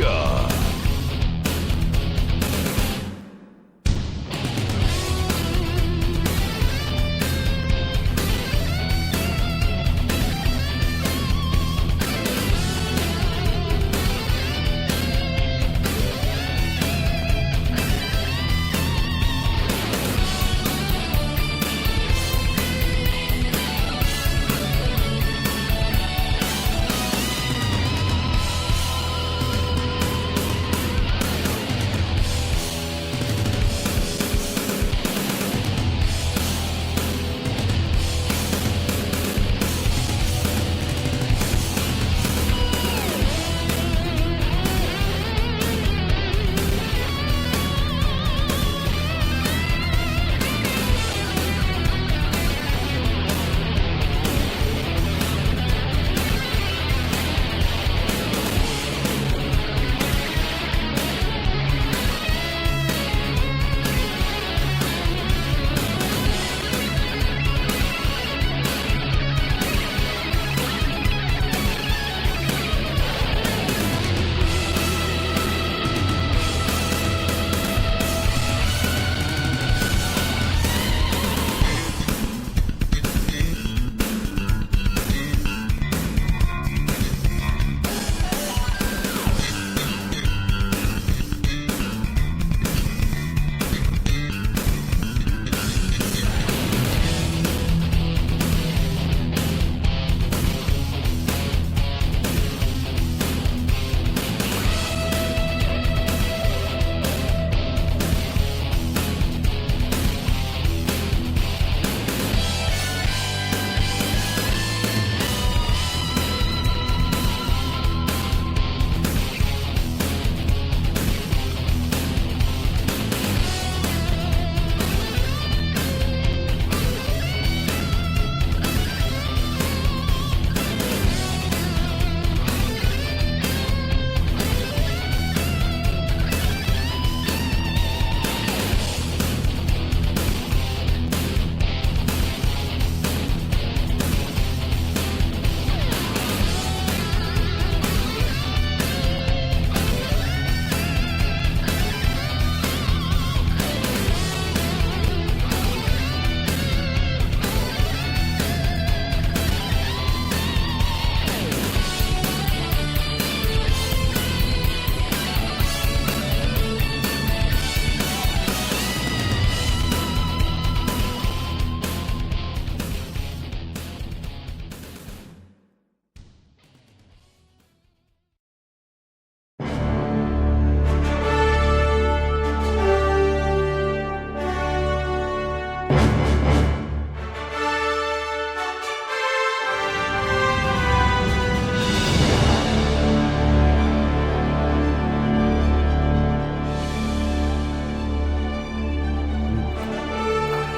Saga.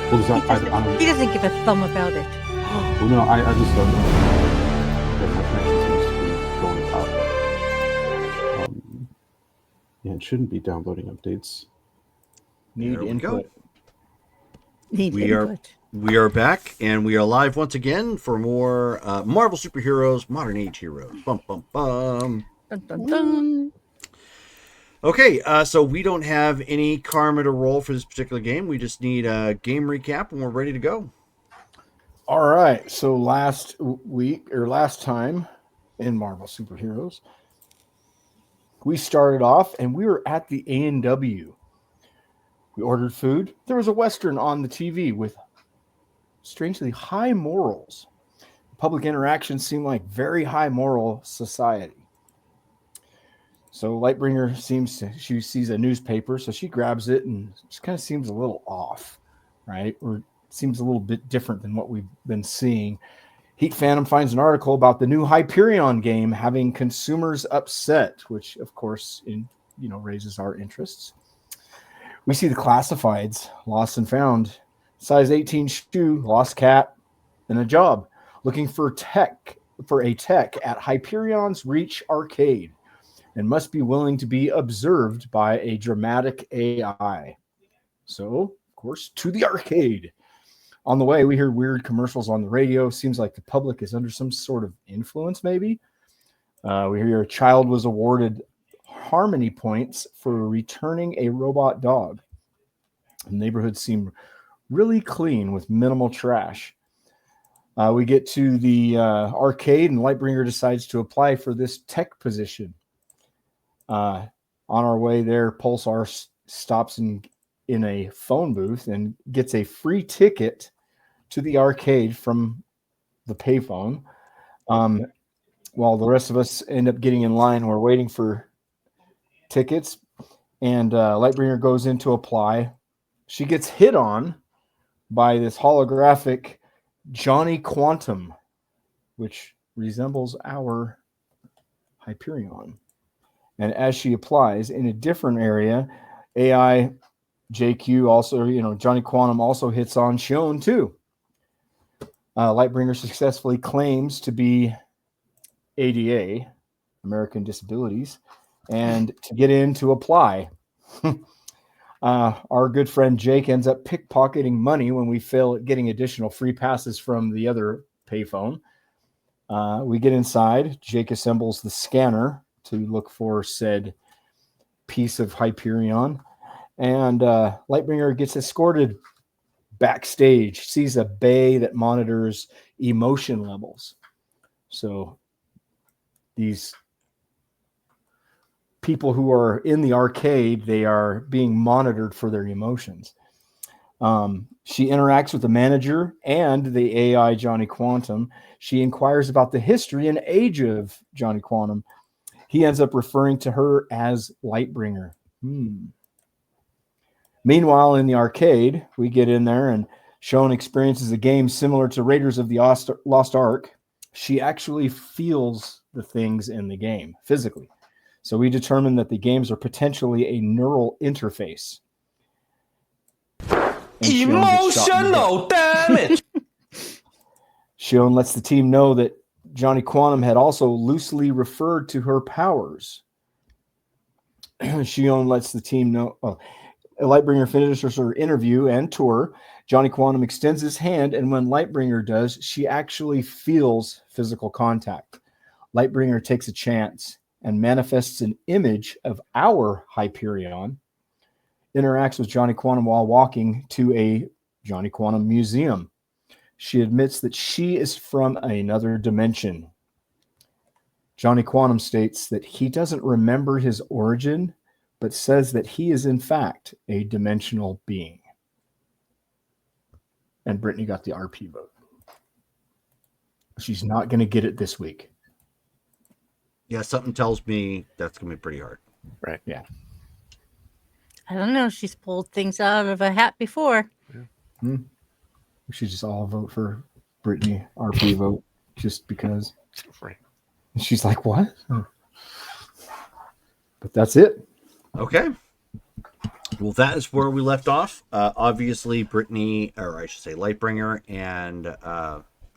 What was that? He doesn't give a thumb about it. Well, no, I just don't know. Yeah, my connection seems to be going out. Yeah, it shouldn't be downloading updates. Need input. Need We input. We are back, and we are live once again for more Marvel Superheroes Modern Age Heroes. Bum, bum, bum. Dun, dun, dun. Okay, so we don't have any karma to roll for this particular game. We just need a game recap, and we're ready to go. All right. So last time in Marvel Superheroes, we started off and we were at the A&W. We ordered food. There was a Western on the TV with strangely high morals. Public interactions seem like very high moral society. So Lightbringer she sees a newspaper, so she grabs it and just kind of seems a little off, right? Or seems a little bit different than what we've been seeing. Heat Phantom finds an article about the new Hyperion game having consumers upset, which of course raises our interests. We see the classifieds, lost and found, size 18 shoe, lost cat, and a job, looking for a tech at Hyperion's Reach Arcade, and must be willing to be observed by a dramatic AI. So, of course, to the arcade. On the way, we hear weird commercials on the radio. Seems like the public is under some sort of influence, maybe. We hear a child was awarded harmony points for returning a robot dog. The neighborhood seemed really clean with minimal trash. We get to the arcade, and Lightbringer decides to apply for this tech position. On our way there, Pulsar stops in a phone booth and gets a free ticket to the arcade from the payphone. While the rest of us end up getting in line, we're waiting for tickets, and Lightbringer goes in to apply. She gets hit on by this holographic Johnny Quantum, which resembles our Hyperion. And as she applies in a different area, AI JQ also, Johnny Quantum also hits on Shion too. Lightbringer successfully claims to be ADA, American Disabilities, and to get in to apply. Our good friend Jake ends up pickpocketing money when we fail at getting additional free passes from the other payphone. We get inside. Jake assembles the scanner to look for said piece of Hyperion. And Lightbringer gets escorted backstage, sees a bay that monitors emotion levels. So these people who are in the arcade, they are being monitored for their emotions. She interacts with the manager and the AI Johnny Quantum. She inquires about the history and age of Johnny Quantum. He ends up referring to her as Lightbringer. Meanwhile, in the arcade, we get in there and Shion experiences a game similar to Raiders of the Lost Ark. She actually feels the things in the game physically. So we determine that the games are potentially a neural interface. Emotional damage. Shion lets the team know that Johnny Quantum had also loosely referred to her powers. Shion lets the team know. Lightbringer finishes her interview and tour. Johnny Quantum extends his hand, and when Lightbringer does, she actually feels physical contact. Lightbringer takes a chance and manifests an image of our Hyperion, interacts with Johnny Quantum while walking to a Johnny Quantum museum. She admits that she is from another dimension. Johnny Quantum states that he doesn't remember his origin, but says that he is in fact a dimensional being. And Brittany got the RP vote. She's not going to get it this week. Yeah, something tells me that's going to be pretty hard. Right. Yeah. I don't know. She's pulled things out of a hat before. We should just all vote for Brittany RP vote just because. Right. And she's like, what? But that's it. Okay. Well, that is where we left off. Obviously, Brittany, or I should say Lightbringer, and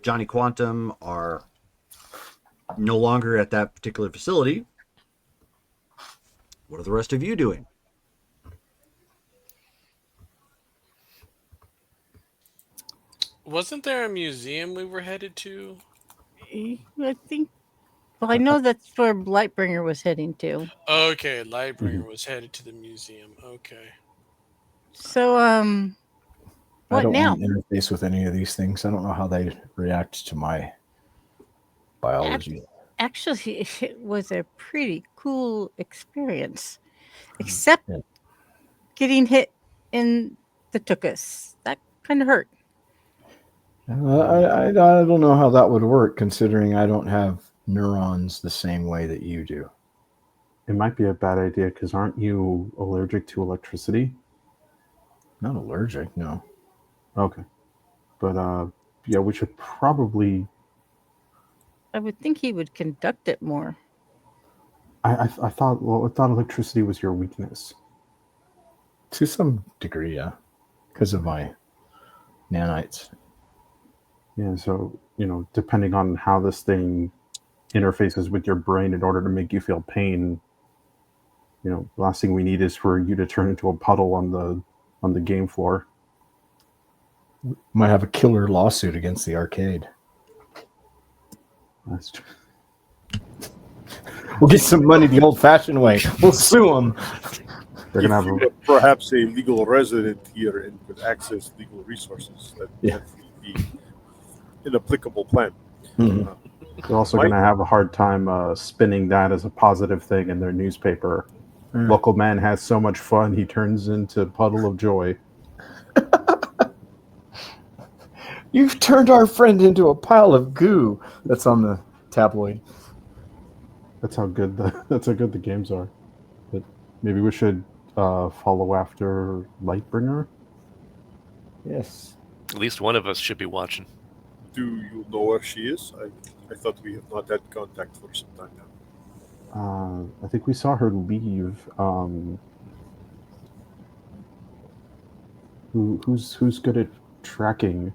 Johnny Quantum are no longer at that particular facility. What are the rest of you doing? Wasn't there a museum we were headed to? I think. Well, I know that's where Lightbringer was heading to. Okay, Lightbringer was headed to the museum. Okay. So, I what don't now? want to interface with any of these things. I don't know how they react to my biology. Actually, it was a pretty cool experience, except Yeah. getting hit in the tuchus. That kind of hurt. I don't know how that would work, considering I don't have neurons the same way that you do. It might be a bad idea because aren't you allergic to electricity? Not allergic, no. Okay. But yeah, we should probably. I would think he would conduct it more. I thought electricity was your weakness. To some degree, yeah. Because of my nanites. Yeah, so, depending on how this thing interfaces with your brain in order to make you feel pain, the last thing we need is for you to turn into a puddle on the game floor. Might have a killer lawsuit against the arcade. That's true. We'll get some money the old-fashioned way. We'll sue them. They're gonna have If you were perhaps a legal resident here and could access legal resources, that Yeah. that would be an applicable plan. Mhm. they're also Mike? gonna have a hard time spinning that as a positive thing in their newspaper. Mm. Local man has so much fun he turns into puddle of joy. You've turned our friend into a pile of goo. That's on the tabloid. That's how good the games are. But maybe we should follow after Lightbringer. Yes. At least one of us should be watching. Do you know where she is? I thought we have not had contact for some time now. I think we saw her leave. Who's good at tracking?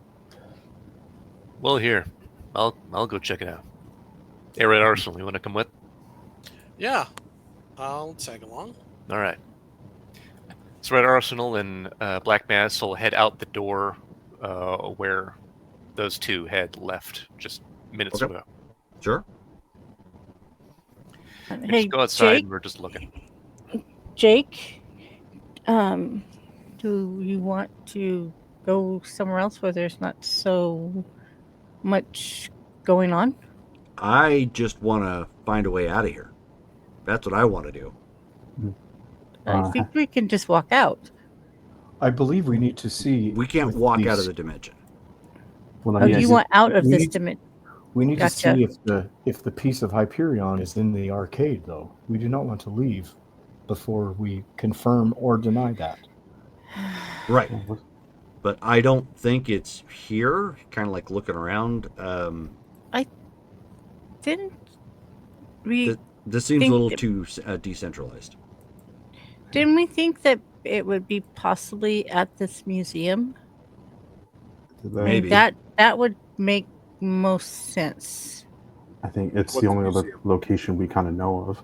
Well, here, I'll go check it out. Hey, Red Arsenal, you want to come with? Yeah, I'll tag along. All right. So Red Arsenal and Black Mass will head out the door where those two had left just minutes Okay. ago. Sure. We Hey, just go outside Jake. and we're just looking. Jake, do you want to go somewhere else where there's not so much going on? I just want to find a way out of here. That's what I want to do. I think we can just walk out. I believe we need to see. We can't with walk out of these- the dimension. Well, Oh, yeah, you want out of we this need- dimension? We need Gotcha. to see if the piece of Hyperion is in the arcade, though. We do not want to leave before we confirm or deny that. Right. But I don't think it's here. Kind of like looking around. Didn't we? This seems a Think little that- too decentralized. Didn't we think that it would be possibly at this museum? Maybe. That would make most sense. I think it's What's the the only other museum? location we kind of know of.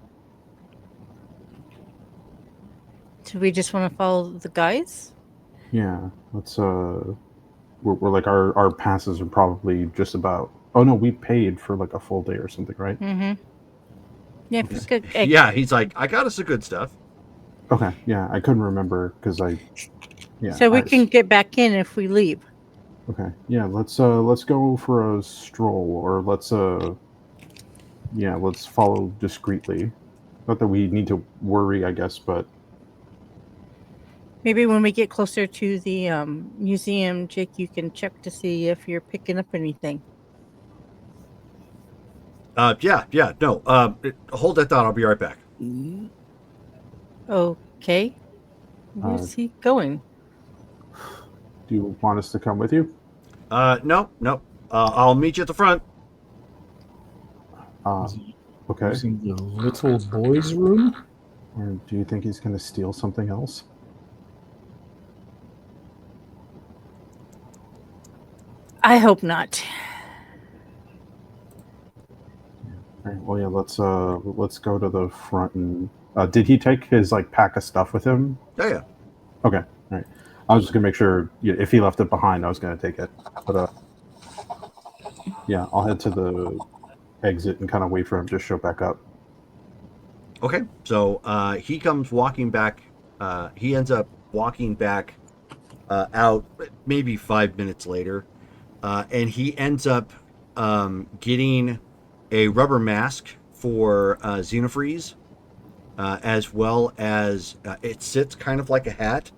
Do we just want to follow the guys? Yeah, let's. We're like our passes are probably just about. Oh no, we paid for like a full day or something, right? Mm-hmm. Yeah, Okay. good. Yeah, he's like, I got us the good stuff. Okay, yeah, I couldn't remember because I. Yeah. So we I- can get back in if we leave. Okay, yeah, let's go for a stroll, or let's follow discreetly. Not that we need to worry, I guess, but Maybe when we get closer to the museum, Jake, you can check to see if you're picking up anything. Yeah, no. Hold that thought. I'll be right back. Okay. Where's he going? do you want us to come with you? No. I'll meet you at the front. Okay. Using the little boys' room? Or do you think he's going to steal something else? I hope not. All right, well, yeah, let's go to the front and. Did he take his like pack of stuff with him? Yeah. Okay, all right. I was just gonna make sure if he left it behind, I was gonna take it. But yeah, I'll head to the exit and kind of wait for him to show back up. Okay. So he comes walking back. He ends up walking back out maybe 5 minutes later, and he ends up getting a rubber mask for Xenofreeze, as well as it sits kind of like a hat,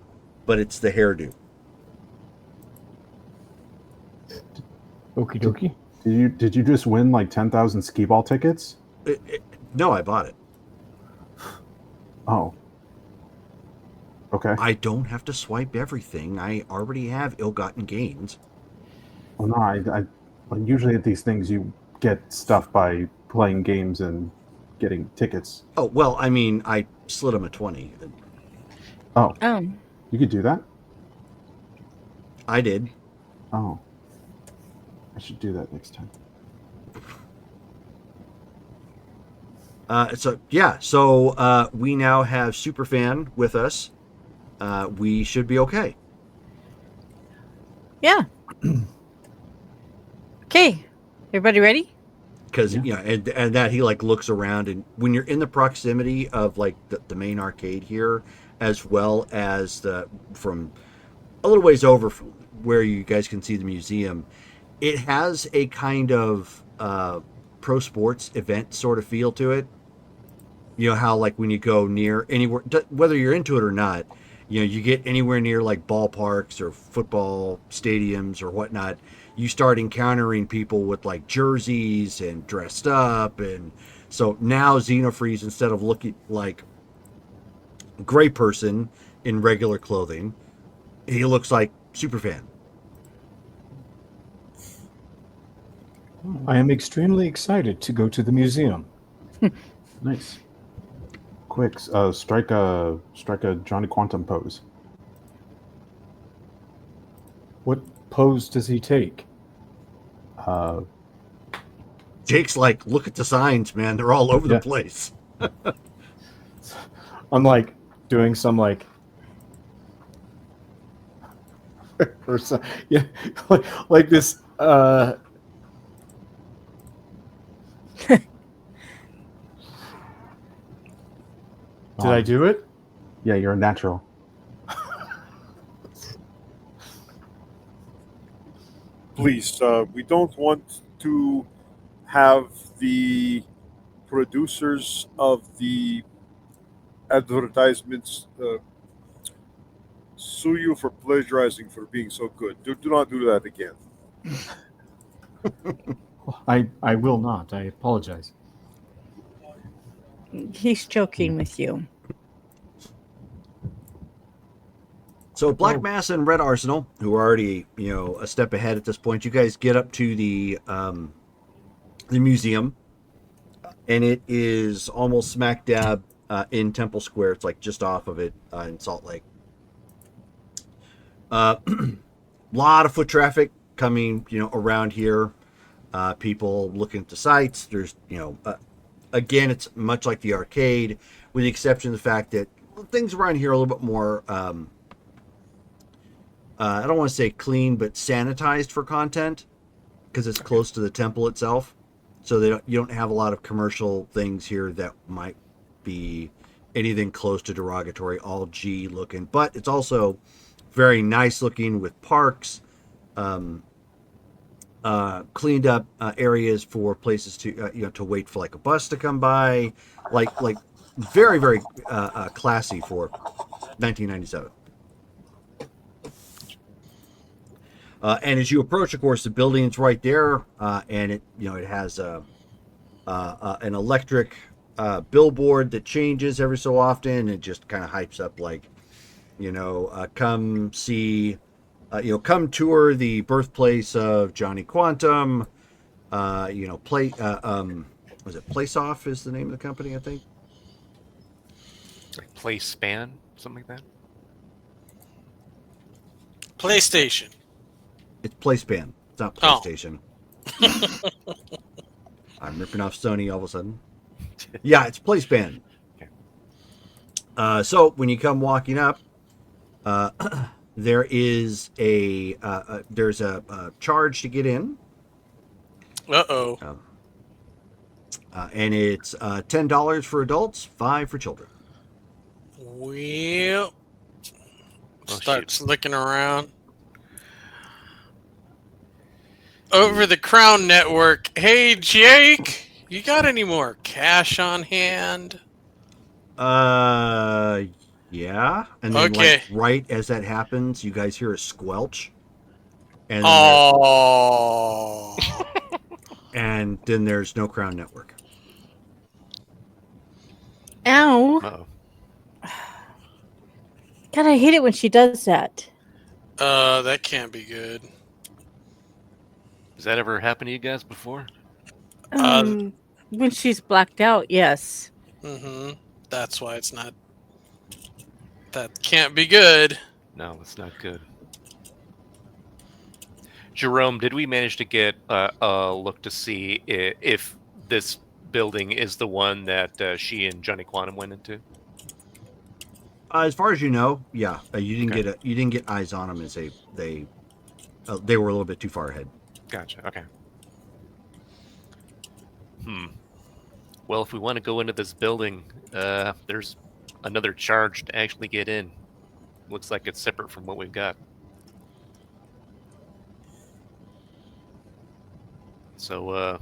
but it's the hairdo. Okie dokie. Did you just win like 10,000 skee ball tickets? No, I bought it. Oh. Okay. I don't have to swipe everything. I already have ill-gotten gains. Well, no, I like, usually at these things you get stuff by playing games and getting tickets. Oh, well, I mean, I slid him a 20. Oh, Oh, you could do that? I did. Oh. I should do that next time. So we now have Superfan with us. We should be okay. yeah. Okay. Everybody ready? because and that he like looks around, and when you're in the proximity of like the main arcade here, as well as from a little ways over where you guys can see the museum, it has a kind of pro sports event sort of feel to it. You know how like when you go near anywhere, whether you're into it or not, you get anywhere near like ballparks or football stadiums or whatnot, you start encountering people with like jerseys and dressed up. And so now Xenofreeze, instead of looking like a gray person in regular clothing, he looks like Superfan. I am extremely excited to go to the museum. Nice. Quick, strike a Johnny Quantum pose. What pose does he take? Jake's like, look at the signs, man. They're all over the place. I'm like doing some like, or some, like this. Did I do it? Yeah, you're a natural. Please, we don't want to have the producers of the advertisements sue you for plagiarizing for being so good. Do not do that again. I will not. I apologize. He's joking with you. So Black Mass and Red Arsenal, who are already, a step ahead at this point, you guys get up to the museum, and it is almost smack dab in Temple Square. It's like just off of it in Salt Lake. Lot of foot traffic coming, around here. People looking at the sites. There's, again, it's much like the arcade, with the exception of the fact that things around here are a little bit more, I don't want to say clean, but sanitized for content, because it's close to the temple itself. So you don't have a lot of commercial things here that might be anything close to derogatory, all G looking. But it's also very nice looking with parks, cleaned up areas for places to to wait for like a bus to come by, like very very classy for 1997. And as you approach, of course, the building's right there, and it has an electric billboard that changes every so often. It just kind of hypes up like, come see, come tour the birthplace of Johnny Quantum. Was it Place Off is the name of the company, I think. Like Play Span, something like that. PlayStation. It's PlaySpan. It's not PlayStation. Oh. I'm ripping off Sony all of a sudden. Yeah, it's PlaySpan. Okay. So when you come walking up, there is there's a charge to get in. Uh-oh. And it's $10 for adults, $5 for children. Well, starts looking around. Over the Crown Network. Hey, Jake, you got any more cash on hand? Yeah. And then, okay. like, right as that happens, you guys hear a squelch. And and then there's no Crown Network. Ow. Uh-oh. God, I hate it when she does that. That can't be good. Has that ever happened to you guys before? When she's blacked out, yes. Mm-hmm. That's why it's not. That can't be good. No, that's not good. Jerome, did we manage to get a look to see if this building is the one that she and Johnny Quantum went into? As far as you know, yeah. You didn't get eyes on them as they were a little bit too far ahead. Gotcha. Okay. Well, if we want to go into this building, there's another charge to actually get in. Looks like it's separate from what we've got. So,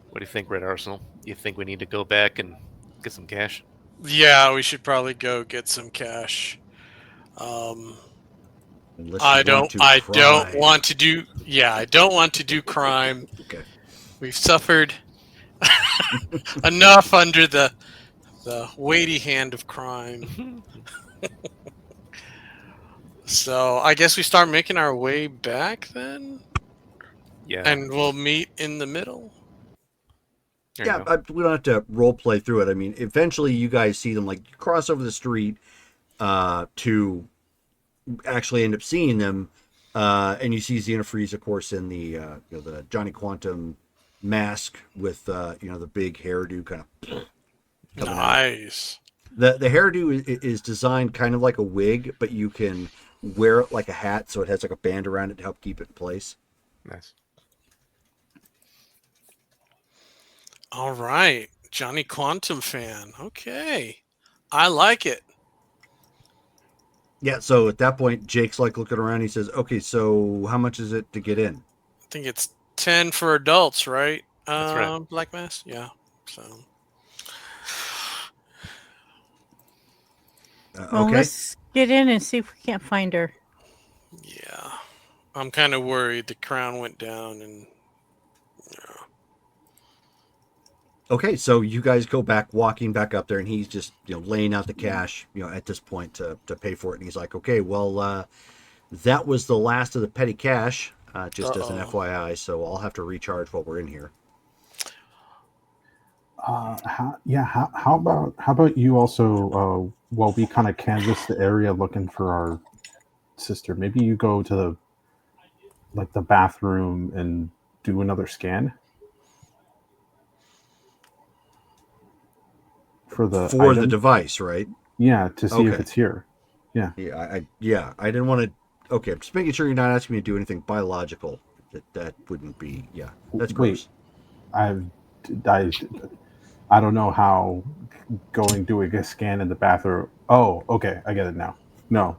what do you think, Red Arsenal? You think we need to go back and get some cash? Yeah, we should probably go get some cash. Unless I you don't cry. want to do. Yeah, I don't want to do crime. Okay. We've suffered enough under the weighty hand of crime. So I guess we start making our way back then, Yeah. and we'll meet in the middle. There you Yeah, go. we don't have to role play through it. I mean, eventually you guys see them, like, you cross over the street to actually end up seeing them, and you see Xenofreeze, of course, in the the Johnny Quantum mask with the big hairdo kind of. Nice. The hairdo is designed kind of like a wig, but you can wear it like a hat, so it has like a band around it to help keep it in place. Nice. All right, Johnny Quantum fan. Okay, I like it. Yeah, so at that point, Jake's like looking around. He says, "Okay, so how much is it to get in?" I think it's 10 for adults, right? That's right. Black Mass. Yeah. So. Well, Okay. let's get in and see if we can't find her. Yeah, I'm kind of worried the crown went down, and Okay, so you guys go back, walking back up there, and he's just laying out the cash at this point to pay for it. And he's like, "Okay, well, that was the last of the petty cash, just as an FYI. So I'll have to recharge while we're in here." How about you also? While we kind of canvass the area looking for our sister, maybe you go to the bathroom and do another scan for the the item. device, right? Yeah, to see if Okay. it's here. Yeah. Yeah, I didn't want to. Okay, I'm just making sure you're not asking me to do anything biological. That wouldn't be. Yeah, that's gross. I don't know how doing a scan in the bathroom. Oh, okay, I get it now. No,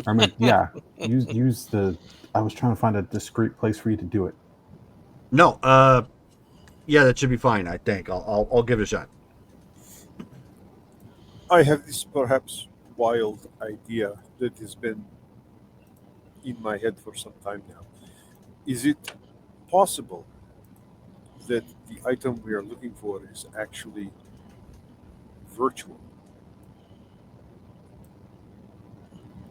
I mean, yeah, use the. I was trying to find a discreet place for you to do it. No, yeah, that should be fine. I think I'll give it a shot. I have this perhaps wild idea that has been in my head for some time now. Is it possible that the item we are looking for is actually virtual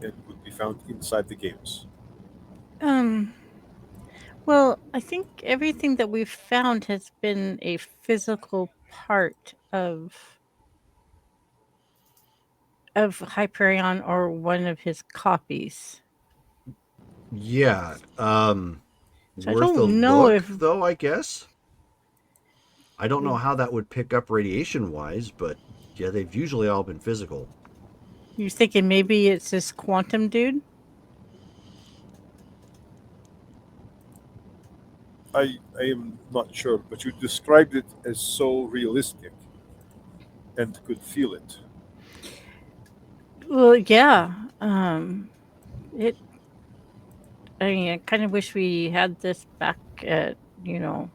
and would be found inside the games? Well, I think everything that we've found has been a physical part of Hyperion or one of his copies. Yeah. So I Worth a don't know look, if- though, I guess. I don't know how that would pick up radiation-wise, but yeah, they've usually all been physical. You're thinking maybe it's this quantum dude? I am not sure, but you described it as so realistic and could feel it. Well, yeah. I mean, I kind of wish we had this back at, Wouldn't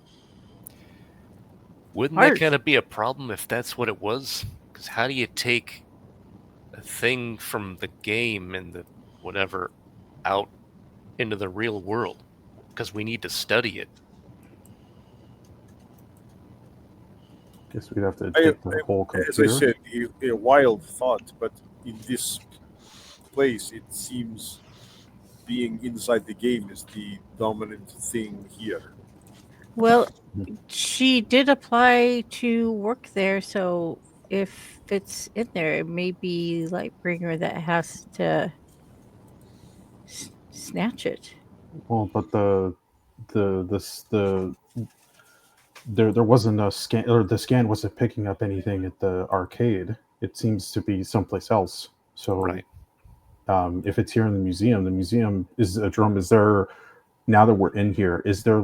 Hard. that kind of be a problem if that's what it was? Because how do you take a thing from the game and the whatever out into the real world? Because we need to study it. Guess we'd have to take the whole As I computer. said, a wild thought, but in this place, it seems being inside the game is the dominant thing here. Well, she did apply to work there, so if it's in there, it may be Lightbringer that has to snatch it. Well, but there wasn't a scan, or the scan wasn't picking up anything at the arcade. It seems to be someplace else. So, Right. If it's here in the museum is Jerome. Is there, now that we're in here, is there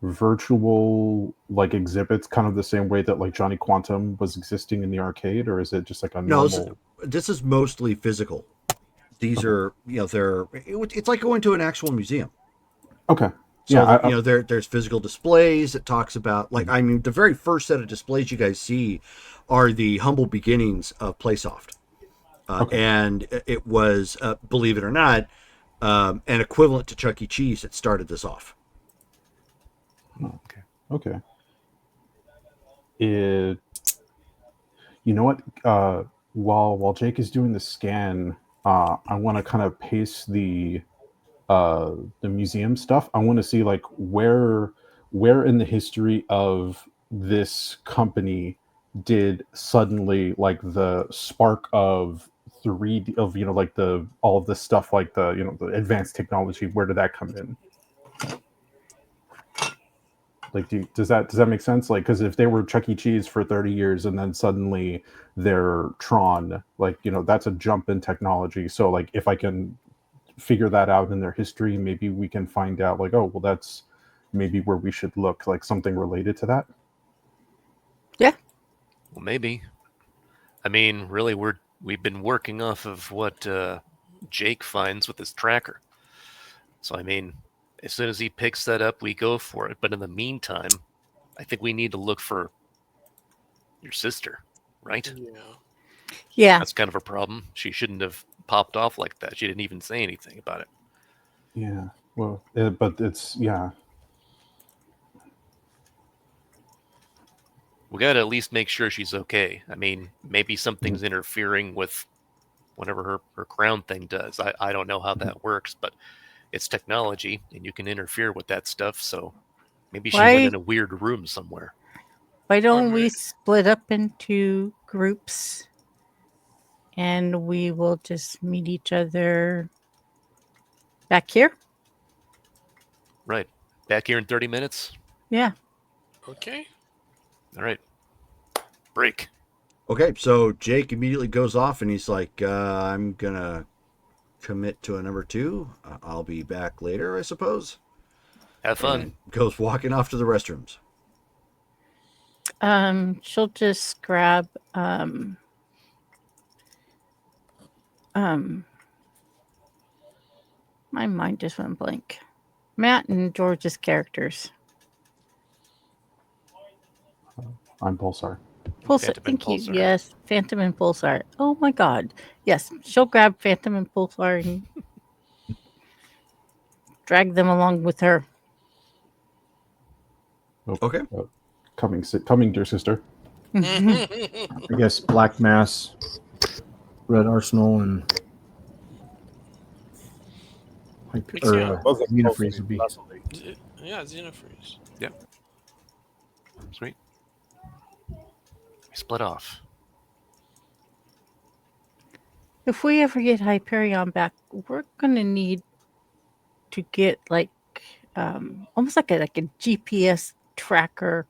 virtual like exhibits, kind of the same way that like Johnny Quantum was existing in the arcade, or is it just like a No, normal? this is mostly physical. These are, it's like going to an actual museum. Okay. So Yeah, there's physical displays. It talks about the very first set of displays you guys see are the humble beginnings of PlaySoft, and it was, believe it or not, an equivalent to Chuck E. Cheese that started this off. Okay. You know what? While Jake is doing the scan, I want to kind of pace the museum stuff. I want to see like where in the history of this company did suddenly like the spark of 3D of like the all of this stuff, like the the advanced technology. Where did that come in? Like, does that make sense? Like, because if they were Chuck E. Cheese for 30 years and then suddenly they're Tron, like, that's a jump in technology. So, like, if I can figure that out in their history, maybe we can find out, like, oh, well, that's maybe where we should look, like something related to that. Yeah. Well, maybe. I mean, really, we've been working off of what Jake finds with his tracker. So, I mean, as soon as he picks that up, we go for it. But in the meantime, I think we need to look for your sister, right? Yeah. That's kind of a problem. She shouldn't have popped off like that. She didn't even say anything about it. Yeah. Well, but it's, yeah. We got to at least make sure she's okay. I mean, maybe something's interfering with whatever her crown thing does. I don't know how that works, but it's technology, and you can interfere with that stuff. So maybe she went in a weird room somewhere. Why don't we split up into groups, and we will just meet each other back here? Right. Back here in 30 minutes? Yeah. Okay. All right. Break. Okay, so Jake immediately goes off and he's like, I'm going to commit to a number 2. I'll be back later, I suppose. Have fun. And goes walking off to the restrooms. She'll just grab my mind just went blank. Matt and George's characters. I'm Pulsar. Pulsar, thank you. Yes, Phantom and Pulsar. Oh my God. Yes, she'll grab Phantom and Pulsar and drag them along with her. Okay. Coming, dear sister. I guess Black Mass, Red Arsenal, and Xenofreeze would be. Yeah, Xenofreeze. Yep. Sweet. We split off. If we ever get Hyperion back, we're gonna need to get like almost like a GPS tracker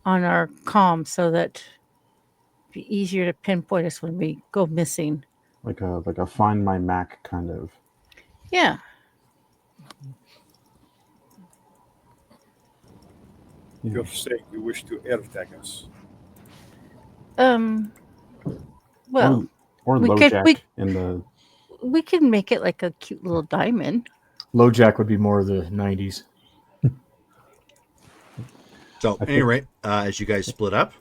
on our comm so that it'd be easier to pinpoint us when we go missing. Like a Find My Mac kind of. Yeah. You're saying you wish to AirTag us. Well, or we LoJack in the. We can make it like a cute little diamond. LoJack would be more of the 90s. So, at any rate, as you guys split up,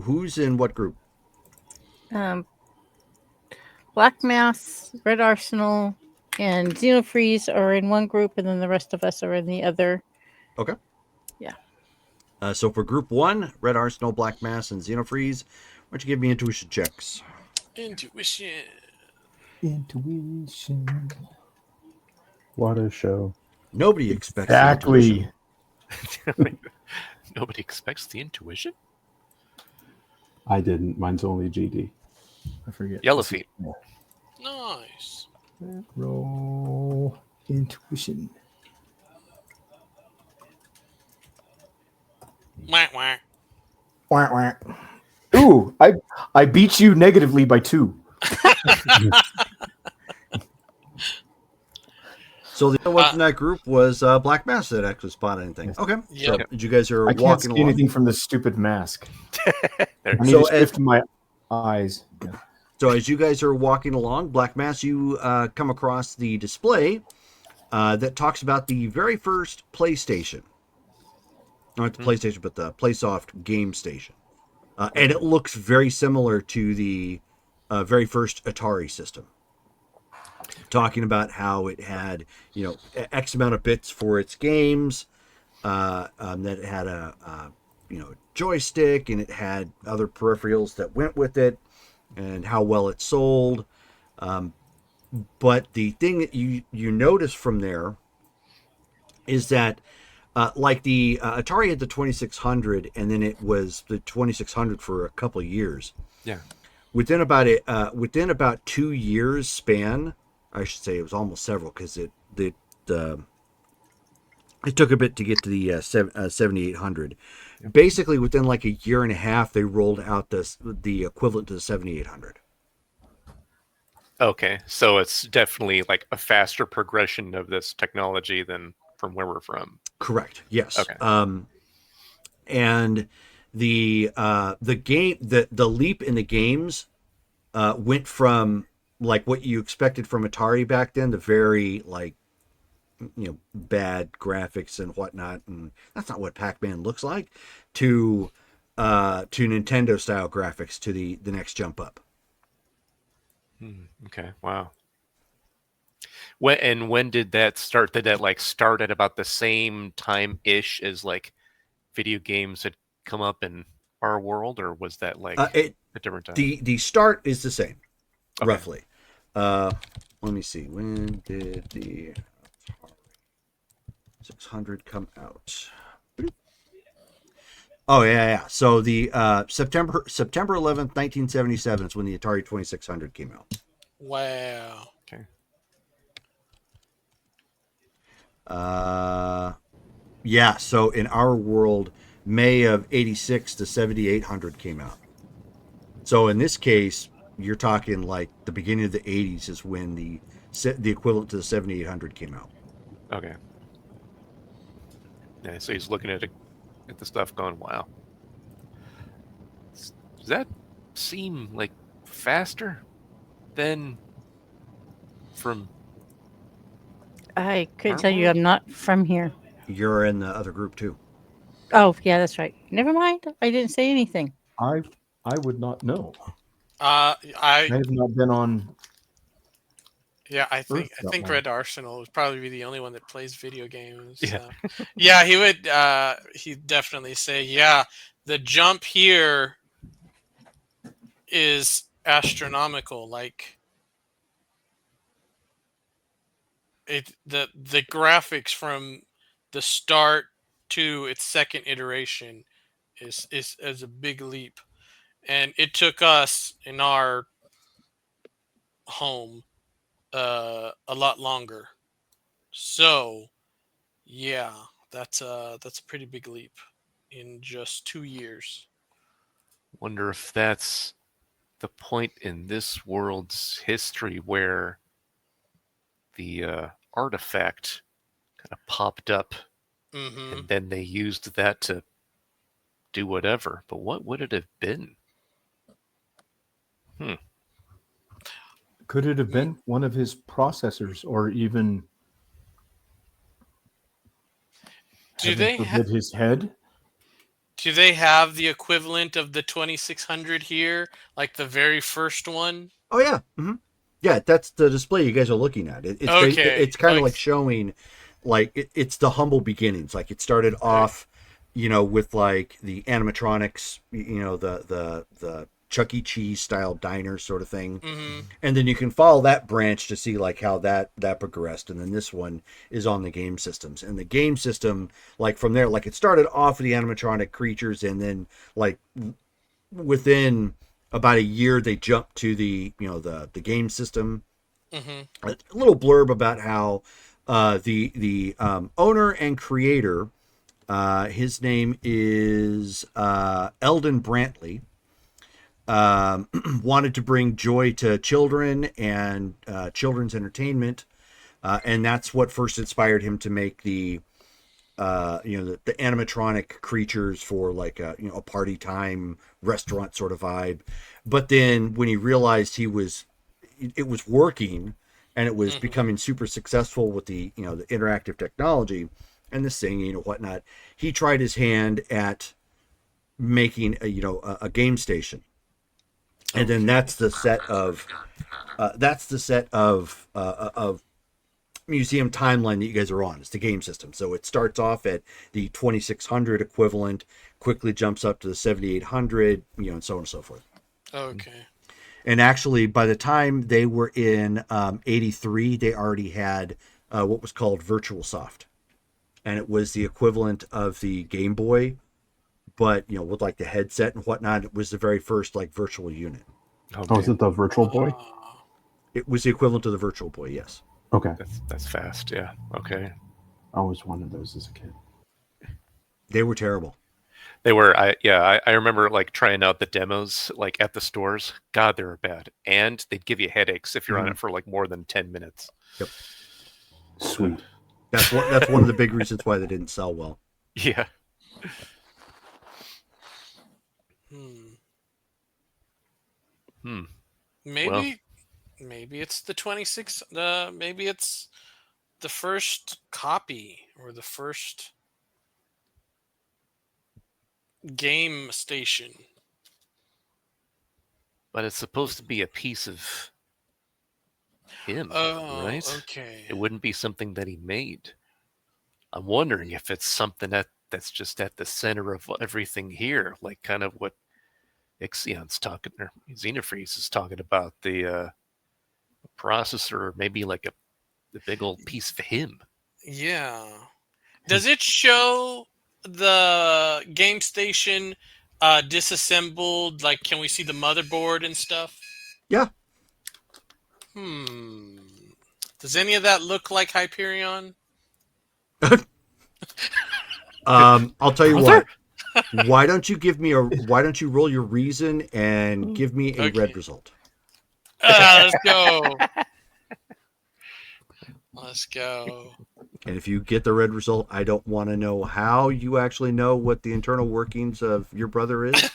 who's in what group? Black Mass, Red Arsenal, and Xenofreeze are in one group, and then the rest of us are in the other. Okay. Yeah. So for group 1, Red Arsenal, Black Mass, and Xenofreeze, why don't you give me intuition checks? Intuition. What a show. Nobody expects Exactly. Nobody expects the intuition? I didn't. Mine's only GD. I forget. Yellow feet. Nice. Roll intuition. Whack, whack. Wah, wah. Ooh, I beat you negatively by 2. So the other one from that group was Black Mass that actually spotted anything. Yes. Okay. Yep. So you guys are I can't walking see along. anything from this stupid mask. I need So to shift my eyes. Yeah. So as you guys are walking along, Black Mass, you come across the display that talks about the very first PlayStation. Not the PlayStation, but the PlaySoft game station. And it looks very similar to the very first Atari system. Talking about how it had, X amount of bits for its games, that it had a joystick, and it had other peripherals that went with it, and how well it sold. But the thing that you notice from there is that, like the Atari had the 2600, and then it was the 2600 for a couple of years. Yeah. Within about 2 years span, I should say it was almost several, because it took a bit to get to the 7800. Basically, within like a year and a half, they rolled out the equivalent to the 7800. Okay, so it's definitely like a faster progression of this technology than from where we're from. Correct. Yes. Okay. And the game, the leap in the games went from like what you expected from Atari back then, the very bad graphics and whatnot, and that's not what Pac-Man looks like, to Nintendo style graphics, to the next jump up. Okay, wow. When did that start? Did that start at about the same time ish as like video games had come up in our world, or was that a different time? The start is the same, Okay. roughly. Let me see. When did the 600 come out? Oh yeah. So the September 11th, 1977 is when the Atari 2600 came out. Wow. Okay. Yeah. So in our world, May of '86 the 7800 came out. So in this case, you're talking like the beginning of the '80s is when the equivalent to the 7800 came out. Okay. Yeah, so he's looking at the stuff going, wow. Does that seem like faster than from... I could tell you I'm not from here. You're in the other group too. Oh, yeah, that's right. Never mind. I didn't say anything. I would not know. I I have not been on. I think that long. Red Arsenal would probably be the only one that plays video games. Yeah. Yeah, he would. He'd definitely say, yeah, the jump here is astronomical. Like the graphics from the start to its second iteration is a big leap, and it took us in our home a lot longer. So yeah, that's a pretty big leap in just 2 years. Wonder if that's the point in this world's history where the artifact kind of popped up, and then they used that to do whatever. But what would it have been? Could it have been one of his processors, or even Do they forbid his head? Do they have the equivalent of the 2600 here, like the very first one? Oh yeah. Mm-hmm. Yeah, that's the display you guys are looking at. It's Okay, it's kind of like- like showing, like it's the humble beginnings. Like it started off, with like the animatronics, the Chuck E. Cheese style diner sort of thing, and then you can follow that branch to see like how that progressed. And then this one is on the game systems, and the game system, like from there, like it started off with the animatronic creatures, and then like within about a year they jumped to the the game system. A little blurb about how the owner and creator, his name is Eldon Brantley, wanted to bring joy to children and children's entertainment And that's what first inspired him to make the the animatronic creatures for like a party time restaurant sort of vibe. But then when he realized it was working and it was becoming super successful with the the interactive technology and the singing and whatnot, he tried his hand at making a game station. And then that's the set of museum timeline that you guys are on. It's the game system. So it starts off at the 2600 equivalent, quickly jumps up to the 7800, and so on and so forth. Okay. And actually, by the time they were in 83, they already had what was called Virtual Soft. And it was the equivalent of the Game Boy, but, with like the headset and whatnot. It was the very first like virtual unit. Oh, is it the Virtual Boy? It was the equivalent to the Virtual Boy, yes. Okay. That's fast. Yeah. Okay. I always wanted those as a kid. They were terrible. They were. I remember like trying out the demos like at the stores. God, they were bad, and they'd give you headaches if you're on it for like more than 10 minutes. Yep. Sweet. That's one of the big reasons why they didn't sell well. Yeah. Maybe it's the 26. Maybe it's the first copy or the first game station. But it's supposed to be a piece of him, right? Okay. It wouldn't be something that he made. I'm wondering if it's something that's just at the center of everything here, like kind of what Ixion's talking, or Xenofreeze is talking about, the processor, maybe like the big old piece of him. Yeah. Does it show the game station disassembled? Like, can we see the motherboard and stuff? Yeah. Does any of that look like Hyperion? I'll tell you what. Why don't you roll your reason and give me a red result? Let's go. Let's go. And if you get the red result, I don't want to know how you actually know what the internal workings of your brother is,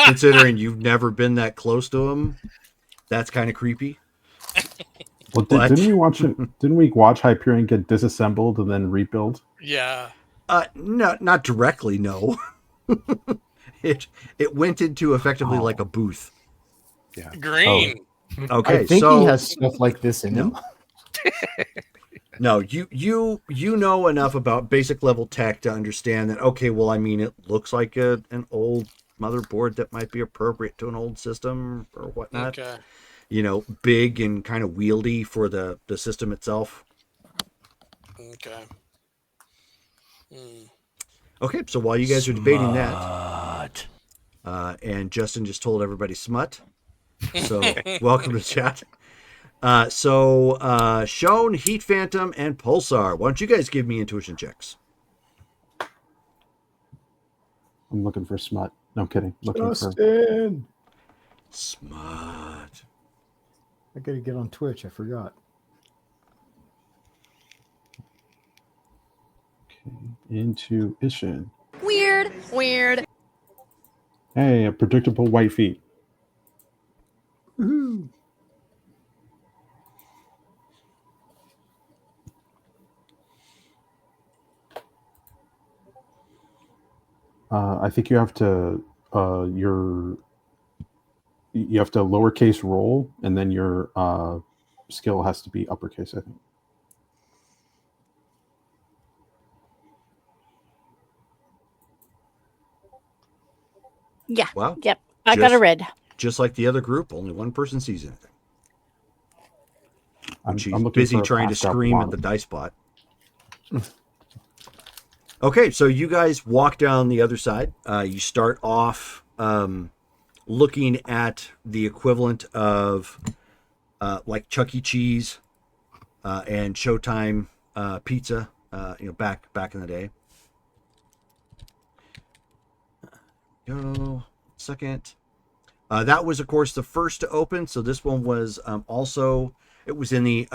considering you've never been that close to him. That's kind of creepy. Well, didn't we watch it? Didn't we watch Hyperion get disassembled and then rebuild? Yeah. No, not directly. No. It went into effectively like a booth. Yeah. Green. Okay, I think so he has stuff like this in him. no, you know enough about basic level tech to understand that. Okay, well, I mean, it looks like an old motherboard that might be appropriate to an old system or whatnot. Okay. Big and kind of wieldy for the system itself. Okay. Okay, so while you guys are debating that, and Justin just told everybody smut, so welcome to the chat. So Shone, Heat Phantom, and Pulsar, why don't you guys give me intuition checks? I'm looking for smut. No, I'm kidding. Looking Justin! Smut. I gotta get on Twitch. I forgot. Intuition. Weird. Hey, a predictable white feet. Woohoo! I think you have to you have to lowercase roll, and then your skill has to be uppercase, I think. Yeah. Wow. Yep. I got a red. Just like the other group, only one person sees anything. I'm She's looking busy for a trying to passed out scream at wand. the dice bot. Okay, so you guys walk down the other side. You start off looking at the equivalent of like Chuck E. Cheese and Showtime pizza, back in the day. Go second. That was, of course, the first to open. So this one was also, it was in the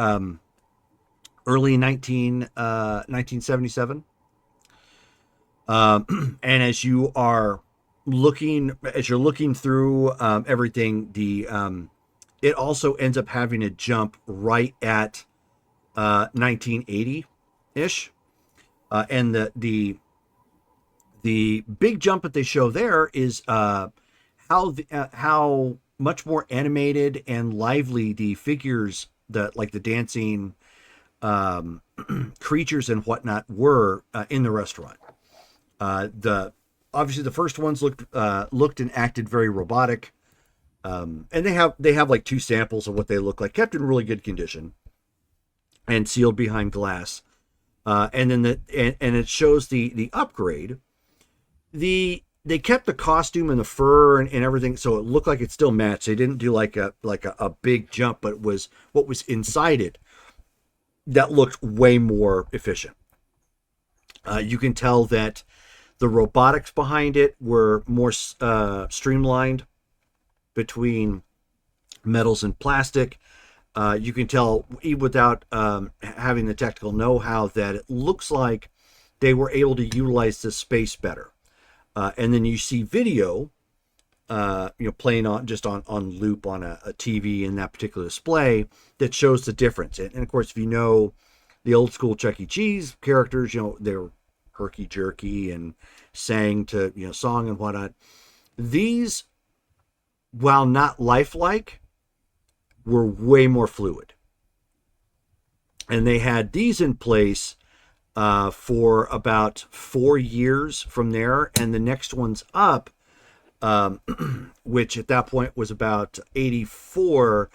early 1977. And as you're looking through everything, it also ends up having a jump right at 1980 ish, and the big jump that they show there is how much more animated and lively the figures, the dancing creatures and whatnot were in the restaurant. Obviously the first ones looked and acted very robotic, and they have like 2 samples of what they look like, kept in really good condition and sealed behind glass. And then it shows the upgrade. They kept the costume and the fur and everything, so it looked like it still matched. They didn't do like a big jump, but it was what was inside it that looked way more efficient. You can tell that the robotics behind it were more streamlined between metals and plastic. You can tell, even without having the technical know-how, that it looks like they were able to utilize the space better. And then you see video, playing on loop on a TV in that particular display that shows the difference. And of course, if you know the old school Chuck E. Cheese characters, they're herky jerky and sang to song and whatnot. These, while not lifelike, were way more fluid. And they had these in place for about 4 years from there, and the next one's up, which at that point was about 84.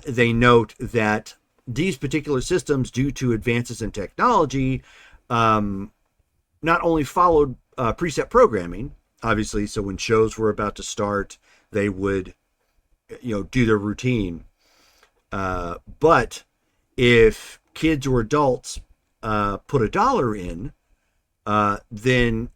They note that these particular systems, due to advances in technology, not only followed preset programming, obviously, so when shows were about to start, they would do their routine, but if kids or adults put $1 in, then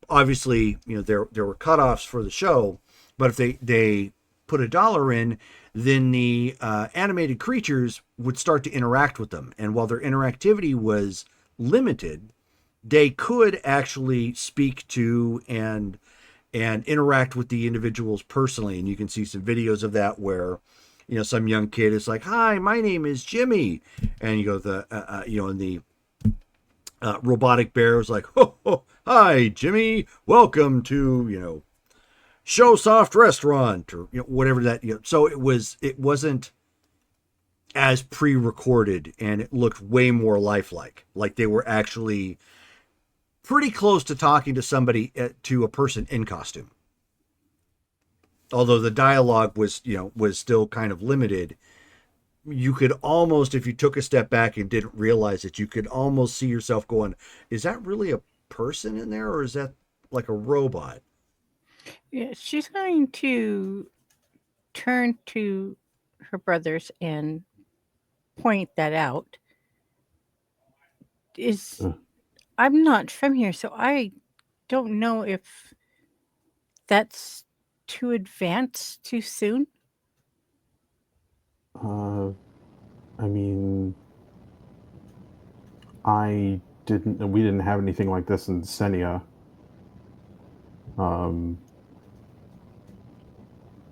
obviously there were cutoffs for the show, but if they put $1 in, then the animated creatures would start to interact with them, and while their interactivity was limited, they could actually speak to and interact with the individuals personally. And you can see some videos of that where some young kid is like, "Hi, my name is Jimmy," and and the robotic bear was like, "Oh, hi, Jimmy, welcome to Showsoft Restaurant," or whatever that. So it wasn't as pre-recorded, and it looked way more lifelike, like they were actually pretty close to talking to somebody, to a person in costume. Although the dialogue was still kind of limited, you could almost, if you took a step back and didn't realize it, you could almost see yourself going, "Is that really a person in there, or is that like a robot?" Yeah, she's going to turn to her brothers and point that out. I'm not from here, so I don't know if that's too advanced too soon. I mean, we didn't have anything like this in Senia.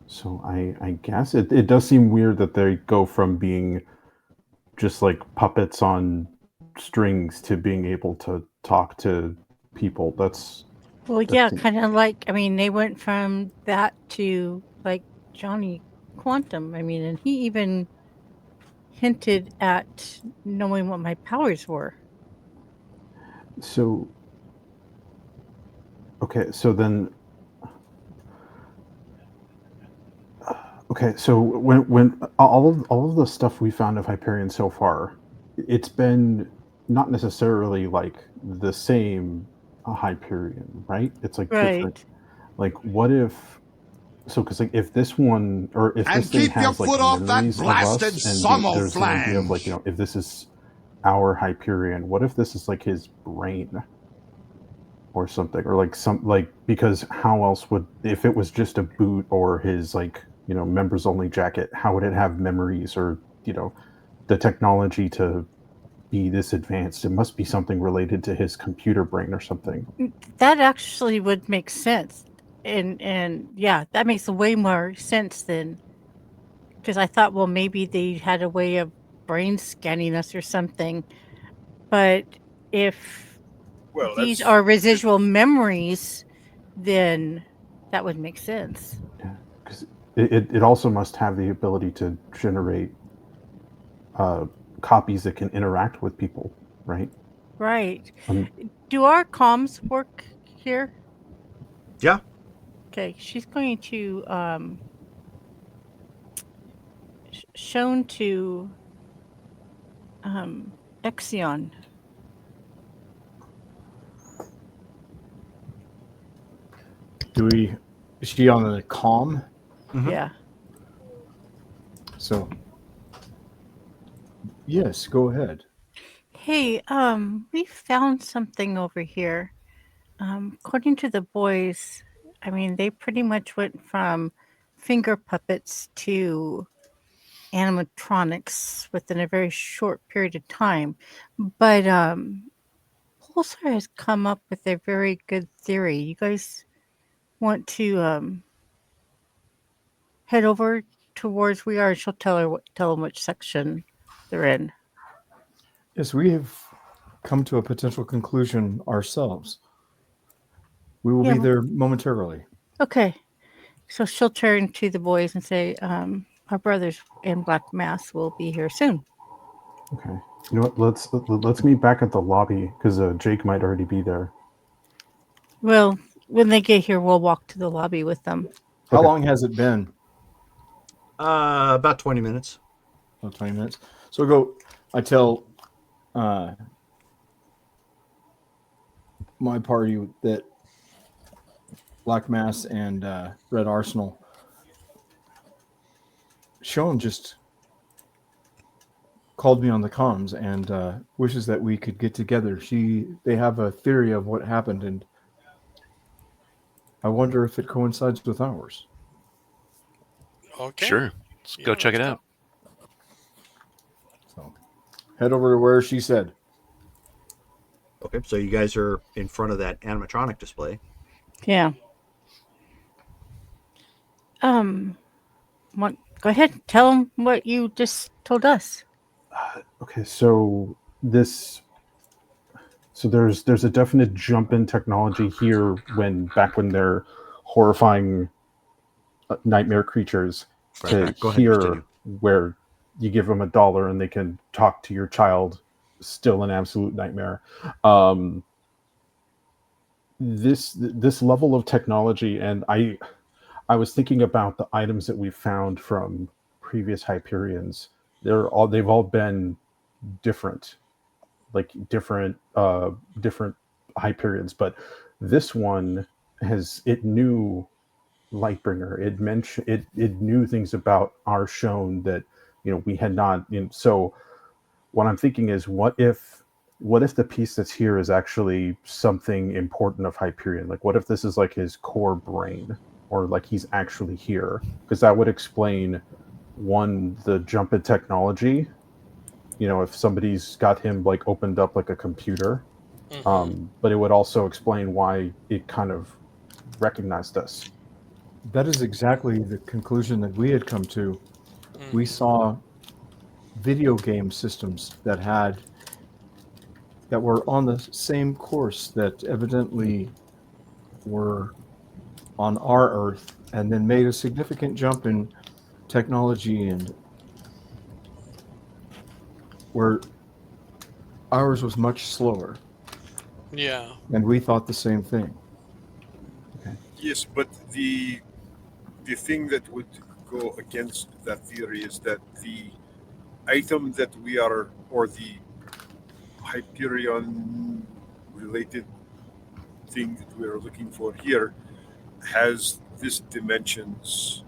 So I guess it does seem weird that they go from being just like puppets on strings to being able to talk to people. Well, yeah, kind of like, they went from that to like Johnny Quantum. And he even hinted at knowing what my powers were. So, okay, so then, so when all of the stuff we found of Hyperion so far, it's been not necessarily like the same Hyperion, right? It's like different. Like, what if? So, because like if this one, or if this thing has like memories of us, and there's an idea of like if this is our Hyperion, what if this is like his brain or something, or like because how else would, if it was just a boot or his like members only jacket, how would it have memories or the technology to be this advanced, it must be something related to his computer brain or something. That actually would make sense. And yeah, that makes way more sense than, because I thought, well, maybe they had a way of brain scanning us or something. But if Well, these that's are residual memories, then that would make sense. Because it also must have the ability to generate copies that can interact with people, right? Right. Um, Do our comms work here? Yeah. Okay, she's going to shown to Exion. Is she on the comm? Mhm. Yeah. So, yes, go ahead. Hey, we found something over here. According to the boys, I mean, they pretty much went from finger puppets to animatronics within a very short period of time. But Pulsar has come up with a very good theory. You guys want to head over towards we are, and she'll tell them which section they're in. Yes, we have come to a potential conclusion ourselves. We will Yeah. be there momentarily. Okay. So she'll turn to the boys and say, our brothers in Black Mass will be here soon. Okay. You know what? Let's meet back at the lobby because Jake might already be there. Well, when they get here, we'll walk to the lobby with them. How Okay. long has it been? About 20 minutes. About 20 minutes. So I tell my party that Black Mass and Red Arsenal, Sean just called me on the comms and wishes that we could get together. They have a theory of what happened, and I wonder if it coincides with ours. Okay. Sure. Let's go check it out. So head over to where she said. Okay, so you guys are in front of that animatronic display. Yeah. Go ahead. Tell them what you just told us. Okay, so there's a definite jump in technology here back when they're horrifying nightmare creatures Right, to Matt, go ahead, hear continue. where you give them $1 and they can talk to your child. Still an absolute nightmare. This level of technology, and I was thinking about the items that we found from previous Hyperions. They've all been different, like different Hyperions, but this one knew Lightbringer. It knew things about our shown that we had not. So what I'm thinking is, what if the piece that's here is actually something important of Hyperion? Like, what if this is like his core brain, or like he's actually here? Because that would explain the jump in technology. If somebody's got him like opened up like a computer, but it would also explain why it kind of recognized us. That is exactly the conclusion that we had come to. We saw video game systems that were on the same course that evidently were on our Earth, and then made a significant jump in technology, and where ours was much slower. Yeah. And we thought the same thing. Yes, but the thing that would go against that theory is that the item that we are, or the Hyperion related thing that we are looking for here, has this dimensions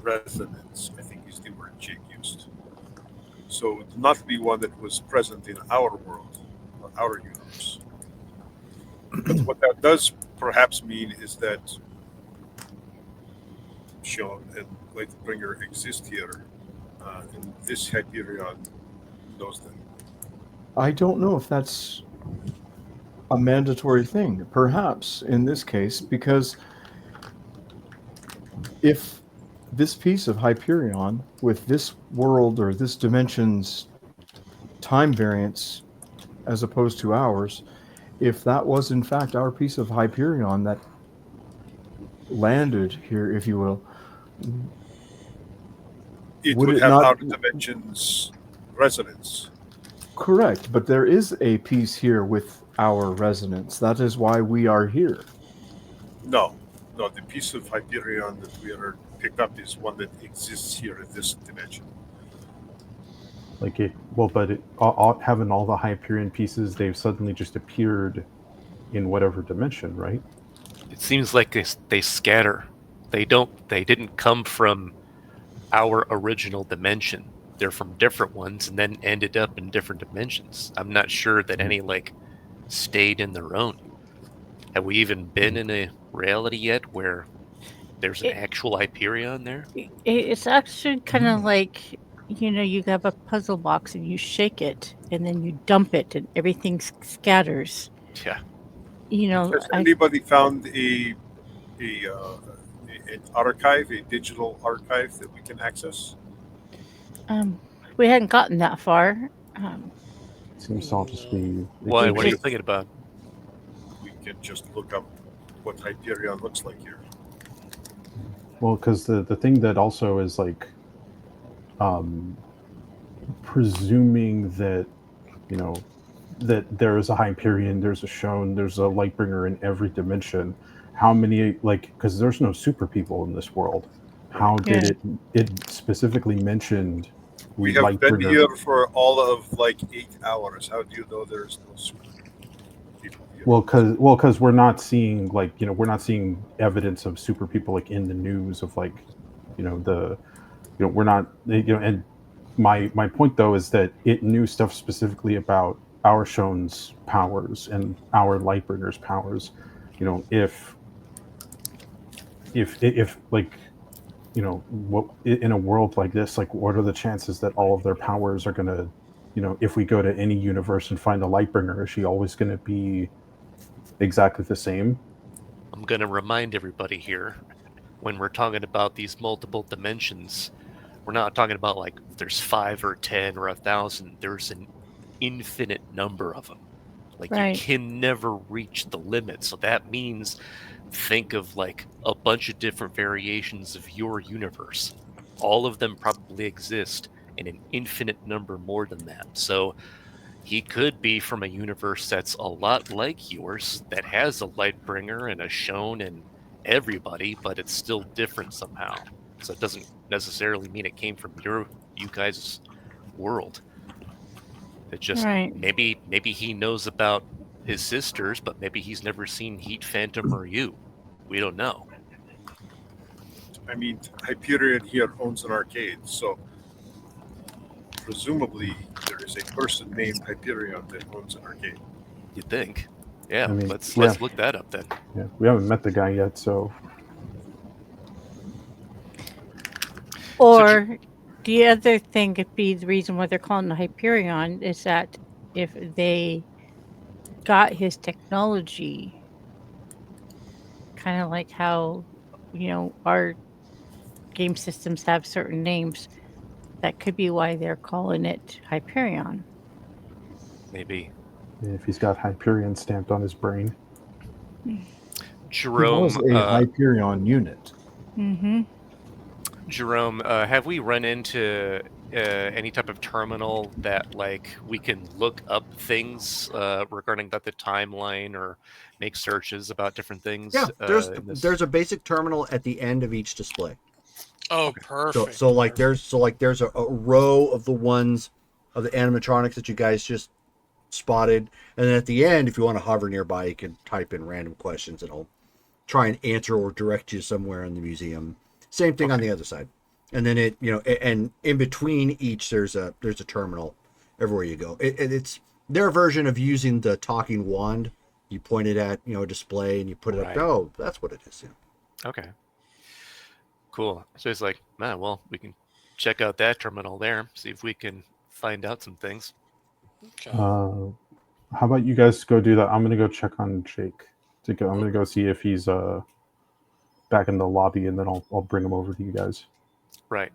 resonance, I think is the word Jake used. So it would not be one that was present in our world or our universe. But what that does perhaps mean is that Sean and Lightbringer exist here and this Hyperion knows them. I don't know if that's a mandatory thing, perhaps in this case, because if this piece of Hyperion with this world or this dimension's time variance as opposed to ours, if that was in fact our piece of Hyperion that landed here, if you will, It Would would it have not- outer dimensions resonance. correct, but there is a piece here with our resonance. That is why we are here. No, the piece of Hyperion that we are picked up is one that exists here in this dimension. Like it, well, but having all the Hyperion pieces, they've suddenly just appeared in whatever dimension, right? It seems like they scatter. They didn't come from our original dimension. They're from different ones and then ended up in different dimensions. I'm not sure that any stayed in their own. Have we even been in a reality yet where there's an actual Hyperion there? It's actually kind of like, you have a puzzle box and you shake it and then you dump it and everything scatters. Yeah. Has anybody found an archive, a digital archive that we can access? We hadn't gotten that far. Seems to all just be. Why? What are you thinking about? We can just look up what Hyperion looks like here. Well, because the thing that also is like, presuming that, that there is a Hyperion, there's a Shown, there's a Lightbringer in every dimension. How many, because there's no super people in this world. How did it specifically mentioned We have been Lightbringer? here for all of 8 hours. How do you know there's no super people here? Well, because we're not seeing we're not seeing evidence of super people in the news of we're not and my point though is that it knew stuff specifically about our Shown's powers and our Lightbringer's powers. What in a world like this, what are the chances that all of their powers are gonna, if we go to any universe and find a Lightbringer, is she always gonna be exactly the same? I'm going to remind everybody here, when we're talking about these multiple dimensions, we're not talking about there's 5 or 10 or 1,000. There's an infinite number of them. Right. You can never reach the limit. So that means think of a bunch of different variations of your universe. All of them probably exist in an infinite number more than that. So he could be from a universe that's a lot like yours, that has a Lightbringer and a Shown and everybody, but it's still different somehow. So it doesn't necessarily mean it came from you guys' world. It just Right. maybe he knows about his sisters, but maybe he's never seen Heat Phantom or you. We don't know. I mean, Hyperion here owns an arcade, so presumably there is a person named Hyperion that owns an arcade. You'd think. Yeah, I mean, let's yeah. look that up then. Yeah, we haven't met the guy yet, so Or the other thing could be the reason why they're calling the Hyperion is that if they got his technology, kind of like how, our game systems have certain names, that could be why they're calling it Hyperion. Maybe. if he's got Hyperion stamped on his brain. It Jerome, was a Hyperion unit. Mm-hmm. Jerome, have we run into any type of terminal that we can look up things regarding the timeline or make searches about different things? Yeah, in this? there's a basic terminal at the end of each display. Oh, perfect. So there's a row of the ones of the animatronics that you guys just spotted, and then at the end, if you want to hover nearby, you can type in random questions and it'll try and answer or direct you somewhere in the museum. Same thing on the other side, and then and in between each there's a terminal everywhere you go. It's their version of using the talking wand. You point it at a display and you put it up. Oh, that's what it is. Yeah. Okay. Cool. So it's man, well, we can check out that terminal there. See if we can find out some things. Okay. How about you guys go do that? I'm gonna go check on Jake. I'm gonna go see if he's back in the lobby, and then I'll bring him over to you guys. Right.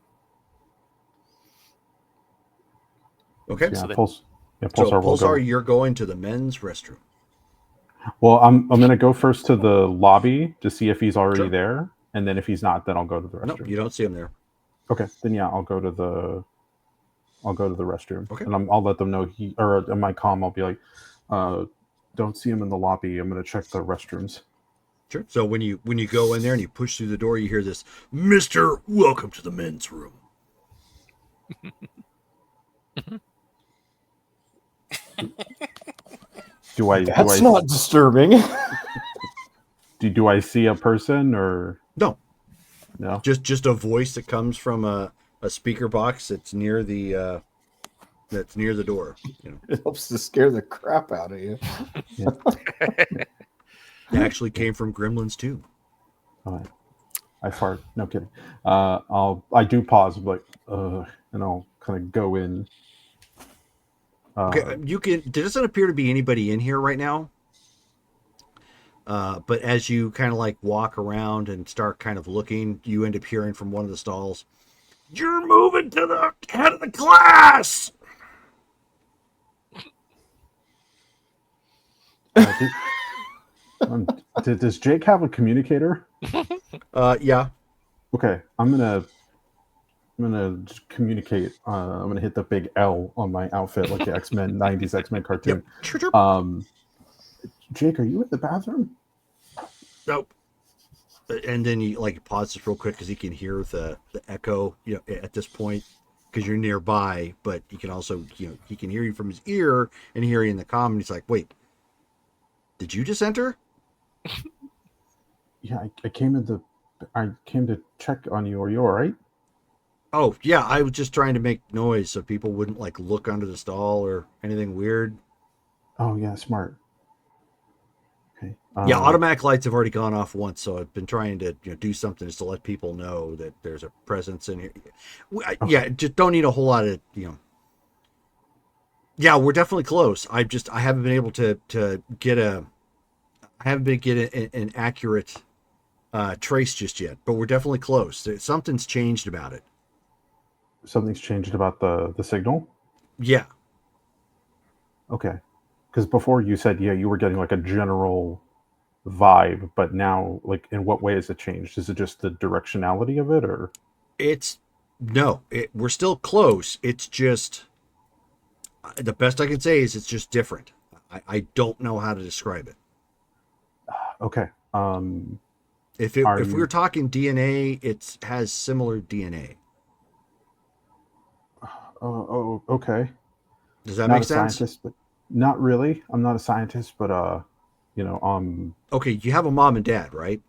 Okay. Yeah, So then- Pulsar. So Will go. Pulsar, you're going to the men's restroom. Well, I'm gonna go first to the lobby to see if he's already Sure. there, and then if he's not, then I'll go to the No, restroom. you don't see him there. Okay, then yeah, I'll go to the restroom. Okay. And I'll let them know in my comm, I'll be like, don't see him in the lobby. I'm gonna check the restrooms. Sure. So when you go in there and you push through the door, you hear this, "Mister, welcome to the men's room." That's not disturbing. Do I see a person or No, no? just a voice that comes from a speaker box that's near the door. You know, It helps to scare the crap out of you. it actually came from Gremlins 2. I fart. No kidding. I do pause, like, and I'll kind of go in. Okay, there doesn't appear to be anybody in here right now. But as you kind of like walk around and start kind of looking, you end up hearing from one of the stalls, "You're moving to the head of the class." Does Jake have a communicator? Yeah. Okay, I'm gonna just communicate. I'm gonna hit the big L on my outfit, like the X-Men '90s X-Men cartoon. Yep. Jake, are you in the bathroom? Nope. And then you like pause this real quick because he can hear the echo, at this point because you're nearby, but he can also, he can hear you from his ear and hear you in the comm. And he's like, "Wait, did you just enter?" Yeah, I came to check on you. Are you all right? Oh yeah, I was just trying to make noise so people wouldn't like look under the stall or anything weird. Oh yeah, smart. Okay. Yeah, automatic lights have already gone off once, so I've been trying to do something just to let people know that there's a presence in here. Yeah, just don't need a whole lot of Yeah, we're definitely close. I haven't been able to get an accurate trace just yet, but we're definitely close. Something's changed about it. Something's changed about the signal. Yeah. Okay. Because before you said, you were getting like a general vibe, but now, like, in what way has it changed? Is it just the directionality of it, or? We're still close. It's just, the best I can say is it's just different. I don't know how to describe it. Okay. If we were talking DNA, it has similar DNA. Oh, okay. Does that Not make a sense? scientist, but not really. I'm not a scientist, but Okay, you have a mom and dad, right?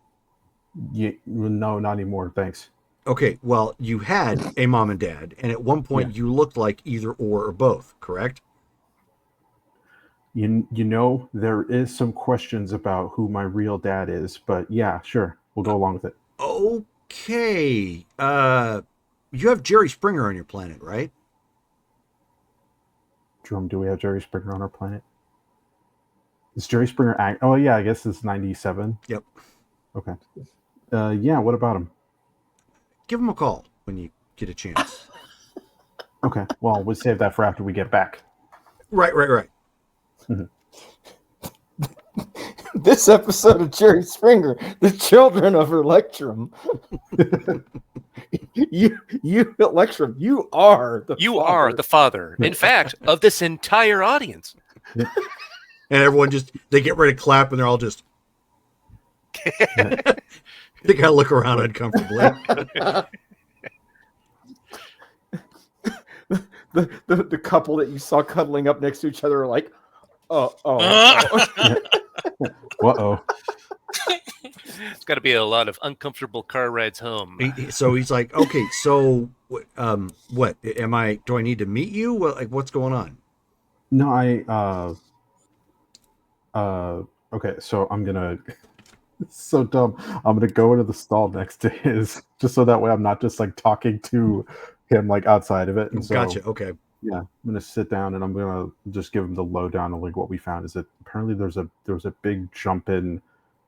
no, not anymore. Thanks. Okay, well, you had a mom and dad, and at one point you looked like either or both, correct? There is some questions about who my real dad is, but yeah, sure, we'll go along with it. Okay. You have Jerry Springer on your planet, right? Jerome, do we have Jerry Springer on our planet? Is Jerry Springer oh yeah, I guess it's 97. Yep. Okay. Yeah, what about him? Give him a call when you get a chance. Okay. Well, we'll save that for after we get back. Right. This episode of Jerry Springer, The Children of Electrum. you Electrum, you are the father. In fact, of this entire audience. And everyone they get ready to clap, and they're all just. They gotta look around uncomfortably. the couple that you saw cuddling up next to each other are like, oh. Uh-oh. It's got to be a lot of uncomfortable car rides home. So he's like, "Okay, so what? Do I need to meet you? What's going on?" No, okay, so I'm gonna. It's so dumb. I'm gonna go into the stall next to his, just so that way I'm not just like talking to him like outside of it, and so Gotcha. Okay. yeah, I'm gonna sit down and I'm gonna just give him the lowdown on like what we found. Is that apparently there was a big jump in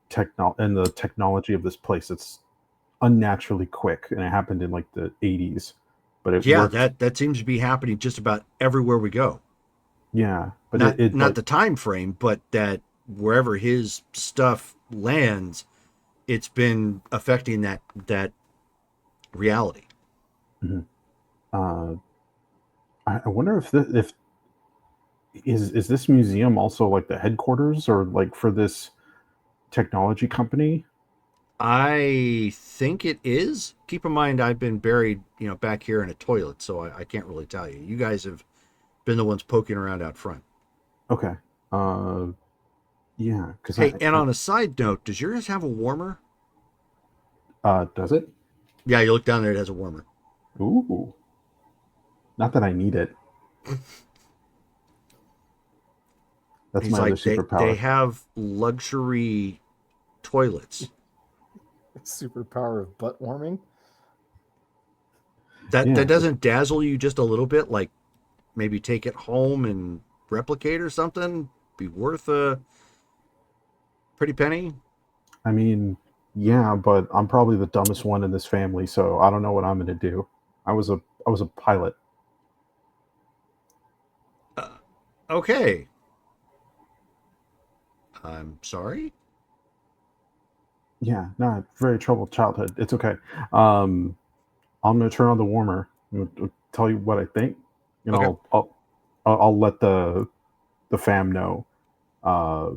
the technology of this place. It's unnaturally quick, and it happened in like the 80s, but it Yeah, worked. that seems to be happening just about everywhere we go. Yeah, but Not it not like, the time frame, but that wherever his stuff lands, it's been affecting that reality. uh, I wonder if is this museum also like the headquarters or like for this technology company? I think it is. Keep in mind, I've been buried, back here in a toilet, so I can't really tell you. You guys have been the ones poking around out front. Okay. Yeah, because Hey, and on a side note, does yours have a warmer? does it? Yeah, you look down there; it has a warmer. Ooh, not that I need it. That's He's my other like, they superpower. have luxury toilets. Superpower of butt warming. That Yeah. doesn't dazzle you just a little bit? Like maybe take it home and replicate or something? Be worth a pretty penny? I mean, yeah, but I'm probably the dumbest one in this family, so I don't know what I'm gonna do. I was a pilot. Okay. I'm sorry? Yeah, no, very troubled childhood. It's okay. I'm gonna turn on the warmer. I'll tell you what I think. Okay. I'll let the fam know. Uh,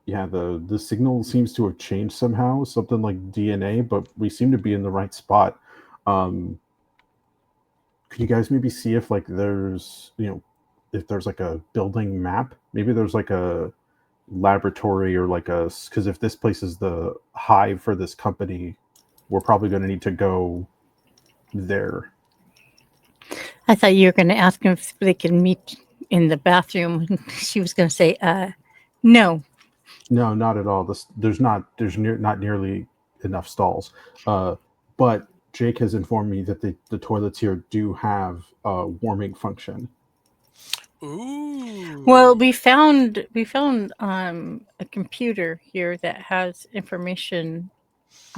yeah, the signal seems to have changed somehow, something like DNA, but we seem to be in the right spot. Um, could you guys maybe see if like there's if there's like a building map? Maybe there's like a laboratory or like a because if this place is the hive for this company, we're probably going to need to go there. I thought you were going to ask him if they can meet in the bathroom. She was going to say, no. No, not at all. There's not nearly enough stalls. But Jake has informed me that the toilets here do have a warming function. Ooh. Well, we found a computer here that has information.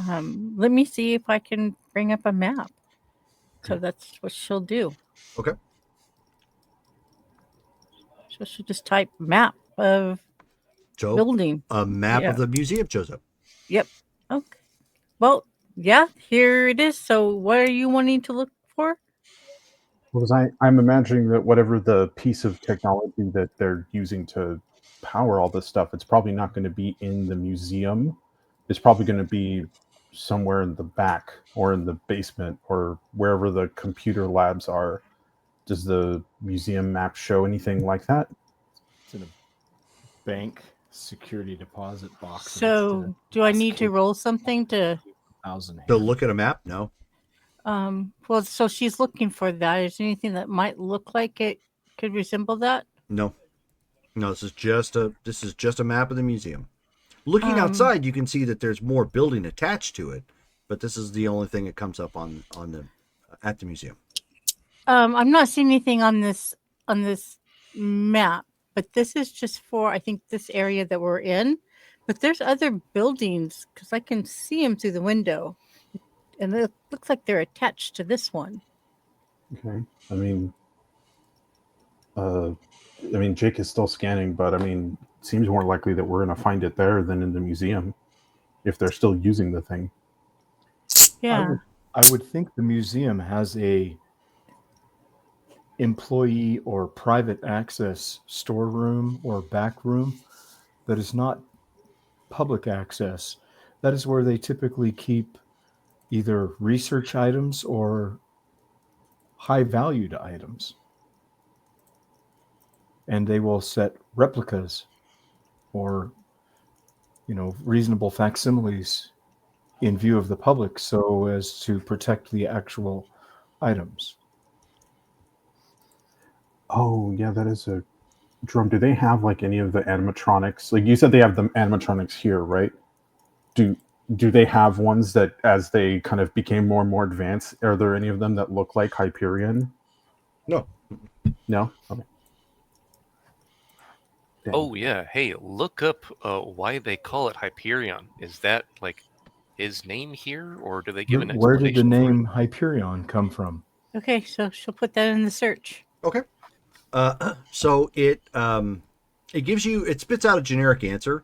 Let me see if I can bring up a map. So that's what she'll do. Okay. So she'll just type map of So building. a map Yeah. of the museum shows up. Yep. Okay. Well, yeah, here it is. So what are you wanting to look for? Because I'm imagining that whatever the piece of technology that they're using to power all this stuff, it's probably not going to be in the museum. It's probably going to be somewhere in the back or in the basement or wherever the computer labs are. Does the museum map show anything like that? It's in a bank security deposit box. and So it's do I need to roll something to 1,000 To look at a map? No. well, so she's looking for that. Is there anything that might look like it could resemble that? No. No, this is just a map of the museum. Looking outside, you can see that there's more building attached to it, but this is the only thing that comes up at the museum. I'm not seeing anything on this map, but this is just for I think this area that we're in. But there's other buildings because I can see them through the window, and it looks like they're attached to this one. Okay. I mean, Jake is still scanning, but it seems more likely that we're going to find it there than in the museum, if they're still using the thing. Yeah. I would think the museum has a employee or private access storeroom or back room that is not public access. That is where they typically keep either research items or high valued items. And they will set replicas or reasonable facsimiles in view of the public so as to protect the actual items. Oh, yeah, that is a drum. Do they have like any of the animatronics? Like you said, they have the animatronics here, right? do they have ones that, as they kind of became more and more advanced, are there any of them that look like Hyperion? No. No. Okay. Dang. Oh yeah, hey, look up why they call it Hyperion. Is that like his name here, or do they give an Where did the explanation for it? name Hyperion come from? Okay, so she'll put that in the search. Okay. So it gives you, it spits out a generic answer,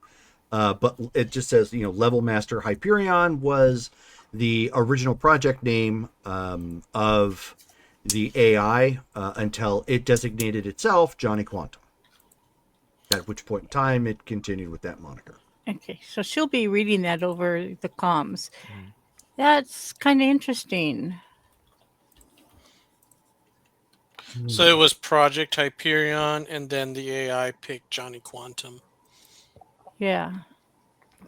but it just says, Level Master Hyperion was the original project name of the AI until it designated itself Johnny Quantum. At which point in time it continued with that moniker. Okay, so she'll be reading that over the comms. That's kind of interesting. So it was Project Hyperion, and then the AI picked Johnny Quantum. Yeah.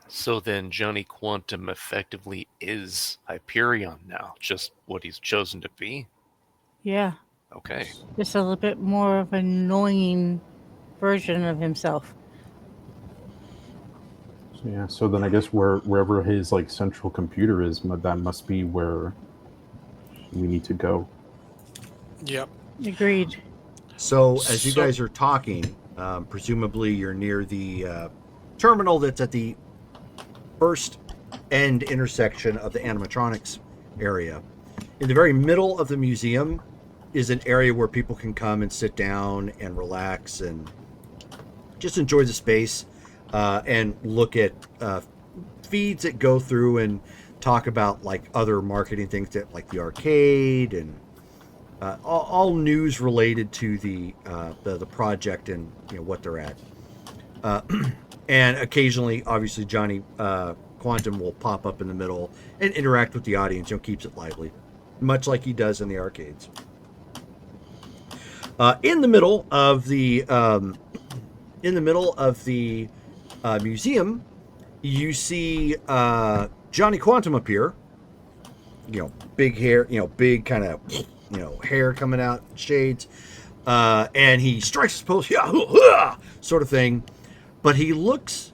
So then Johnny Quantum effectively is Hyperion now, just what he's chosen to be? Yeah. Okay. Just a little bit more of an annoying version of himself. So, yeah. So then I guess wherever his like central computer is, that must be where we need to go. Yep. Agreed. So as you guys are talking, presumably you're near the terminal that's at the first end intersection of the animatronics area. In the very middle of the museum is an area where people can come and sit down and relax and just enjoy the space and look at feeds that go through and talk about like other marketing things that like the arcade and all news related to the project and what they're at. And occasionally, obviously, Johnny Quantum will pop up in the middle and interact with the audience. Keeps it lively, much like he does in the arcades. In the middle of the museum, you see Johnny Quantum appear. Big hair, big kind of hair coming out, shades, and he strikes his pose, sort of thing. But he looks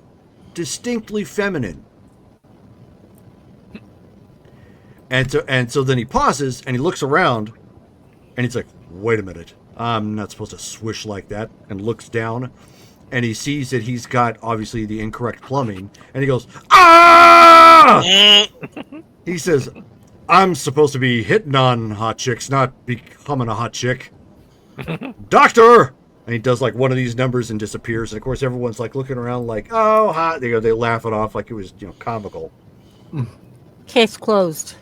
distinctly feminine. And so then he pauses and he looks around and he's like, wait a minute, I'm not supposed to swish like that, and looks down and he sees that he's got obviously the incorrect plumbing and he goes, ah! He says, I'm supposed to be hitting on hot chicks, not becoming a hot chick. Doctor! And he does like one of these numbers and disappears. And of course, everyone's like looking around like, oh, hot. They laugh it off like it was, comical. Case closed.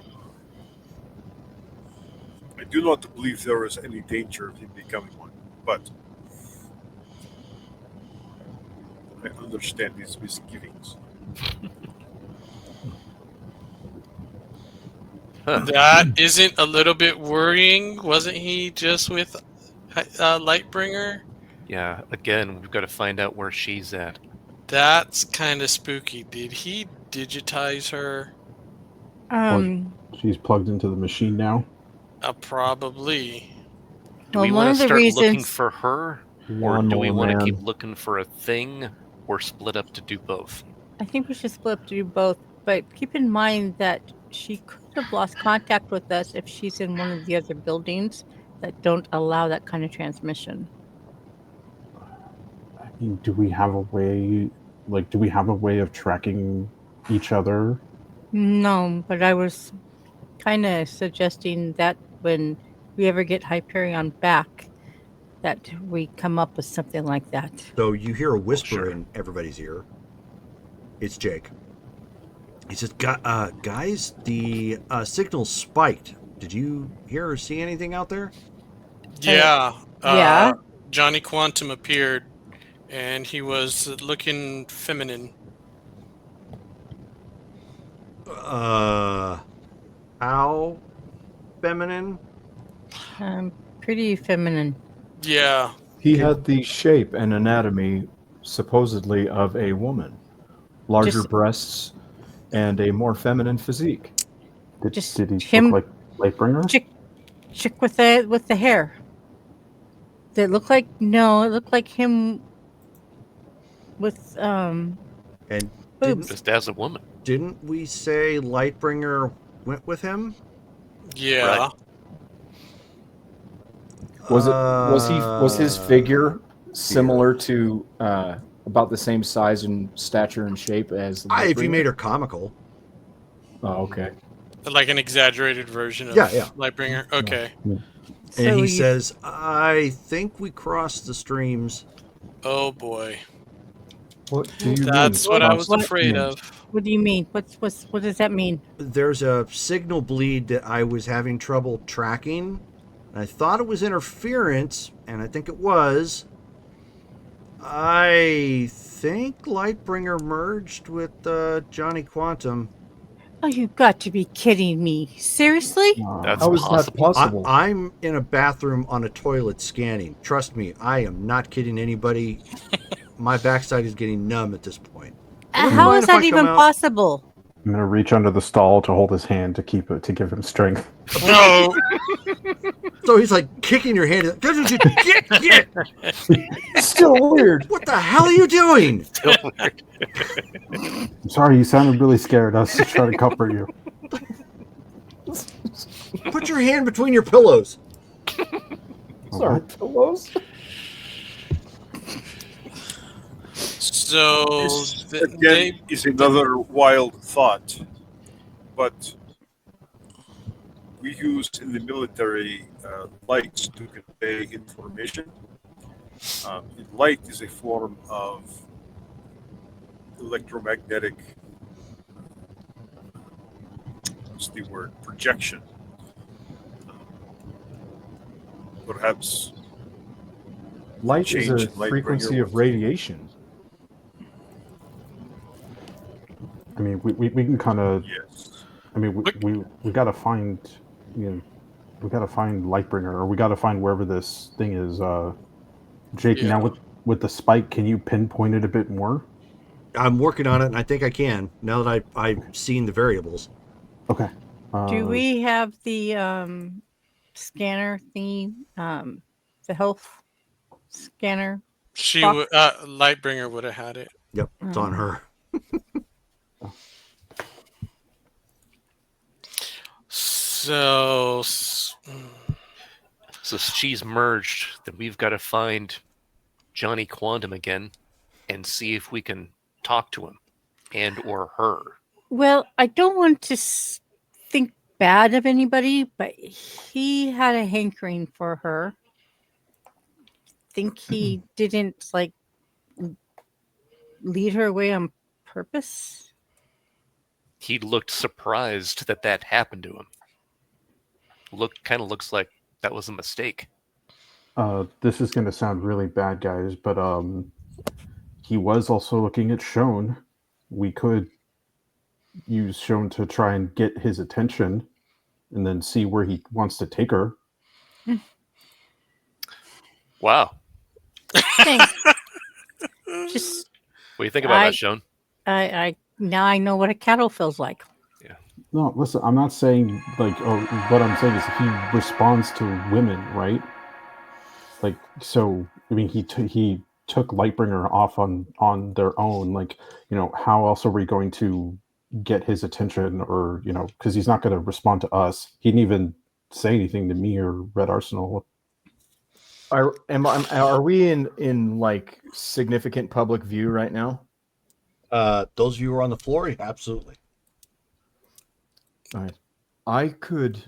I do not believe there is any danger of him becoming one, but I understand his misgivings. That isn't a little bit worrying? Wasn't he just with Lightbringer? Yeah, again, we've got to find out where she's at. That's kind of spooky. Did he digitize her? She's plugged into the machine now. Probably. Do Well, we one want of to the start looking reasons- for her, or do we Lawnmower want to Man. keep looking for a thing, or split up to do both? I think we should split up to do both, but keep in mind that she could have lost contact with us if she's in one of the other buildings that don't allow that kind of transmission. I mean, do we have a way of tracking each other? No, but I was kind of suggesting that when we ever get Hyperion back, that we come up with something like that. So you hear a whisper Sure. in everybody's ear. It's Jake. He says, guys, the signal spiked. Did you hear or see anything out there? Yeah. Yeah. Johnny Quantum appeared, and he was looking feminine. How feminine? Pretty feminine. Yeah. He had the shape and anatomy supposedly of a woman, larger Just- breasts, and a more feminine physique. Just Did he him- look like Lightbringer? Chick with the hair. Did it look like it looked like him with And boobs. Just as a woman. didn't we say Lightbringer went with him? Yeah. Right. Was his figure similar to about the same size and stature and shape as the If you Lightbringer? made her comical. Oh, okay. Like an exaggerated version of Yeah. Lightbringer. Okay. And So he you- says, I think we crossed the streams. Oh boy. What do you That's mean? what I was What- afraid of. What do you mean? What does that mean? There's a signal bleed that I was having trouble tracking. I thought it was interference, and I think it was. I think Lightbringer merged with Johnny Quantum. Oh, you got to be kidding me! Seriously? That's How is that possible. possible? I'm in a bathroom on a toilet scanning. Trust me, I am not kidding anybody. My backside is getting numb at this point. Wouldn't you How mind is if I that come even out? possible? I'm gonna reach under the stall to hold his hand to give him strength. No. So he's like kicking your hand. Get! Still weird. What the hell are you doing? Still weird. I'm sorry, you sounded really scared. I was just trying to comfort you. Put your hand between your pillows. Sorry, pillows. So This, th- again, they is another wild thought, but we use in the military lights to convey information. Light is a form of electromagnetic, what's the word, projection. Perhaps Light is Change a in light frequency bringer. of radiation. I mean, we can kind of. yes. I mean, we got to find, we got to find Lightbringer, or we got to find wherever this thing is. Jake, Yeah. now with the spike, can you pinpoint it a bit more? I'm working on it, and I think I can now that I've seen the variables. Okay. Do we have the scanner thingy? The health scanner? Lightbringer would have had it. Yep, it's on her. So So she's merged. Then we've got to find Johnny Quantum again and see if we can talk to him and or her. Well, I don't want to think bad of anybody, but he had a hankering for her. Think he didn't lead her away on purpose? He looked surprised that that happened to him. Kind of looks like that was a mistake. This is going to sound really bad, guys, but he was also looking at Shone. We could use Shone to try and get his attention, and then see where he wants to take her. Wow. Thanks. Just What do you think about that, Sean? I now I know what a cattle feels like. No, listen, I'm not saying what I'm saying is he responds to women, right? Like, so I mean, he took Lightbringer off on their own. Like, how else are we going to get his attention, or because he's not going to respond to us. He didn't even say anything to me or Red Arsenal. Are we in like significant public view right now? Those of you who are on the floor, absolutely. All right. I could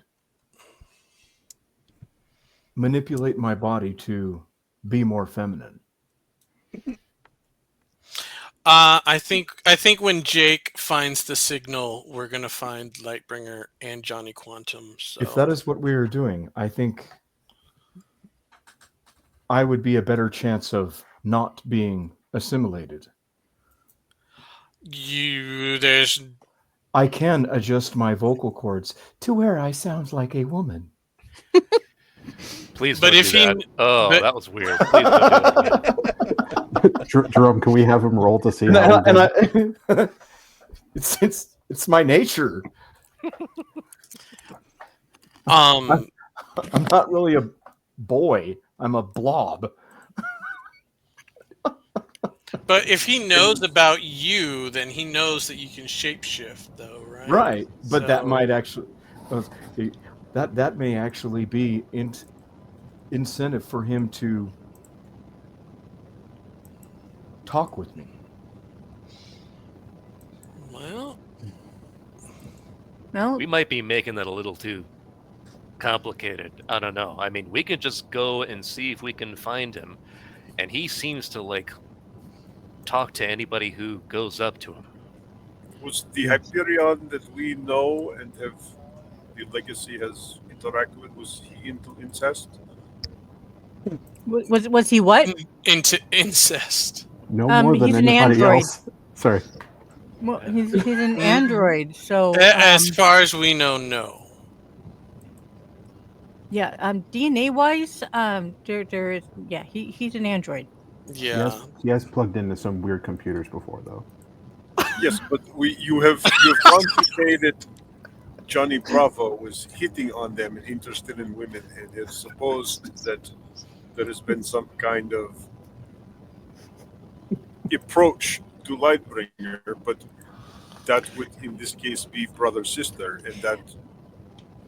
manipulate my body to be more feminine. I think when Jake finds the signal, we're gonna find Lightbringer and Johnny Quantum. So If that is what we are doing, I think I would be a better chance of not being assimilated. there's I can adjust my vocal cords to where I sound like a woman. Please But don't if do he- that. Oh, but- that was weird. Please don't do it. Jerome, can we have him roll to see how he does? It's my nature. um I'm not really a boy. I'm a blob. But if he knows about you, then he knows that you can shapeshift, though, right? Right, but that So- might actually that may actually be incentive for him to talk with me. Well, No, We might be making that a little too complicated. I don't know. I mean, we could just go and see if we can find him, and he seems to like talk to anybody who goes up to him. Was the Hyperion that we know and have the legacy has interacted with, was he into incest? was he what? into incest. No more than he's an anybody android. else. Sorry. Well, he's an android, so As far as we know, no. yeah. DNA wise, there is he's an android. Yeah. He has plugged into some weird computers before, though. Yes, but you have complicated Johnny Bravo was hitting on them and interested in women, and has supposed that there has been some kind of approach to Lightbringer, but that would in this case be brother sister, and that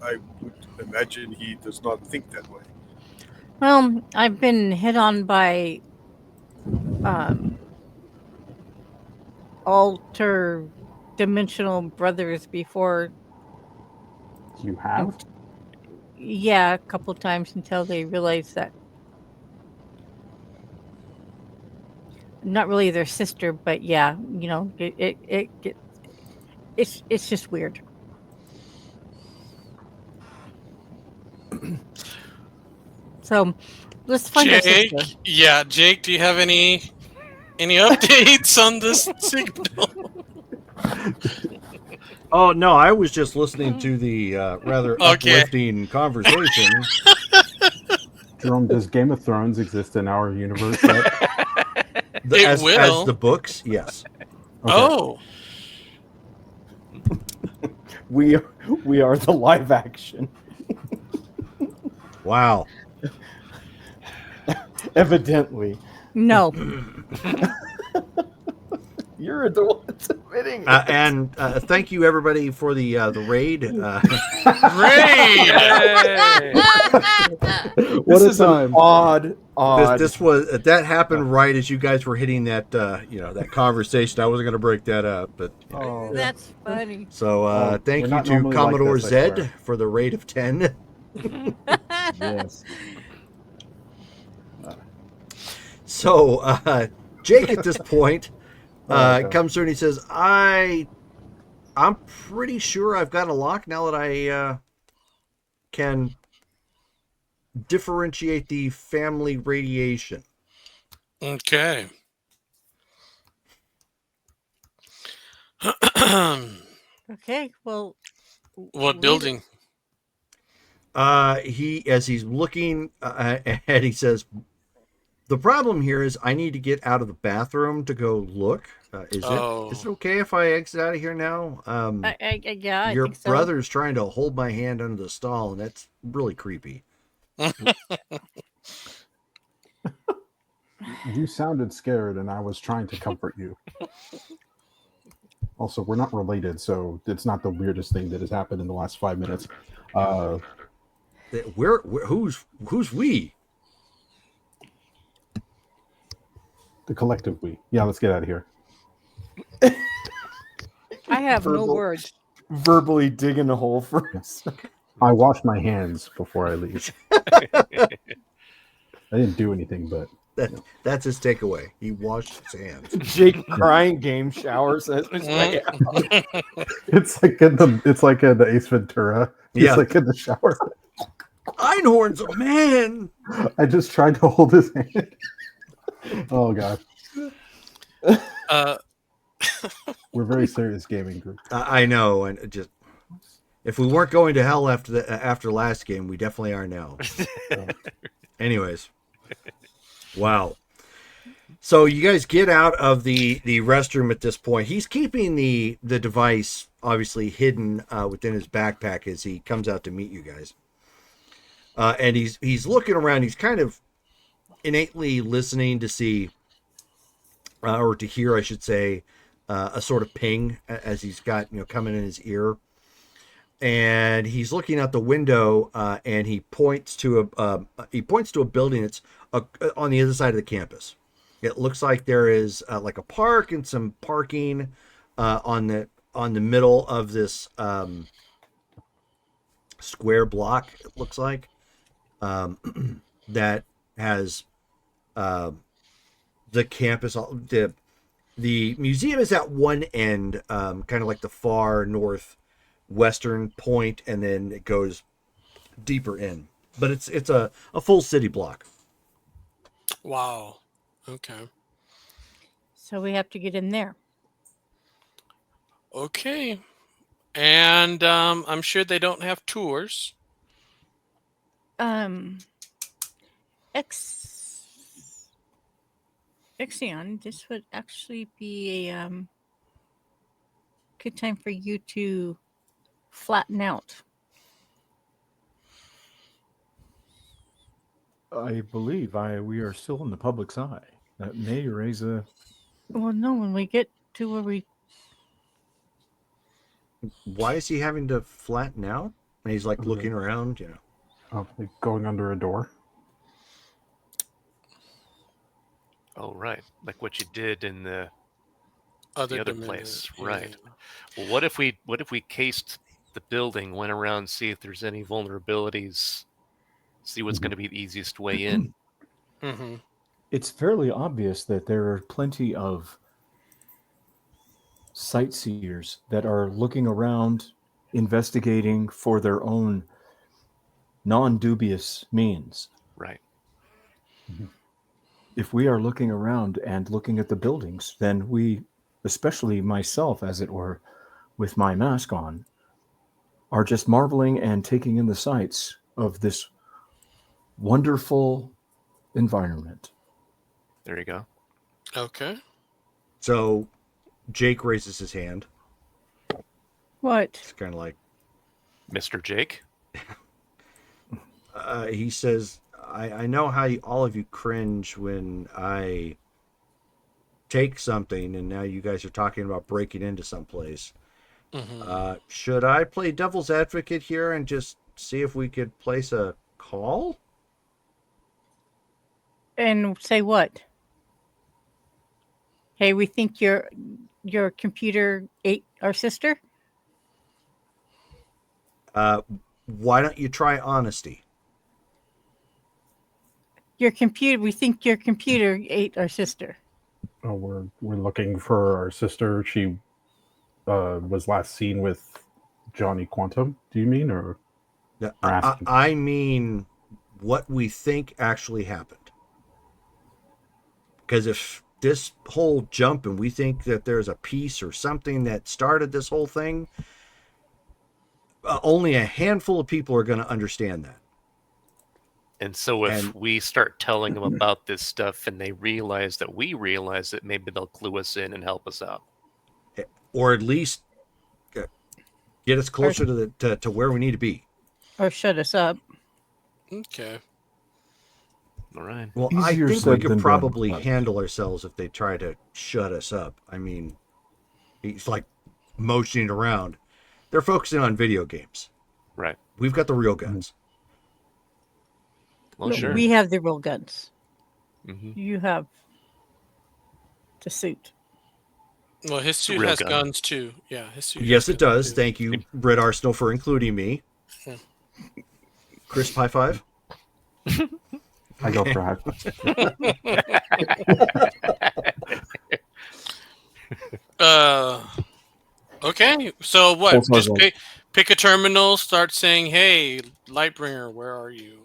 I would imagine he does not think that way. Well, I've been hit on by alter dimensional brothers before. You have? Yeah, a couple times until they realize that not really their sister, but yeah, you know, it's just weird. So let's find our Jake, sister. yeah, Jake, do you have any updates on this signal? Oh no, I was just listening to the rather Okay. uplifting conversation. Jerome, does Game of Thrones exist in our universe yet? It as will. the books, yes. Okay. Oh, We are the live action. Wow. Evidently, No, you're the one that's admitting it. And thank you everybody for the raid. great! What This a is an time. odd. This was that happened right as you guys were hitting that that conversation. I wasn't going to break that up, but Oh, that's funny. so thank we're you not to normally like Commodore this, I Zed swear. for the raid of 10. yes. So Jake at this point Okay. comes through and he says, I'm pretty sure I've got a lock now that I can differentiate the family radiation. Okay. Okay, well, What building? He's looking and he says, the problem here is I need to get out of the bathroom to go look. Is it okay if I exit out of here now? yeah, I Your think so. brother's trying to hold my hand under the stall, and that's really creepy. You sounded scared, and I was trying to comfort you. Also, we're not related, so it's not the weirdest thing that has happened in the last 5 minutes. Who's we? The collective we. Yeah, let's get out of here. I have no Verbal. words. Verbally digging a hole for us. I wash my hands before I leave. I didn't do anything, but That's his takeaway. He washed his hands. Jake crying game showers as his way out. it's like in the Ace Ventura. He's Yeah. like in the shower. Einhorn's a man. I just tried to hold his hand. Oh god, we're a very serious gaming group. I know, and just if we weren't going to hell after last game, we definitely are now. Anyways, wow. So you guys get out of the restroom at this point. He's keeping the device obviously hidden within his backpack as he comes out to meet you guys. And he's looking around. He's kind of innately listening to see or to hear, I should say, a sort of ping as he's got coming in his ear, and he's looking out the window, and he points to a building that's on the other side of the campus. It looks like there is like a park and some parking on the middle of this square block. It looks like that has the campus. The museum is at one end, kind of like the far northwestern point, and then it goes deeper in. But it's a full city block. Wow. Okay. So we have to get in there. Okay. And I'm sure they don't have tours. Ixion, this would actually be a good time for you to flatten out. I believe we are still in the public's eye. That may raise a. Well, no, when we get to where we Why is he having to flatten out? And he's like looking around, Like going under a door. Oh, right. Like what you did in the Other other dimension, place, yeah. right? Well, what if we cased the building, went around, see if there's any vulnerabilities, see what's going to be the easiest way in? Mm-hmm. It's fairly obvious that there are plenty of sightseers that are looking around, investigating for their own non-dubious means. Right. If we are looking around and looking at the buildings, then we, especially myself, as it were, with my mask on, are just marveling and taking in the sights of this wonderful environment. There you go. Okay. So Jake raises his hand. what? It's kind of like Mr. Jake? he says, I know how all of you cringe when I take something, and now you guys are talking about breaking into someplace. Mm-hmm. Should I play devil's advocate here and just see if we could place a call? And say what? Hey, we think your computer ate our sister. Why don't you try honesty? We think your computer ate our sister. Oh, we're looking for our sister. She was last seen with Johnny Quantum. Do you mean, or asking? I mean what we think actually happened. Because if this whole jump and we think that there's a piece or something that started this whole thing, only a handful of people are going to understand that. And so if we start telling them about this stuff and they realize that we realize it, maybe they'll clue us in and help us out. Or at least get us closer to where we need to be. Or shut us up. Okay. All right. Well, I easier think we said could than probably done. handle ourselves if they try to shut us up. I mean, he's like motioning around. They're focusing on video games. Right. We've got the real guns. Well, No, sure. We have the real guns. hmm You have the suit. Well, his suit real has gun. guns too. Yeah, his suit. Yes, has it guns, does. too. Thank you, Britt Arsenal, for including me. Yeah. Crisp high five. I go for high five. Okay. So what? Both Just levels. pick a terminal. Start saying, "Hey, Lightbringer, where are you?"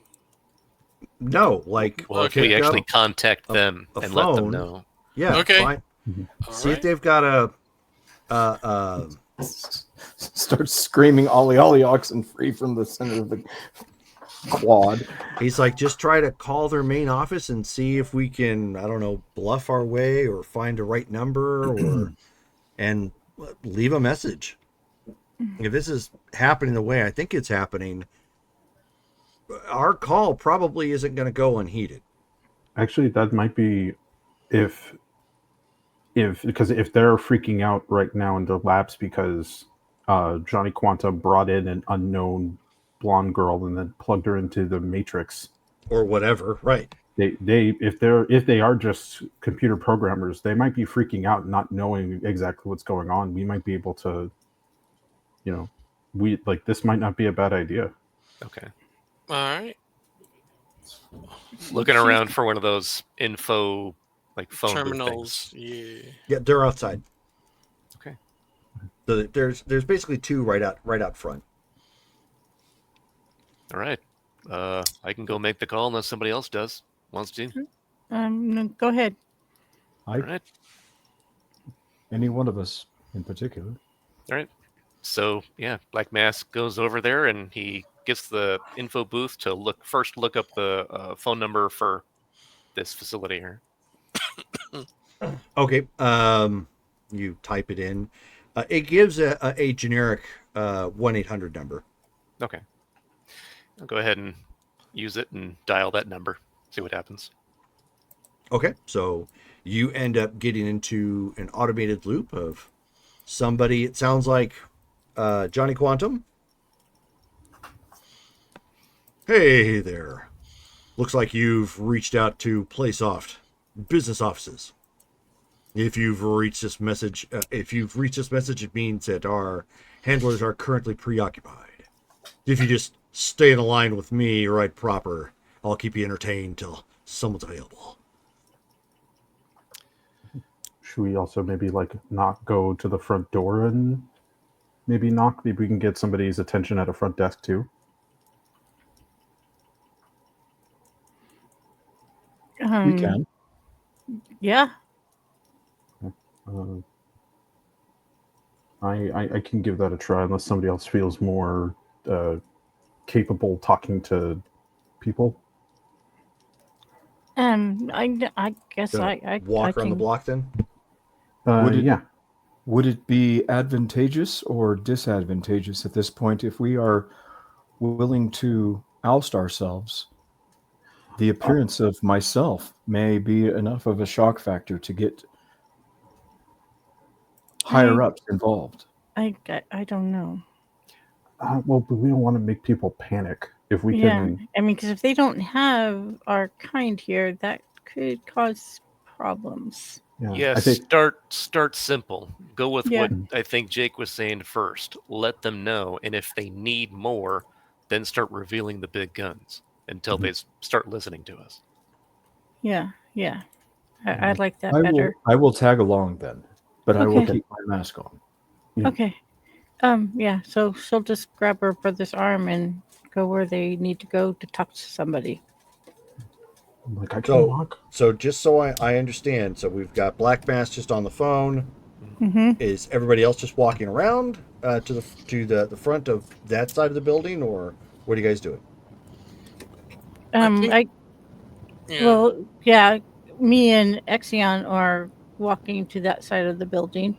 No, like Well, if Okay. we pick actually up contact them a and let them phone. know. Yeah. Okay. Fine. All See if right. they've got Start screaming "Ollie Ollie oxen free" from the center of the quad. He's like, just try to call their main office and see if we can, I don't know, bluff our way or find a right number and leave a message. If this is happening the way I think it's happening, our call probably isn't going to go unheeded. Actually, that might be if because if they're freaking out right now in the labs because Johnny Quantum brought in an unknown blonde girl and then plugged her into the Matrix, or whatever, right? if they are just computer programmers, they might be freaking out, not knowing exactly what's going on. We might be able to, this might not be a bad idea. Okay. All right. Looking around for one of those info like phone booth Terminals. things. Yeah. Yeah, they're outside. Okay. So there's basically two right out front. All right. I can go make the call unless somebody else wants to. No, go ahead. All right. Any one of us in particular. All right. So yeah, Black Mask goes over there and he gets the info booth to look up the phone number for this facility here. Okay. You type it in. It gives a generic 1-800 number. Okay. I'll go ahead and use it and dial that number. See what happens. Okay. So you end up getting into an automated loop of somebody. It sounds like Johnny Quantum. Hey there. Looks like you've reached out to PlaySoft business offices. If you've reached this message, it means that our handlers are currently preoccupied. If you just stay in a line with me right proper, I'll keep you entertained till someone's available. Should we also maybe not go to the front door and maybe knock? Maybe we can get somebody's attention at a front desk too. We can. Yeah. I can give that a try unless somebody else feels more capable talking to people. I guess Gonna I walk around can. the block then. Would it be advantageous or disadvantageous at this point if we are willing to oust ourselves? The appearance of myself may be enough of a shock factor to get higher ups involved. I don't know. Well, but we don't want to make people panic. If we Yeah, can, I mean, because if they don't have our kind here, that could cause problems. Yeah, I think start simple. Go with Yeah. what I think Jake was saying first. Let them know, and if they need more, then start revealing the big guns until they start listening to us. Yeah. I like that I better. will tag along then, but I will Okay. keep my mask on. Okay. Yeah. So she'll just grab her brother's arm and go where they need to go to talk to somebody. I can So, walk. so just so I understand, so we've got Black Mass just on the phone. Mm-hmm. Is everybody else just walking around to the front of that side of the building, or what are you guys doing? Yeah. Me and Exion are walking to that side of the building.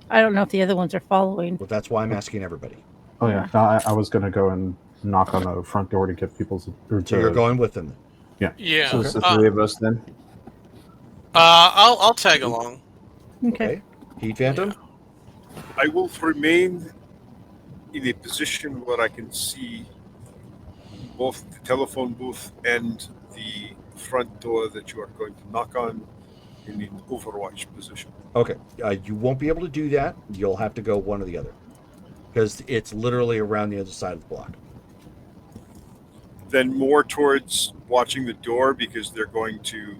I don't know if the other ones are following. Well, that's why I'm asking everybody. Oh yeah, no, I was gonna go and knock on the front door to get people's. So you're going with them. Yeah. So it's the three of us then. I'll tag along. Okay. Heat Phantom. I will remain in a position where I can see both the telephone booth and the front door that you are going to knock on in an overwatch position. Okay. You won't be able to do that. You'll have to go one or the other, because it's literally around the other side of the block. Then more towards watching the door because they're going to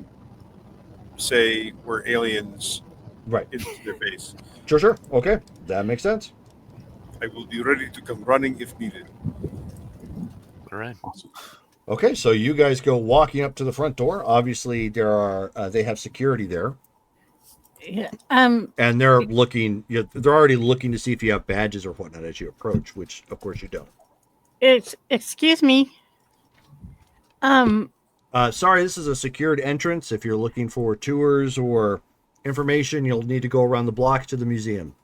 say we're aliens Right. into their face. Sure. Okay. That makes sense. I will be ready to come running if needed. All right. Awesome. Okay. So you guys go walking up to the front door. Obviously, they have security there. Yeah. And they're looking. They're already looking to see if you have badges or whatnot as you approach, which of course you don't. Excuse me. Sorry, this is a secured entrance. If you're looking for tours or information, you'll need to go around the block to the museum.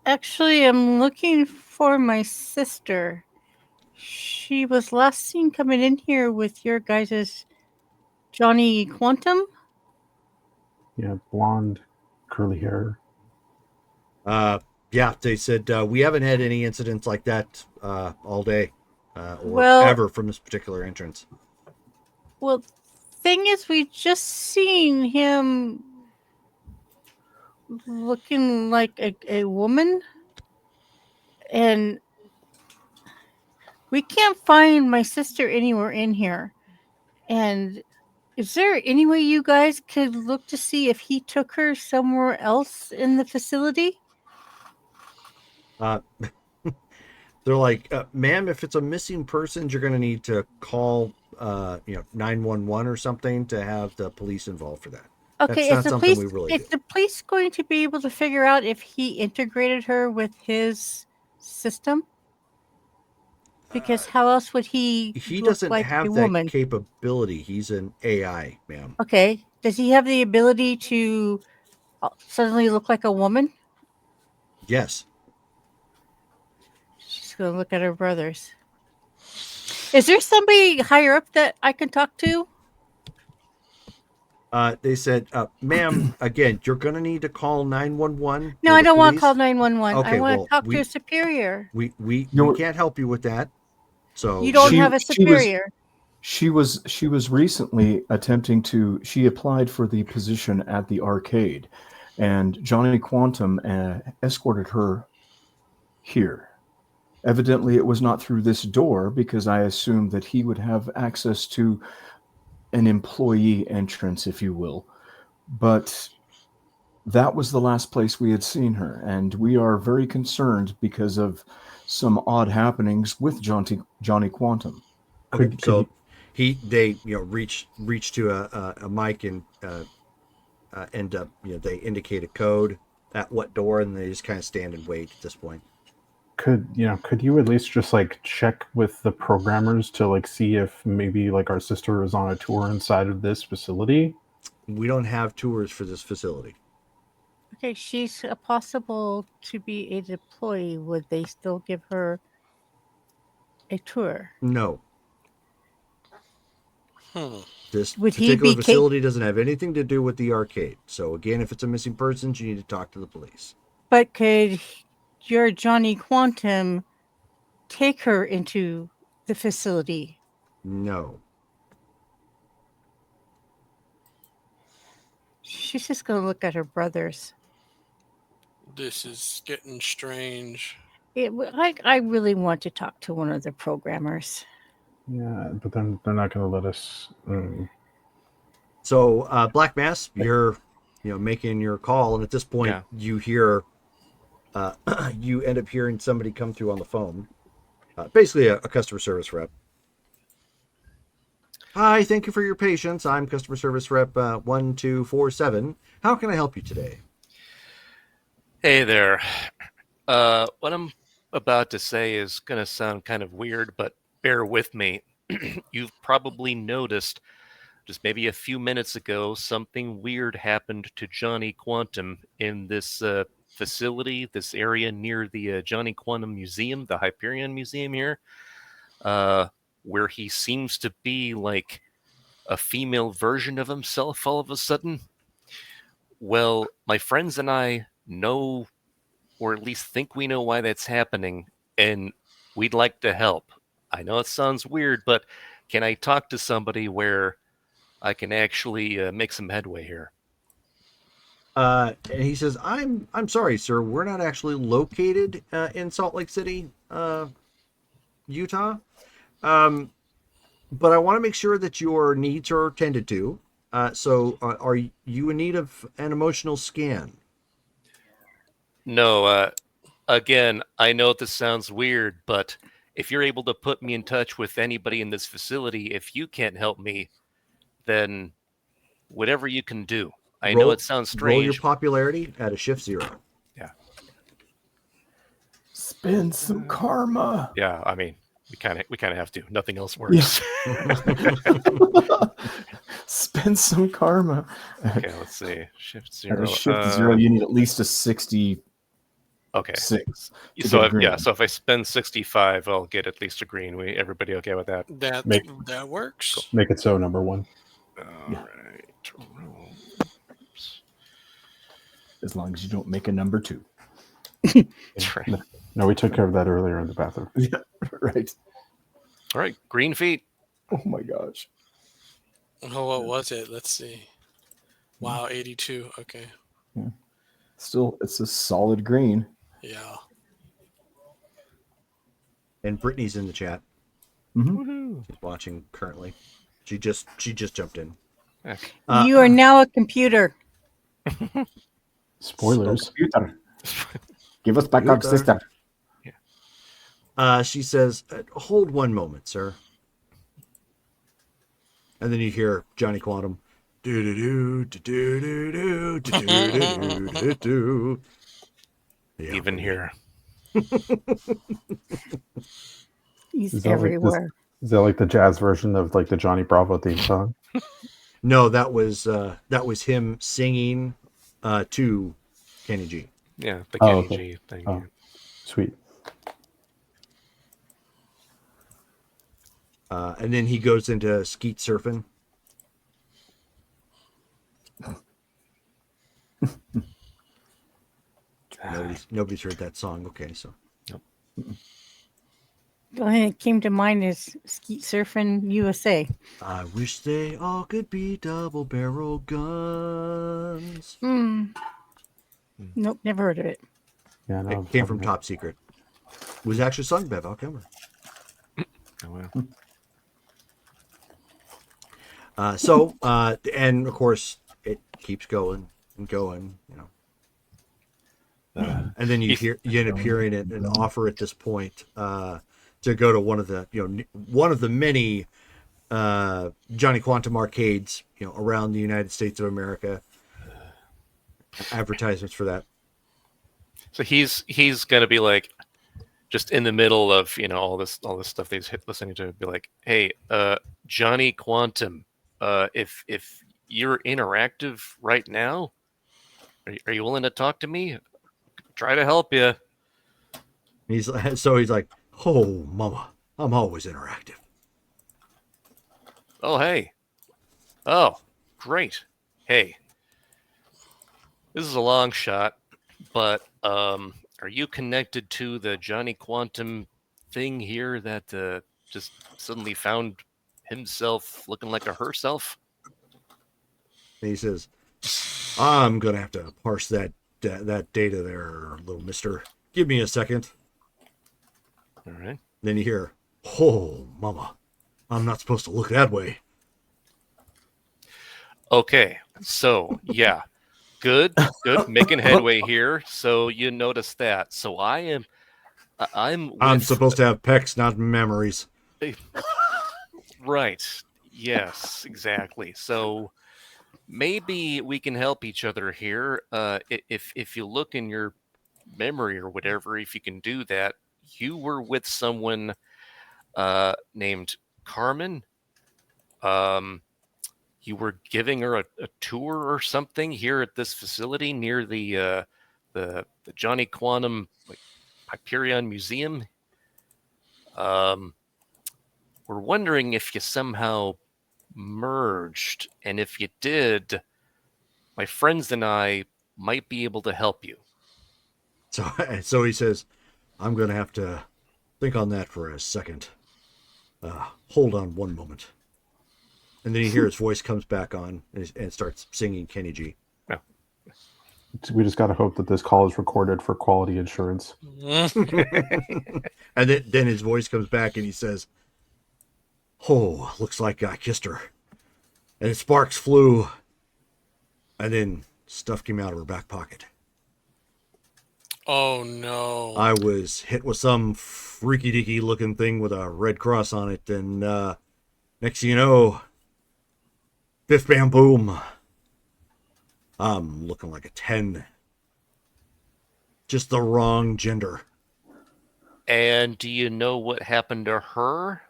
Actually, I'm looking for my sister. She was last seen coming in here with your guys' Johnny Quantum. Yeah, blonde curly hair. Yeah, they said we haven't had any incidents like that all day or Well- ever from this particular entrance. Well, thing is, we just seen him looking like a woman, and we can't find my sister anywhere in here. And is there any way you guys could look to see if he took her somewhere else in the facility? They're like, ma'am, if it's a missing person, you're going to need to call 911 or something to have the police involved for that. Okay, That's not something we really is do. the police going to be able to figure out if he integrated her with his system? Because how else would he He look doesn't like have a that woman? capability. He's an AI, ma'am. Okay, does he have the ability to suddenly look like a woman? Yes. She's going to look at her brothers. Is there somebody higher up that I can talk to? They said, ma'am, again, you're going to need to call 911. No, or I the don't want to police. call 911. I Okay, want well, to talk we- to a superior. We You're- can't help you with that. So You don't She- have a she was- superior. She was recently attempting to. She applied for the position at the arcade, and Johnny Quantum escorted her here. Evidently, it was not through this door because I assumed that he would have access to an employee entrance, if you will. But that was the last place we had seen her, and we are very concerned because of some odd happenings with Johnny Quantum. okay, so they reach to a mic and end up they indicate a code at what door, and they just kind of stand and wait at this point. Could you at least just like check with the programmers to like see if maybe like our sister is on a tour inside of this facility? We don't have tours for this facility. Okay, she's possible to be an employee. Would they still give her a tour? No, this Would he particular be ca- facility doesn't have anything to do with the arcade. So again, if it's a missing person, you need to talk to the police. But could your Johnny Quantum take her into the facility? No. She's just going to look at her brothers. This is getting strange. I really want to talk to one of the programmers. Yeah, but then they're not going to let us. So Black Mass, you're making your call, and at this point Yeah. you hear you end up hearing somebody come through on the phone, basically a customer service rep. Hi, thank you for your patience. I'm customer service rep 1247. How can I help you today? Hey there. What I'm about to say is going to sound kind of weird, but bear with me. You've probably noticed just maybe a few minutes ago something weird happened to Johnny Quantum in this facility, this area near the Johnny Quantum Museum, the Hyperion Museum here, where he seems to be like a female version of himself all of a sudden. Well, my friends and I know, or at least think we know why that's happening, and we'd like to help. I know it sounds weird, but can I talk to somebody where I can actually make some headway here? And he says, I'm sorry, sir. We're not actually located in Salt Lake City, Utah. But I want to make sure that your needs are tended to. So are you in need of an emotional scan? No, again, I know this sounds weird, but if you're able to put me in touch with anybody in this facility, if you can't help me, then whatever you can do. I know it sounds Roll your strange. popularity at a shift 0. Spend some karma. Yeah, I mean, we kind of have to. Nothing else works. Spend some karma. Okay, let's see. Shift 0. At a shift 0, you need at least a 66. Okay. to So get a green. so if I spend 65, I'll get at least a green. Everybody okay with that? That works. Make it so, number one. All right. as long as you don't make a number 2. That's right. No, we took care of that earlier in the bathroom. Yeah, right. All right, green feet. Oh my gosh. Oh, what was it? Let's see. Wow, 82. Okay. Still, it's a solid green. Yeah. And Brittany's in the chat. Mm-hmm. She's watching currently. She just jumped in. You are now a computer. Spoilers. Computer. Give us back our Computer. system. She says, "Hold one moment, sir." And then you hear Johnny Quantum. Do do do do do do do do do do. Even here. He's Is that like this- everywhere. Is that like the jazz version of like the Johnny Bravo theme song? No, that was him singing to Kenny G. Yeah, the Oh, Kenny okay. G thing. Oh. Sweet. And then he goes into skeet surfing. Nobody's heard that song. Okay, so The only thing that came to mind is Skeet Surfing USA. I wish they all could be double barrel guns. Nope, never heard of it. Yeah, no, It came from Top Secret. It was actually sung by Val Kilmer. Oh, wow. And of course, it keeps going and going, you know. And then you end up hearing an offer at this point to go to one of the many Johnny Quantum arcades, around the United States of America. Advertisements for that. So he's gonna be like, just in the middle of all this stuff that he's listening to, be like, hey, Johnny Quantum, if you're interactive right now, are you willing to talk to me? Try to help you. He's like, oh, mama, I'm always interactive. Oh, hey. Oh, great. Hey, this is a long shot, but are you connected to the Johnny Quantum thing here that just suddenly found himself looking like a herself? And he says, I'm gonna have to parse that data there, little mister. Give me a second. All right. Then you hear, oh, mama, I'm not supposed to look that way. Okay, so yeah, good, making headway here. So you notice that. So I'm I'm supposed to have pecs, not memories. Right. Yes, exactly. So maybe we can help each other here. If you look in your memory or whatever, if you can do that, you were with someone named Carmen. You were giving her a tour or something here at this facility near the Johnny Quantum Hyperion Museum. We're wondering if you somehow merged, and if you did, my friends and I might be able to help you. So he says, I'm going to have to think on that for a second. Hold on one moment. And then you hear his voice comes back on and starts singing Kenny G. We just got to hope that this call is recorded for quality insurance. And then his voice comes back and he says, oh, looks like I kissed her. And sparks flew. And then stuff came out of her back pocket. Oh no. I was hit with some freaky deaky looking thing with a red cross on it. And next thing you know, biff bam boom. I'm looking like a 10. Just the wrong gender. And do you know what happened to her?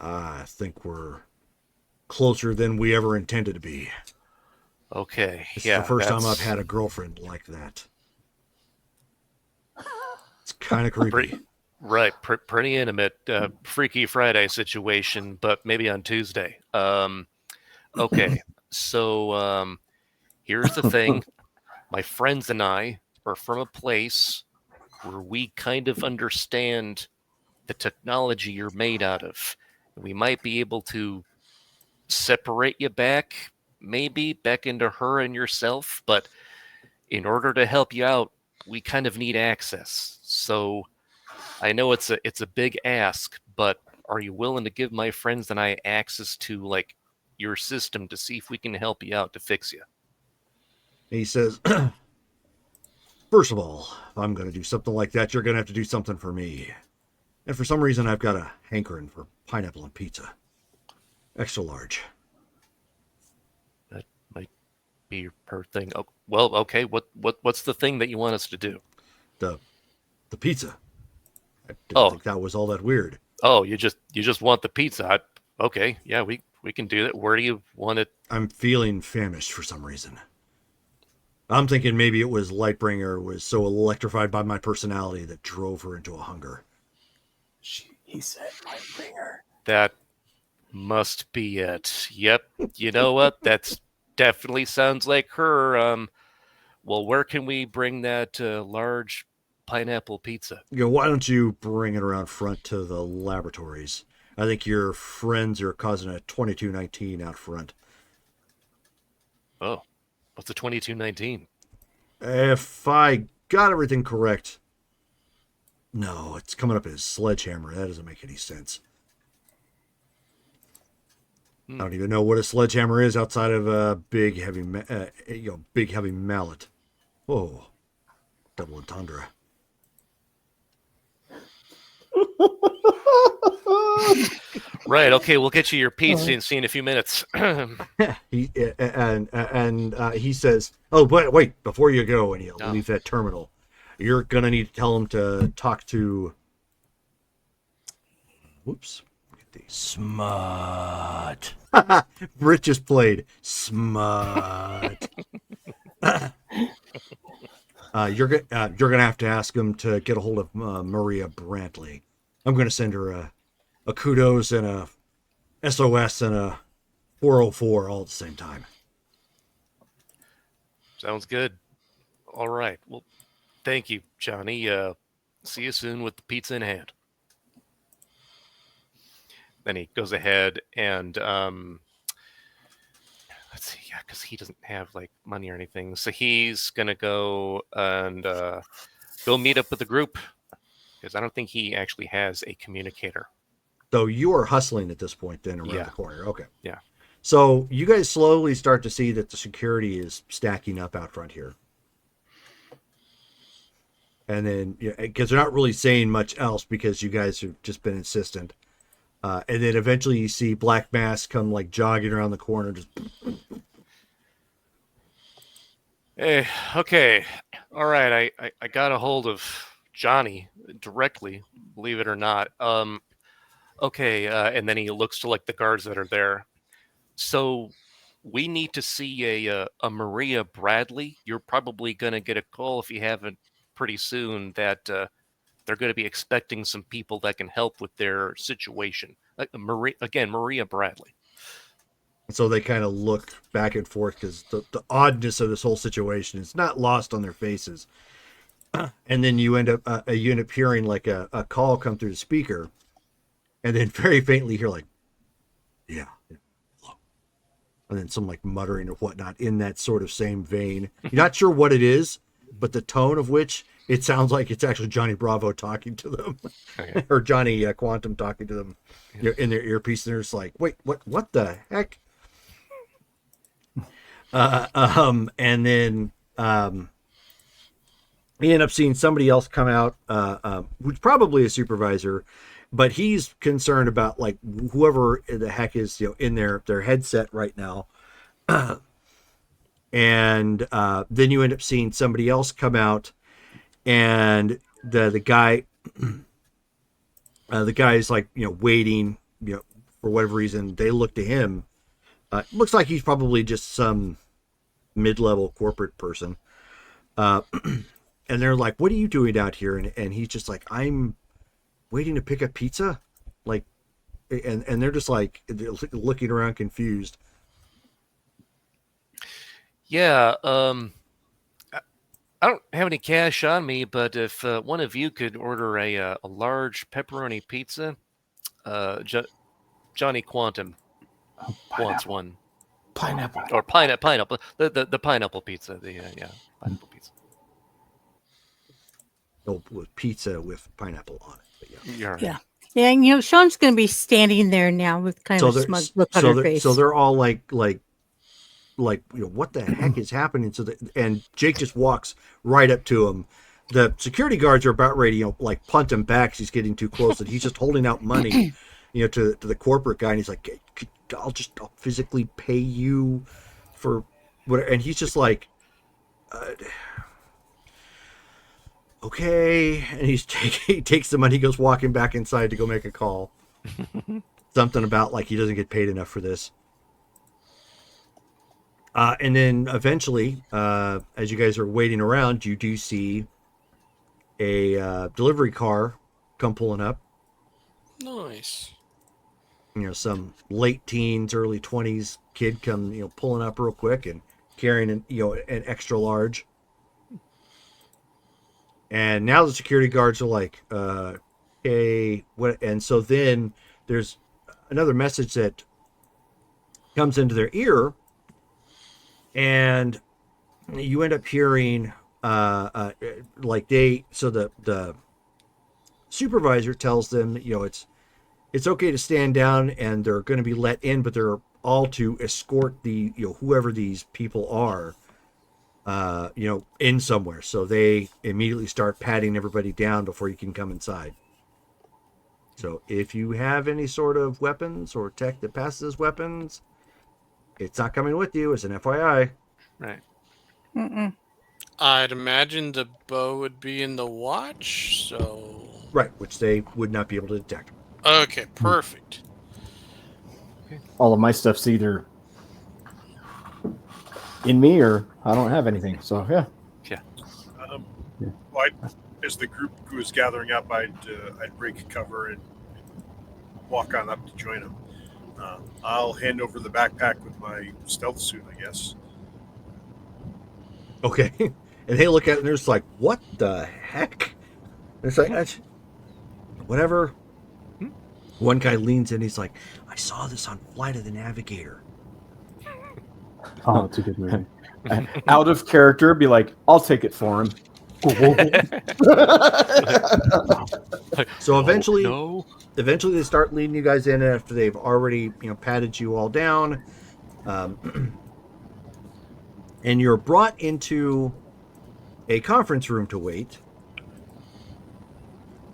I think we're closer than we ever intended to be. Okay, This yeah. is the first time that's I've had a girlfriend like that. It's kind of creepy. pretty intimate, Freaky Friday situation, but maybe on Tuesday. Okay, so here's the thing. My friends and I are from a place where we kind of understand the technology you're made out of. We might be able to separate you back, maybe back into her and yourself, but in order to help you out, we kind of need access. So I know it's a big ask, but are you willing to give my friends and I access to like your system to see if we can help you out to fix you? He says, first of all, if I'm going to do something like that, you're going to have to do something for me. And for some reason, I've got a hankering for pineapple and pizza. Extra large. That might be her thing. Oh, well, okay. What's the thing that you want us to do? The pizza. I didn't think that was all that weird. Oh, you just want the pizza. Okay, yeah, we can do that. Where do you want it? I'm feeling famished for some reason. I'm thinking maybe it was Lightbringer was so electrified by my personality that drove her into a hunger. He said Lightbringer. That must be it. Yep. You know what? That's definitely sounds like her. Well, where can we bring that large pineapple pizza? Why don't you bring it around front to the laboratories? I think your friends are causing a 2219 out front. Oh, what's a 2219? If I got everything correct. No, it's coming up as Sledgehammer. That doesn't make any sense. I don't even know what a sledgehammer is outside of a big heavy mallet. Oh, double entendre. Right. Okay, we'll get you your pizza and see in a few minutes. He says, "Oh, but wait! Before you go and you leave that terminal, you're gonna need to tell him to talk to." Whoops! Smut. Rich just played smut. You're gonna have to ask him to get a hold of Maria Brantley. I'm gonna send her a kudos and a SOS and a 404 all at the same time. Sounds good. All right. Well, thank you, Johnny. See you soon with the pizza in hand. Then he goes ahead and let's see, yeah, because he doesn't have like money or anything. So he's gonna go and go meet up with the group because I don't think he actually has a communicator. So you are hustling at this point then around Yeah. the corner. Okay. Yeah. So you guys slowly start to see that the security is stacking up out front here. And then, because they're not really saying much else because you guys have just been insistent. And then eventually you see Black Mask come like jogging around the corner. Just Hey, okay. All right. I got a hold of Johnny directly, believe it or not. Okay. And then he looks to like the guards that are there. So we need to see a Maria Bradley. You're probably going to get a call if you haven't pretty soon that they're going to be expecting some people that can help with their situation. Maria Bradley. so they kind of look back and forth because the oddness of this whole situation is not lost on their faces. And then you end up hearing like a call come through the speaker, and then very faintly hear like, yeah. And then some like muttering or whatnot in that sort of same vein. You're not sure what it is, but the tone of which it sounds like it's actually Johnny Bravo talking to them, Okay. or Johnny Quantum talking to them in their earpiece. And they're just like, wait, what the heck? And then we end up seeing somebody else come out, who's probably a supervisor, but he's concerned about like whoever the heck is, in their headset right now. And then you end up seeing somebody else come out, and the guy is like, waiting, for whatever reason. They look to him. Looks like he's probably just some mid-level corporate person. And they're like, what are you doing out here? And he's just like, I'm waiting to pick up pizza. Like, and they're just like, they're looking around confused. Yeah, I don't have any cash on me, but if one of you could order a large pepperoni pizza, Johnny Quantum wants one. Pineapple. Or pineapple. The pineapple pizza. Pineapple pizza. Oh, with pizza with pineapple on it. But yeah. You're right. Yeah. Yeah, and Sean's going to be standing there now with kind of a smug look on her face. So they're all like what the heck is happening? And Jake just walks right up to him. The security guards are about ready, like punt him back. He's getting too close, and he's just holding out money, to the corporate guy. And he's like, I'll physically pay you for whatever. And he's just like, okay. And he takes the money, goes walking back inside to go make a call. Something about like he doesn't get paid enough for this. And then eventually, as you guys are waiting around, you do see a delivery car come pulling up. Nice. Some late teens, early 20s kid come, pulling up real quick and carrying an extra large. And now the security guards are like, hey, what? And so then there's another message that comes into their ear. And you end up hearing, the supervisor tells them, it's okay to stand down and they're going to be let in, but they're all to escort the, whoever these people are, in somewhere. So they immediately start patting everybody down before you can come inside. So if you have any sort of weapons or tech that passes as weapons, it's not coming with you as an FYI. Right. Mm-mm. I'd imagine the bow would be in the watch, so... Right, which they would not be able to detect. Okay, perfect. All of my stuff's either in me or I don't have anything. So yeah. Well, as the group was gathering up, I'd break cover and walk on up to join them. I'll hand over the backpack with my stealth suit, I guess. Okay. And they look at it and they're just like, what the heck? And it's like, whatever. One guy leans in, he's like, I saw this on Flight of the Navigator. Oh, it's a good movie. Out of character, be like, I'll take it for him. So eventually, no. eventually they start leading you guys in after they've already, patted you all down. And you're brought into a conference room to wait.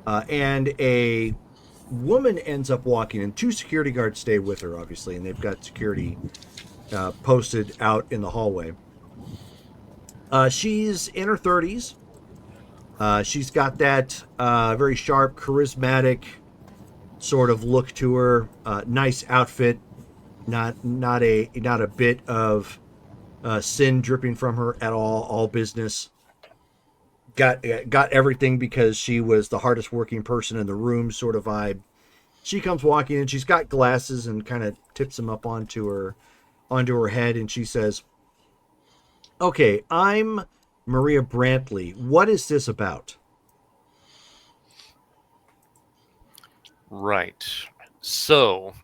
And a woman ends up walking, and two security guards stay with her, obviously, and they've got security posted out in the hallway. She's in her 30s. She's got that very sharp, charismatic sort of look to her. Nice outfit, not a bit of sin dripping from her at all. All business. Got everything because she was the hardest working person in the room, sort of vibe. She comes walking in. She's got glasses and kind of tips them up onto her head, and she says, "Okay, I'm Maria Brantley. What is this about?" Right. So,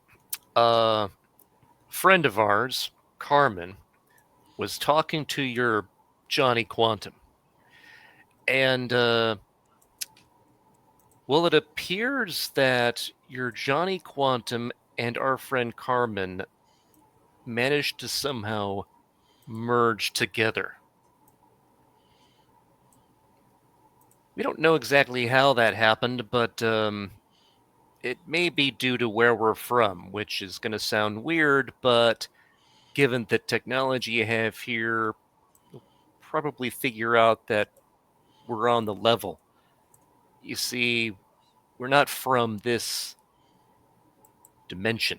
friend of ours, Carmen, was talking to your Johnny Quantum. And, well, it appears that your Johnny Quantum and our friend Carmen managed to somehow merge together. We don't know exactly how that happened, but it may be due to where we're from, which is going to sound weird, but given the technology you have here, you'll probably figure out that we're on the level. You see, we're not from this dimension.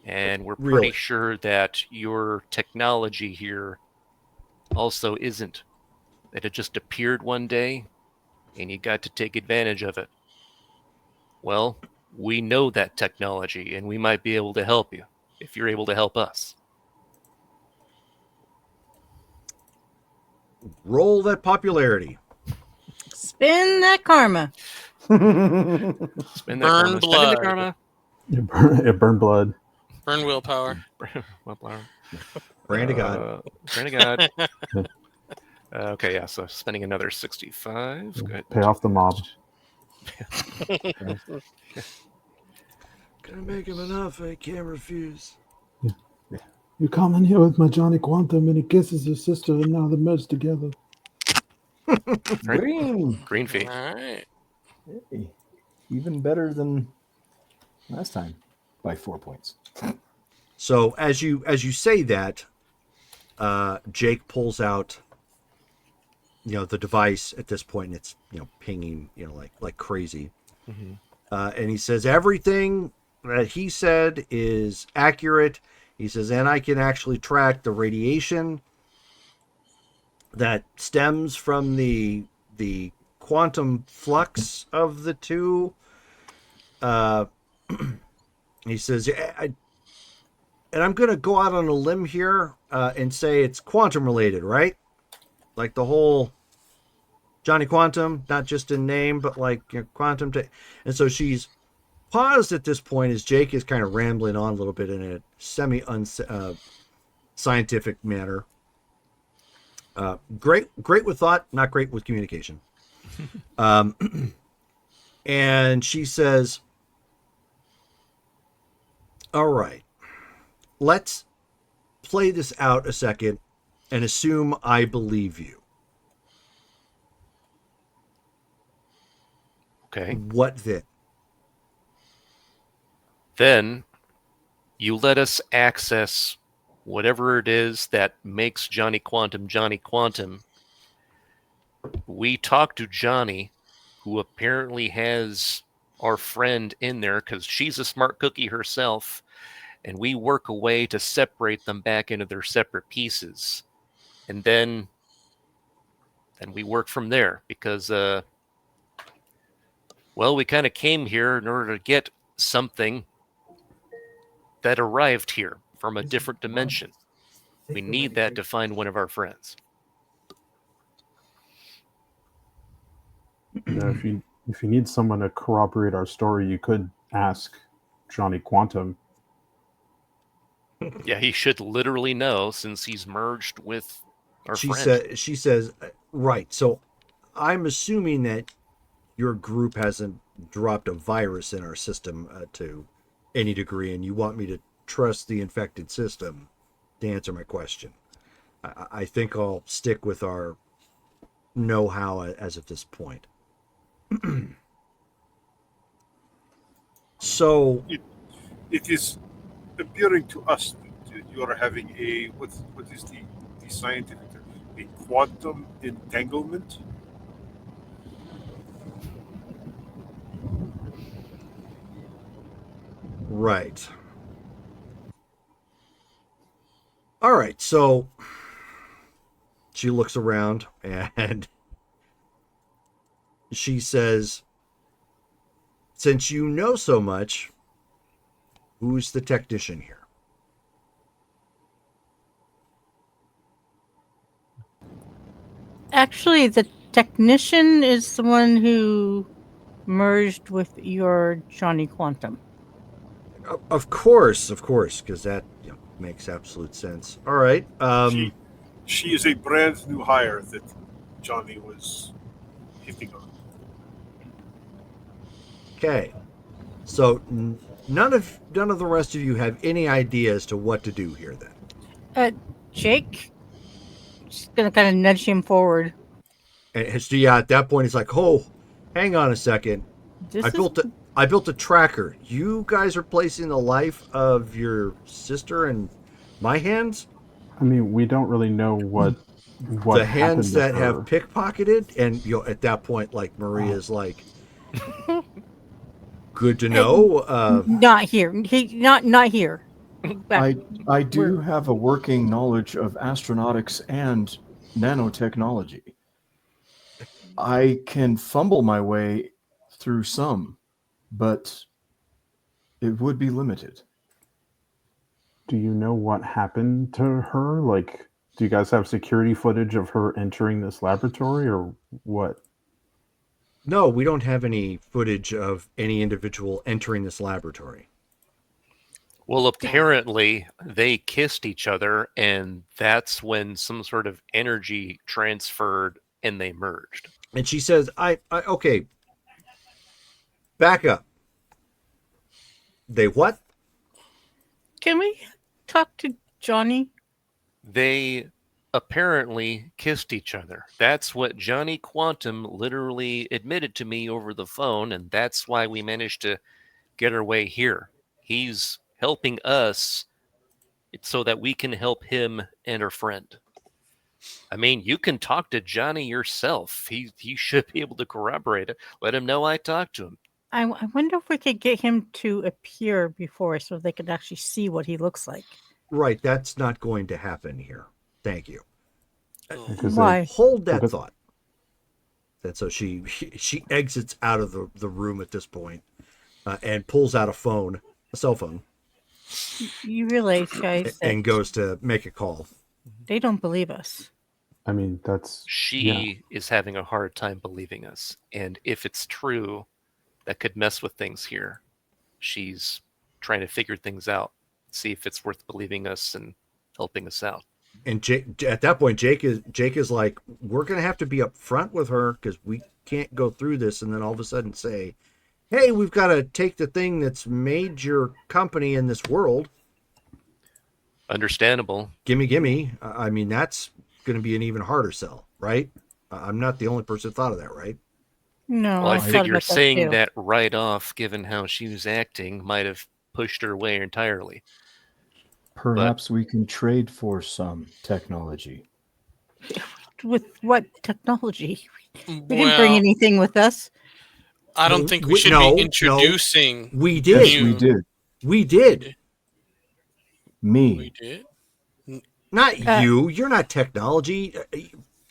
And we're pretty Really? sure that your technology here also isn't. That it just appeared one day, and you got to take advantage of it. Well, we know that technology, and we might be able to help you, if you're able to help us. Roll that popularity. Spin that karma. Spin Burn that karma. Spend blood. the karma. It burned blood. Burn willpower. Willpower. Brand of God. Brand of God. Okay, yeah. So spending another 65. Go ahead. Pay off the mob. Gonna make him an offer I can't refuse. You come in here with my Johnny Quantum and he kisses his sister and now they're merged together. Right. Green. Green fee. All right. Hey, even better than last time by 4 points. So as you say that, Jake pulls out, the device at this point, and it's pinging, like crazy, and he says everything that he said is accurate. He says, and I can actually track the radiation that stems from the quantum flux of the two. He says, and I'm going to go out on a limb here and say it's quantum related, right? Like the whole Johnny Quantum, not just in name, but like quantum. And so she's paused at this point as Jake is kind of rambling on a little bit in a scientific manner. Great with thought, not great with communication. And she says, all right, let's play this out a second and assume I believe you. Okay. What then? Then you let us access whatever it is that makes Johnny Quantum Johnny Quantum. We talk to Johnny, who apparently has our friend in there because she's a smart cookie herself, and we work a way to separate them back into their separate pieces. And then we work from there because, we kind of came here in order to get something that arrived here from a different dimension. We need that to find one of our friends. If you need someone to corroborate our story, you could ask Johnny Quantum. Yeah, he should literally know since he's merged with our friend. She says, right. So I'm assuming that your group hasn't dropped a virus in our system to any degree, and you want me to trust the infected system to answer my question. I think I'll stick with our know-how as of this point. So it is appearing to us that you are having what is the scientific term? A quantum entanglement. Right. All right, so she looks around and she says, since you know so much, who's the technician here? Actually, the technician is the one who merged with your Johnny Quantum. Of course, because that makes absolute sense. All right. She is a brand new hire that Johnny was hitting on. Okay. So none of the rest of you have any idea as to what to do here then. Jake, just gonna kind of nudge him forward. And so yeah, at that point it's like, oh, hang on a second. I built a tracker. You guys are placing the life of your sister in my hands? I mean, we don't really know what the hands happened to that have her. pickpocketed, and at that point, like Maria's like, good to know. Not here. Not here. I do have a working knowledge of astronautics and nanotechnology. I can fumble my way through some, but it would be limited. Do you know what happened to her? Like, Do you guys have security footage of her entering this laboratory, or what? No, we don't have any footage of any individual entering this laboratory. Well, apparently they kissed each other, and that's when some sort of energy transferred and they merged. And she says, okay, back up. They what? Can we talk to Johnny? They apparently kissed each other. That's what Johnny Quantum literally admitted to me over the phone, and that's why we managed to get our way here. He's helping us so that we can help him and our friend. I mean, you can talk to Johnny yourself. He should be able to corroborate it. Let him know I talked to him. I wonder if we could get him to appear before us so they could actually see what he looks like. Right, that's not going to happen here. Thank you. Because Why? Hold that Because- thought. And so she exits out of the room at this point, and pulls out a cell phone, You realize, guys, that and goes to make a call. they don't believe us. I mean, that's She is having a hard time believing us. And if it's true, that could mess with things here. She's trying to figure things out, see if it's worth believing us and helping us out. And at that point, Jake is like, we're going to have to be up front with her because we can't go through this and then all of a sudden say, hey, we've got to take the thing that's made your company in this world. Understandable. Gimme. I mean, that's going to be an even harder sell, right? I'm not the only person who thought of that, right? No, Well, I thought figure about saying too. that right off, given how she was acting, might have pushed her away entirely. Perhaps we can trade for some technology. With what technology? We didn't bring Well, anything with us. I don't think we should No, be introducing. We Yes, did. we did. We did. Me. We did. Not Uh, you. You're not technology.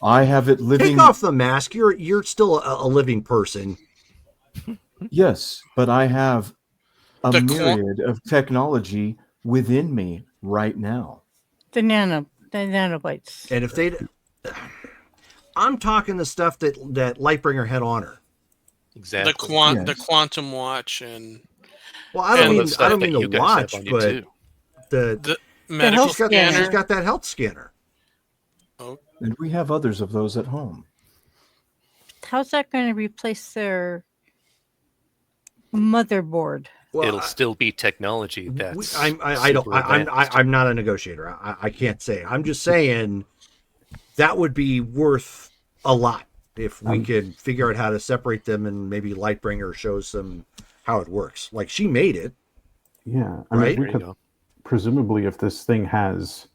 I have it Take living. off the mask. You're still a living person. Yes, but I have a The myriad of technology within me right now. The nanobites. And if they, I'm talking the stuff that Lightbringer had on her. Exactly. The Yes. quantum watch and Well, I don't And mean the I don't that mean you the guys watch, have on you, but too. the the medical health scanner. scanner. she's got that health scanner. And we have others of those at home. How's that going to replace their motherboard? Well, It'll still be technology that's I'm super advanced. I'm not a negotiator. I can't say. I'm just saying that would be worth a lot if we could figure out how to separate them, and maybe Lightbringer shows them how it works. Like she made it. yeah. I Right? mean, There we you could go. presumably, if this thing has,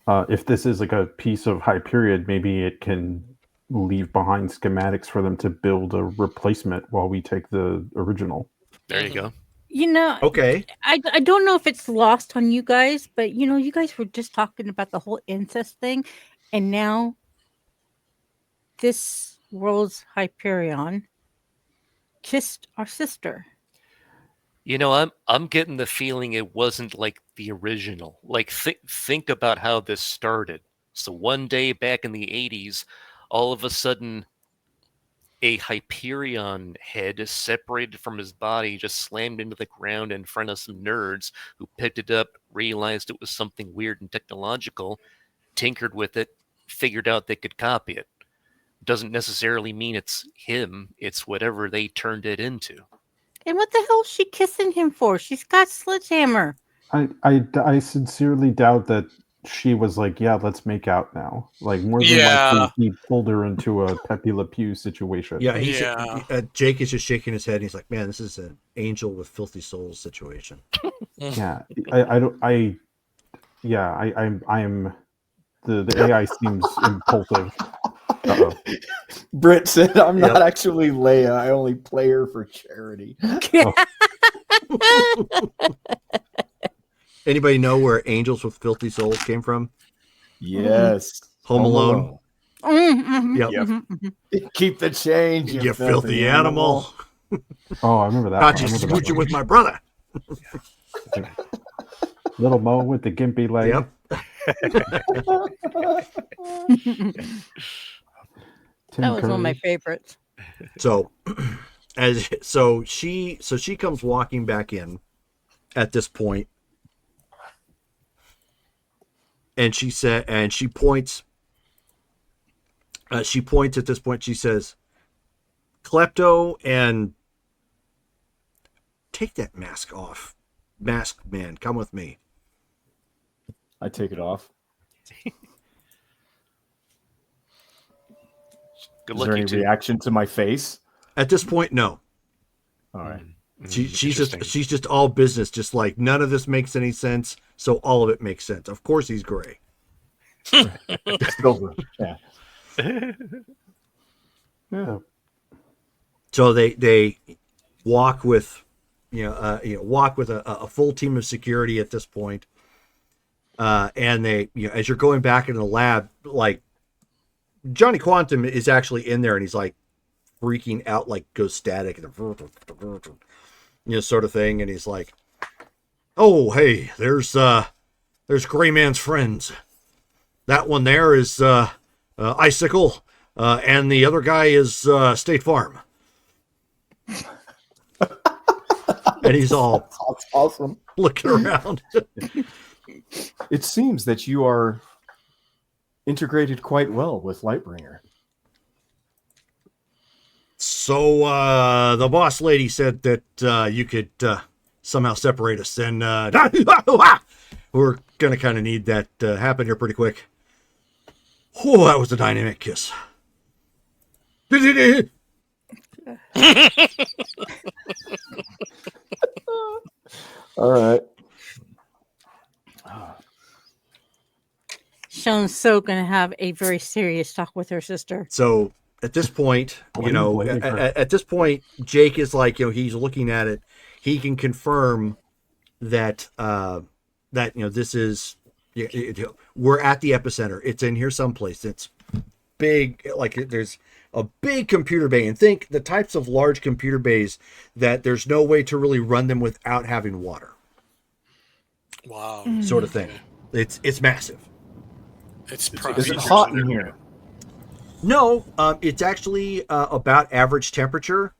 if this is like a piece of Hyperion, maybe it can leave behind schematics for them to build a replacement while we take the original. There you go. You know, Okay. I don't know if it's lost on you guys, but you know, you guys were just talking about the whole incest thing, and now this world's Hyperion kissed our sister. You know, I'm getting the feeling it wasn't like the original. Like think about how this started. So one day back in the 80s, all of a sudden a Hyperion head separated from his body just slammed into the ground in front of some nerds who picked it up, realized it was something weird and technological, tinkered with it, figured out they could copy it. Doesn't necessarily mean it's him, it's whatever they turned it into. And what the hell is she kissing him for? She's got Sledgehammer. I sincerely doubt that she was like, yeah, let's make out now. Like, more than Yeah. likely, he pulled her into a Pepe Le Pew situation. Yeah. Yeah. Jake is just shaking his head. And he's like, man, this is an angel with filthy souls situation. Yeah. I am. The AI seems impulsive. Uh-oh. Britt said, I'm not Yep. actually Leia. I only play her for charity. Anybody know where angels with filthy souls came from? Yes. Home Alone. Yep. Keep the change, You filthy animal. Oh, I remember that. Thought one. you I remember that scooching one. with my brother. Little Mo with the gimpy leg. Yep. Tim That was one of my Curry. favorites. So she comes walking back in at this point, and she points at this point. She says, "Klepto, and take that mask off. Mask man, come with me." I take it off. Good Is luck, there you any two. reaction to my face? At this point, no. All right. She's just all business, just like none of this makes any sense, so all of it makes sense. Of course he's gray. Silver. Yeah. Yeah. So they walk with walk with a full team of security at this point. And they, as you're going back into the lab, like Johnny Quantum is actually in there, and he's like freaking out, like goes static, sort of thing. And he's like, "Oh, hey, there's Gray Man's friends. That one there is Icicle, and the other guy is State Farm." And he's all That's awesome. looking around. It seems that you are integrated quite well with Lightbringer. So the boss lady said that you could somehow separate us, and we're gonna kind of need that happen here pretty quick. Oh, that was a dynamic kiss. All right. Sean's so going to have a very serious talk with her sister. So at this point, Blaming her. at this point, Jake is like, he's looking at it. He can confirm that this is we're at the epicenter. It's in here someplace. It's big, like there's a big computer bay, and think the types of large computer bays that there's no way to really run them without having water, Wow. sort of thing. It's massive. It's Is it probably hot in here? No, it's actually about average temperature,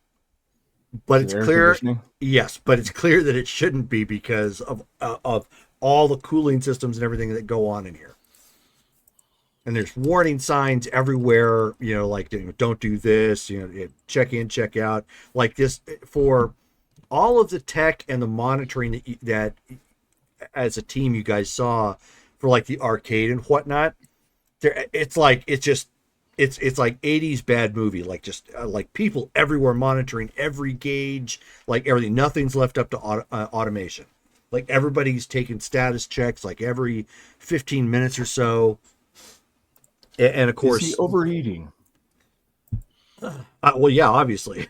but it's Air clear. conditioning? Yes, but it's clear that it shouldn't be because of all the cooling systems and everything that go on in here. And there's warning signs everywhere, like don't do this, check in, check out, like this for all of the tech and the monitoring that as a team you guys saw for like the arcade and whatnot. It's like 80s bad movie, like just like people everywhere monitoring every gauge, like everything. Nothing's left up to automation. Like everybody's taking status checks like every 15 minutes or so. And of course, Is he overeating? well, yeah, obviously.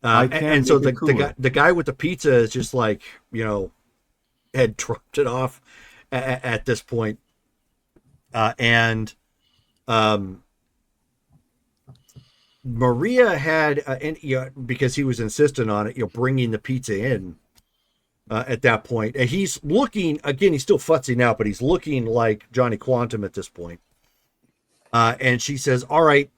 And so the guy with the pizza is just like, had dropped it off at this point. And Maria had, because he was insistent on it, bringing the pizza in at that point. And he's looking, again, he's still futzing out, but he's looking like Johnny Quantum at this point. And she says, "All right,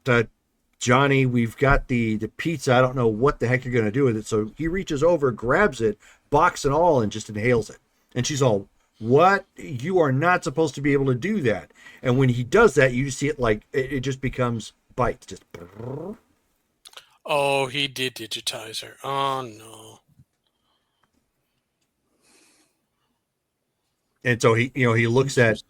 Johnny, we've got the pizza. I don't know what the heck you're going to do with it." So he reaches over, grabs it, box and all, and just inhales it. And she's all, "What? You are not supposed to be able to do that." And when he does that, you just see it like it just becomes bites. Just. Oh, he did digitize her. Oh no. And so he looks at,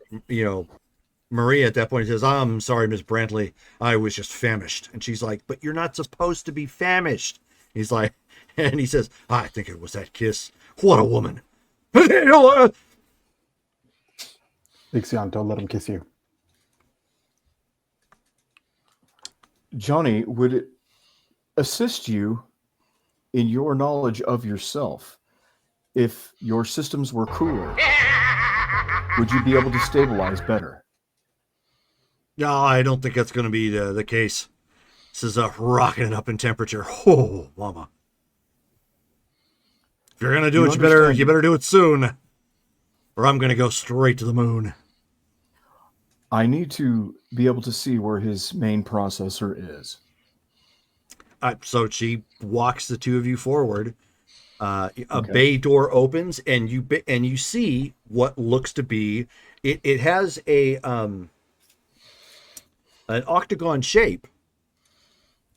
Maria at that point and says, "I'm sorry, Miss Brantley. I was just famished." And she's like, "But you're not supposed to be famished." He's like, and he says, "I think it was that kiss. What a woman." Ixion, don't let him kiss you. Johnny, would it assist you in your knowledge of yourself if your systems were cooler? Would you be able to stabilize better? No, I don't think that's going to be the case. This is rocketing up in temperature. Oh, mama. If you're going to do it, you better do it soon. or I'm going to go straight to the moon. I need to be able to see where his main processor is. So she walks the two of you forward. A Okay. bay door opens, and you see what looks to be it has an octagon shape,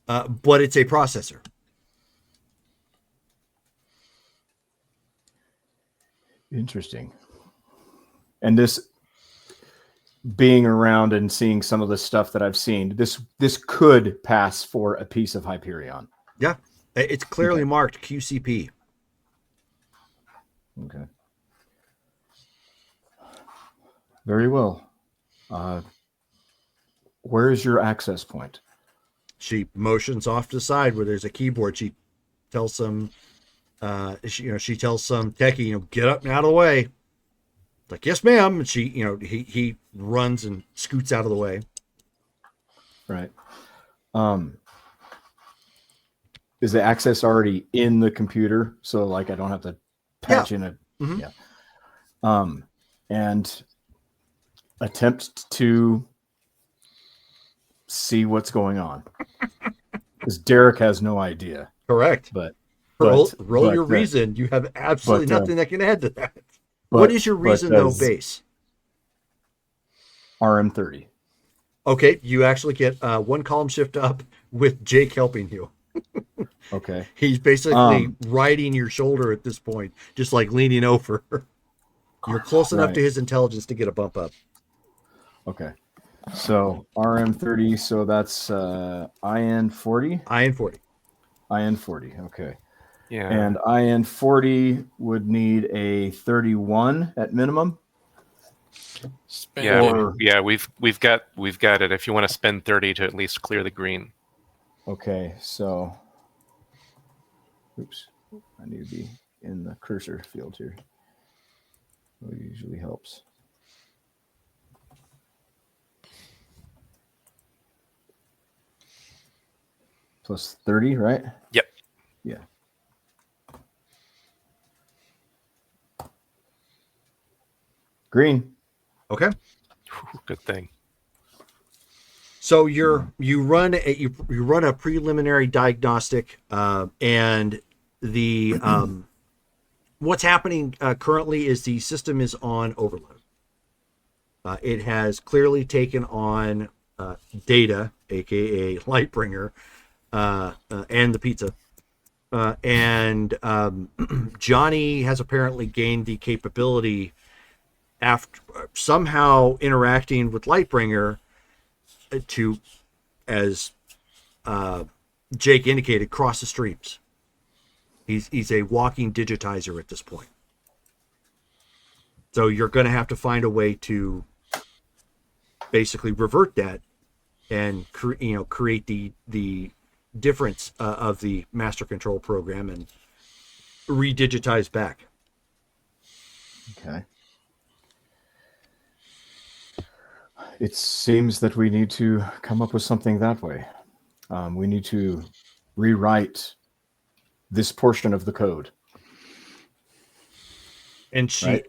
but it's a processor. Interesting. And this, being around and seeing some of the stuff that I've seen, this could pass for a piece of Hyperion. Yeah, it's clearly Okay. marked QCP. Okay. Very well. Where is your access point? She motions off to the side where there's a keyboard. She tells some she tells some techie, get up and out of the way. It's like, yes, ma'am. And she, he runs and scoots out of the way. Right. Is the access already in the computer? So like I don't have to patch in a Mhm. yeah. And attempt to see what's going on. Because Derek has no idea. Correct. But Roll but, your reason. You have absolutely but, nothing that can add to that. but- What is your but reason, though, does base? RM30. Okay, you actually get one column shift up with Jake helping you. Okay. He's basically riding your shoulder at this point, just like leaning over. You're close enough Right. to his intelligence to get a bump up. Okay. So RM30, so that's IN40? IN40. IN40, okay. Yeah. And IN40 would need a 31 at minimum. Spend Yeah, it. Or- we've got it. If you want to spend 30 to at least clear the green. Okay, so oops, I need to be in the cursor field here. It usually helps. Plus 30, right? Yep. Yeah. Green. Okay. Whew, good thing. So you run a preliminary diagnostic, and the what's happening currently is the system is on overload. It has clearly taken on Data, aka Lightbringer, and the pizza, and Johnny has apparently gained the capability after somehow interacting with Lightbringer to, as Jake indicated, cross the streams. He's a walking digitizer at this point. So you're going to have to find a way to basically revert that and create the difference of the master control program and redigitize back. Okay. It seems that we need to come up with something that way. We need to rewrite this portion of the code, And she, right?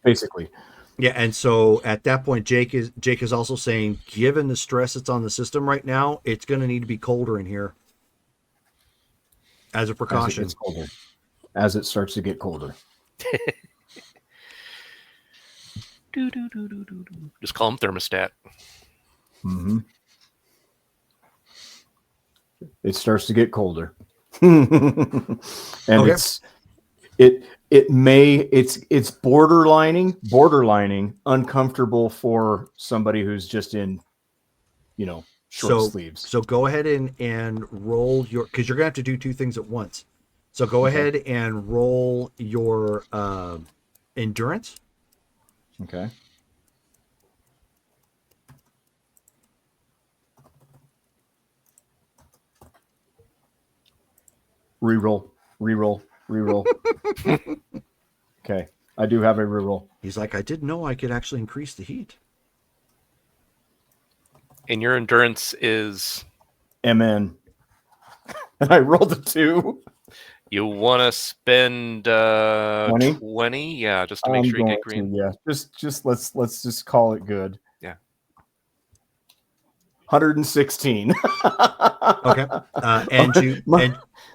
Basically. yeah, and so at that point, Jake is also saying, given the stress that's on the system right now, it's going to need to be colder in here as a As it precaution. gets colder. As it starts to get colder. Just call him thermostat. Mm-hmm. It starts to get colder. And Okay. it's borderlining uncomfortable for somebody who's just in, short sleeves. So go ahead and roll your, because you're gonna have to do two things at once. So go Okay. ahead and roll your endurance. Okay. Reroll. Okay. I do have a reroll. He's like, I didn't know I could actually increase the heat. And your endurance is MN. And I rolled a 2. You want to spend 20? 20? Yeah, just to make sure you get green. Yeah. Just let's just call it good. Yeah. 116. Okay.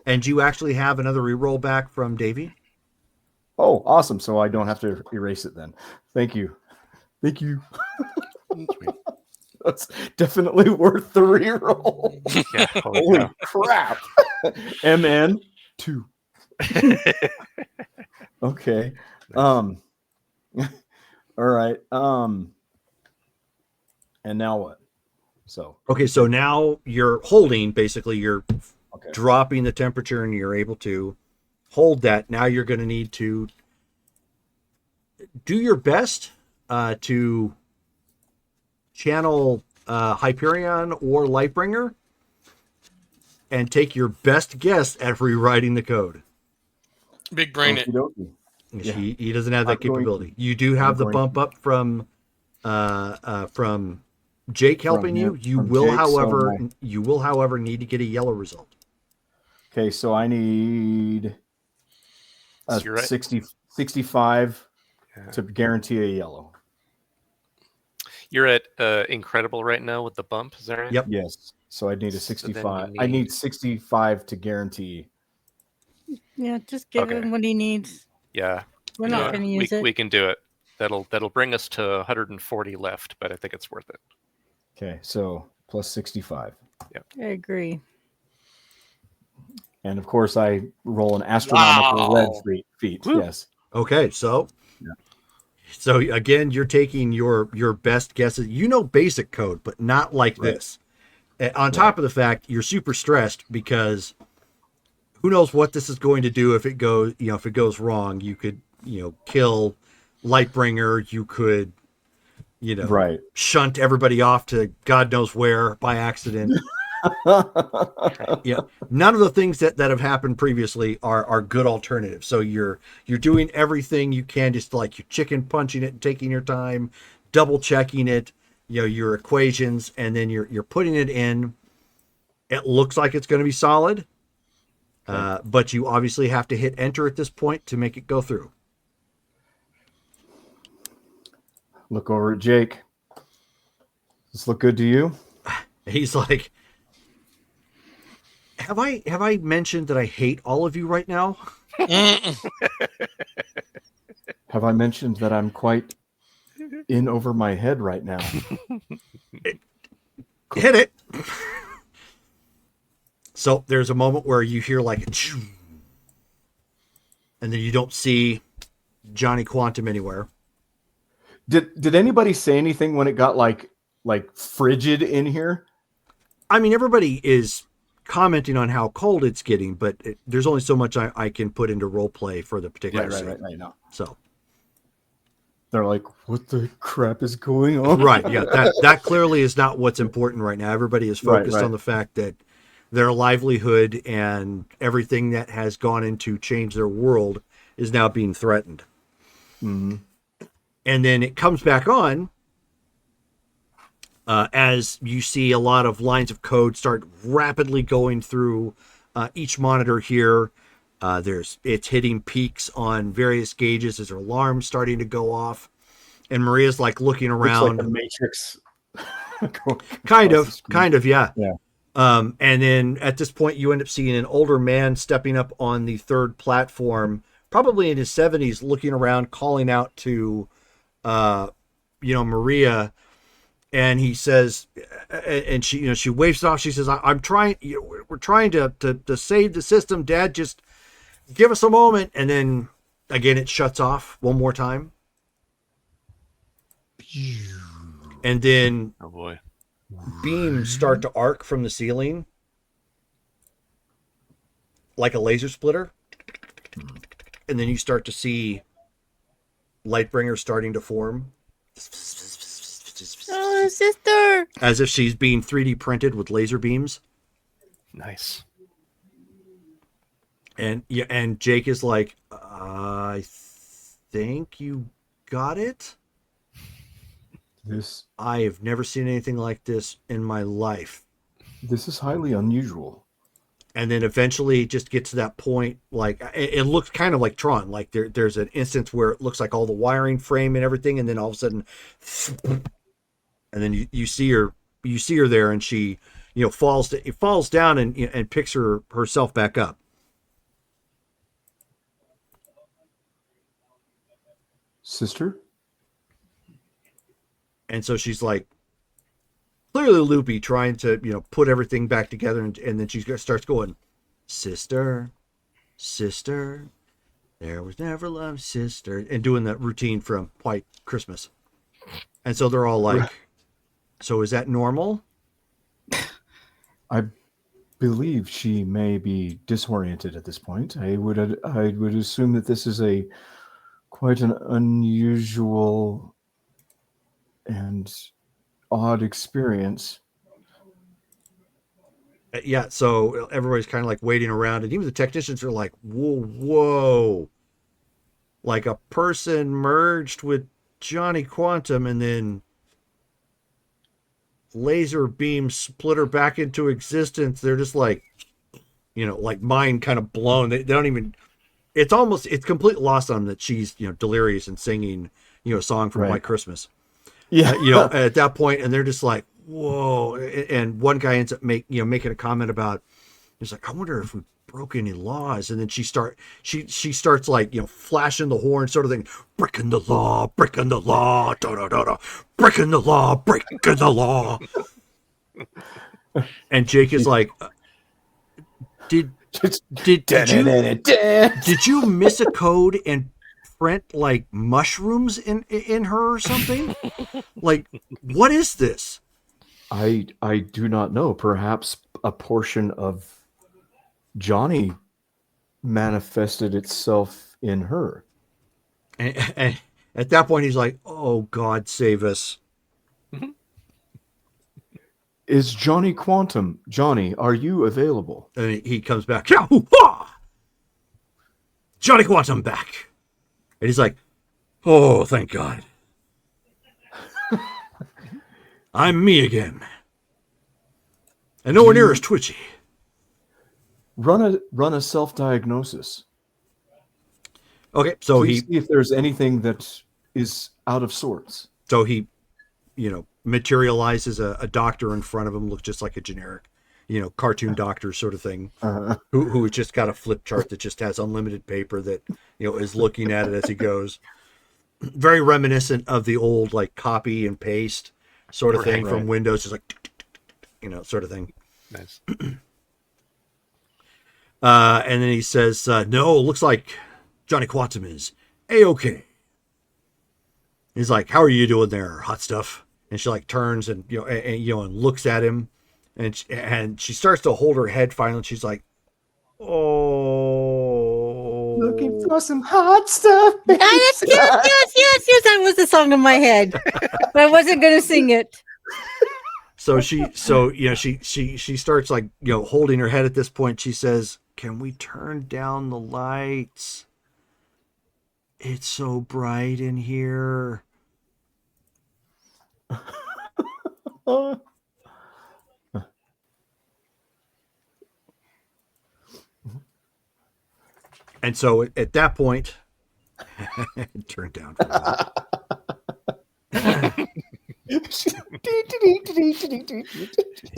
And you actually have another reroll back from Davey. Oh, awesome. So I don't have to erase it then. Thank you. Thank you. Sweet. That's definitely worth the reroll. Yeah, holy Holy cow. crap. MN 2. Okay. All right. And now what? So Okay, so now you're holding, basically you're okay. dropping the temperature and you're able to hold that. Now you're going to need to do your best to channel Hyperion or Lightbringer and take your best guess at rewriting the code. Big brain it. Okey-dokey. Yeah. He doesn't have that I'm going capability. You do have I'm the going bump up from Jake helping you. him- You from will, Jake, so however, need to get a yellow result. Okay, so I need So you're right. 65 Yeah. to guarantee a yellow. You're at incredible right now with the bump, is that right? Yep. Yes. So I need a So then you 65. I need 65 to guarantee. Yeah, just give Okay. him what he needs. Yeah. We're Yeah, not going to use it. we can do it. That'll bring us to 140 left, but I think it's worth it. Okay, so plus 65. I agree. And of course, I roll an astronomical red Wow. feat. Woo. Yes. Okay, so Yeah. so again, you're taking your best guesses. You know basic code, but not like Right. this. On top of the fact, you're super stressed because who knows what this is going to do if it goes, if it goes wrong. You could, kill Lightbringer. You could, Right. shunt everybody off to God knows where by accident. Yeah, none of the things that have happened previously are good alternatives. So you're doing everything you can, just like you're chicken punching it and taking your time, double checking it, your equations, and then you're putting it in. It looks like it's going to be solid, but you obviously have to hit enter at this point to make it go through. Look over at Jake. Does this look good to you? He's like, have I mentioned that I hate all of you right now? Have I mentioned that I'm quite in over my head right now? Hit it. So there's a moment where you hear like a choo, and then you don't see Johnny Quantum anywhere. Did anybody say anything when it got like frigid in here? I mean, everybody is commenting on how cold it's getting, but there's only so much I can put into role play for the particular scene. Right. No. So They're like, what the crap is going on? right, yeah, that clearly is not what's important right now. Everybody is focused Right. on the fact that their livelihood and everything that has gone into change their world is now being threatened. Mm-hmm. And then it comes back on as you see a lot of lines of code start rapidly going through each monitor here. It's hitting peaks on various gauges as their alarms starting to go off. And Maria's like looking Looks around. like the Matrix. Kind across the screen. of, yeah. Yeah. And then at this point, you end up seeing an older man stepping up on the third platform, probably in his 70s, looking around, calling out to, Maria. And he says, and she waves it off. She says, "I'm trying. We're trying to save the system, Dad. Just give us a moment." And then again, it shuts off one more time. And then Oh boy. beams start to arc from the ceiling like a laser splitter. And then you start to see Lightbringer starting to form. Oh, sister! As if she's being 3D printed with laser beams. Nice. And Jake is like, I think you got it. This I have never seen anything like this in my life. is highly unusual. and then eventually it just gets to that point, like it looks kind of like Tron, like there's an instance where it looks like all the wiring frame and everything, and then all of a sudden, and then you see her there, and she, you know, falls down and picks herself back up. Sister? And so she's like clearly loopy, trying to, you know, put everything back together, and then she starts going, sister, there was never love, sister, and doing that routine from White Christmas. And so they're all like, so is that normal? I believe she may be disoriented at this point. I would assume that this is quite an unusual and odd experience. Yeah, so everybody's kind of like waiting around, and even the technicians are like, whoa. Like a person merged with Johnny Quantum and then laser beam split her back into existence. They're just like, you know, like mind kind of blown. They don't even, it's completely lost on them that she's, you know, delirious and singing, you know, a song from White Christmas. Yeah. You know, at that point, and they're just like, whoa. And one guy ends up making a comment about, he's like, I wonder if we broke any laws. And then she starts like, you know, flashing the horn sort of thing, breaking the law, breaking the law, breaking the law, breaking the law. And Jake is like, did you miss a code and print like mushrooms in her or something? Like, what is this? I do not know. Perhaps a portion of Johnny manifested itself in her. And at that point, he's like, "Oh God, save us!" Is Johnny Quantum? Johnny, are you available? And he comes back. Johnny Quantum back. And he's like, oh, thank God. I'm me again. And nowhere near as twitchy. Run a self-diagnosis. Okay, so Please see if there's anything that is out of sorts. So he, you know, materializes a doctor in front of him, looks just like a generic, you know, cartoon doctor sort of thing, who just got a flip chart that just has unlimited paper that, you know, is looking at it as he goes. Very reminiscent of the old like copy and paste sort of thing from Windows, just like, you know, sort of thing. Nice. And then he says, no, looks like Johnny Quantum is A-okay. He's like, how are you doing there, hot stuff? And she like turns and, you know, and looks at him, and she starts to hold her head finally. And she's like, oh, looking for some hot stuff. Yes. That was the song in my head, but I wasn't going to sing it. So she starts like, you know, holding her head at this point. She says, can we turn down the lights? It's so bright in here. And so at that point, turn down for a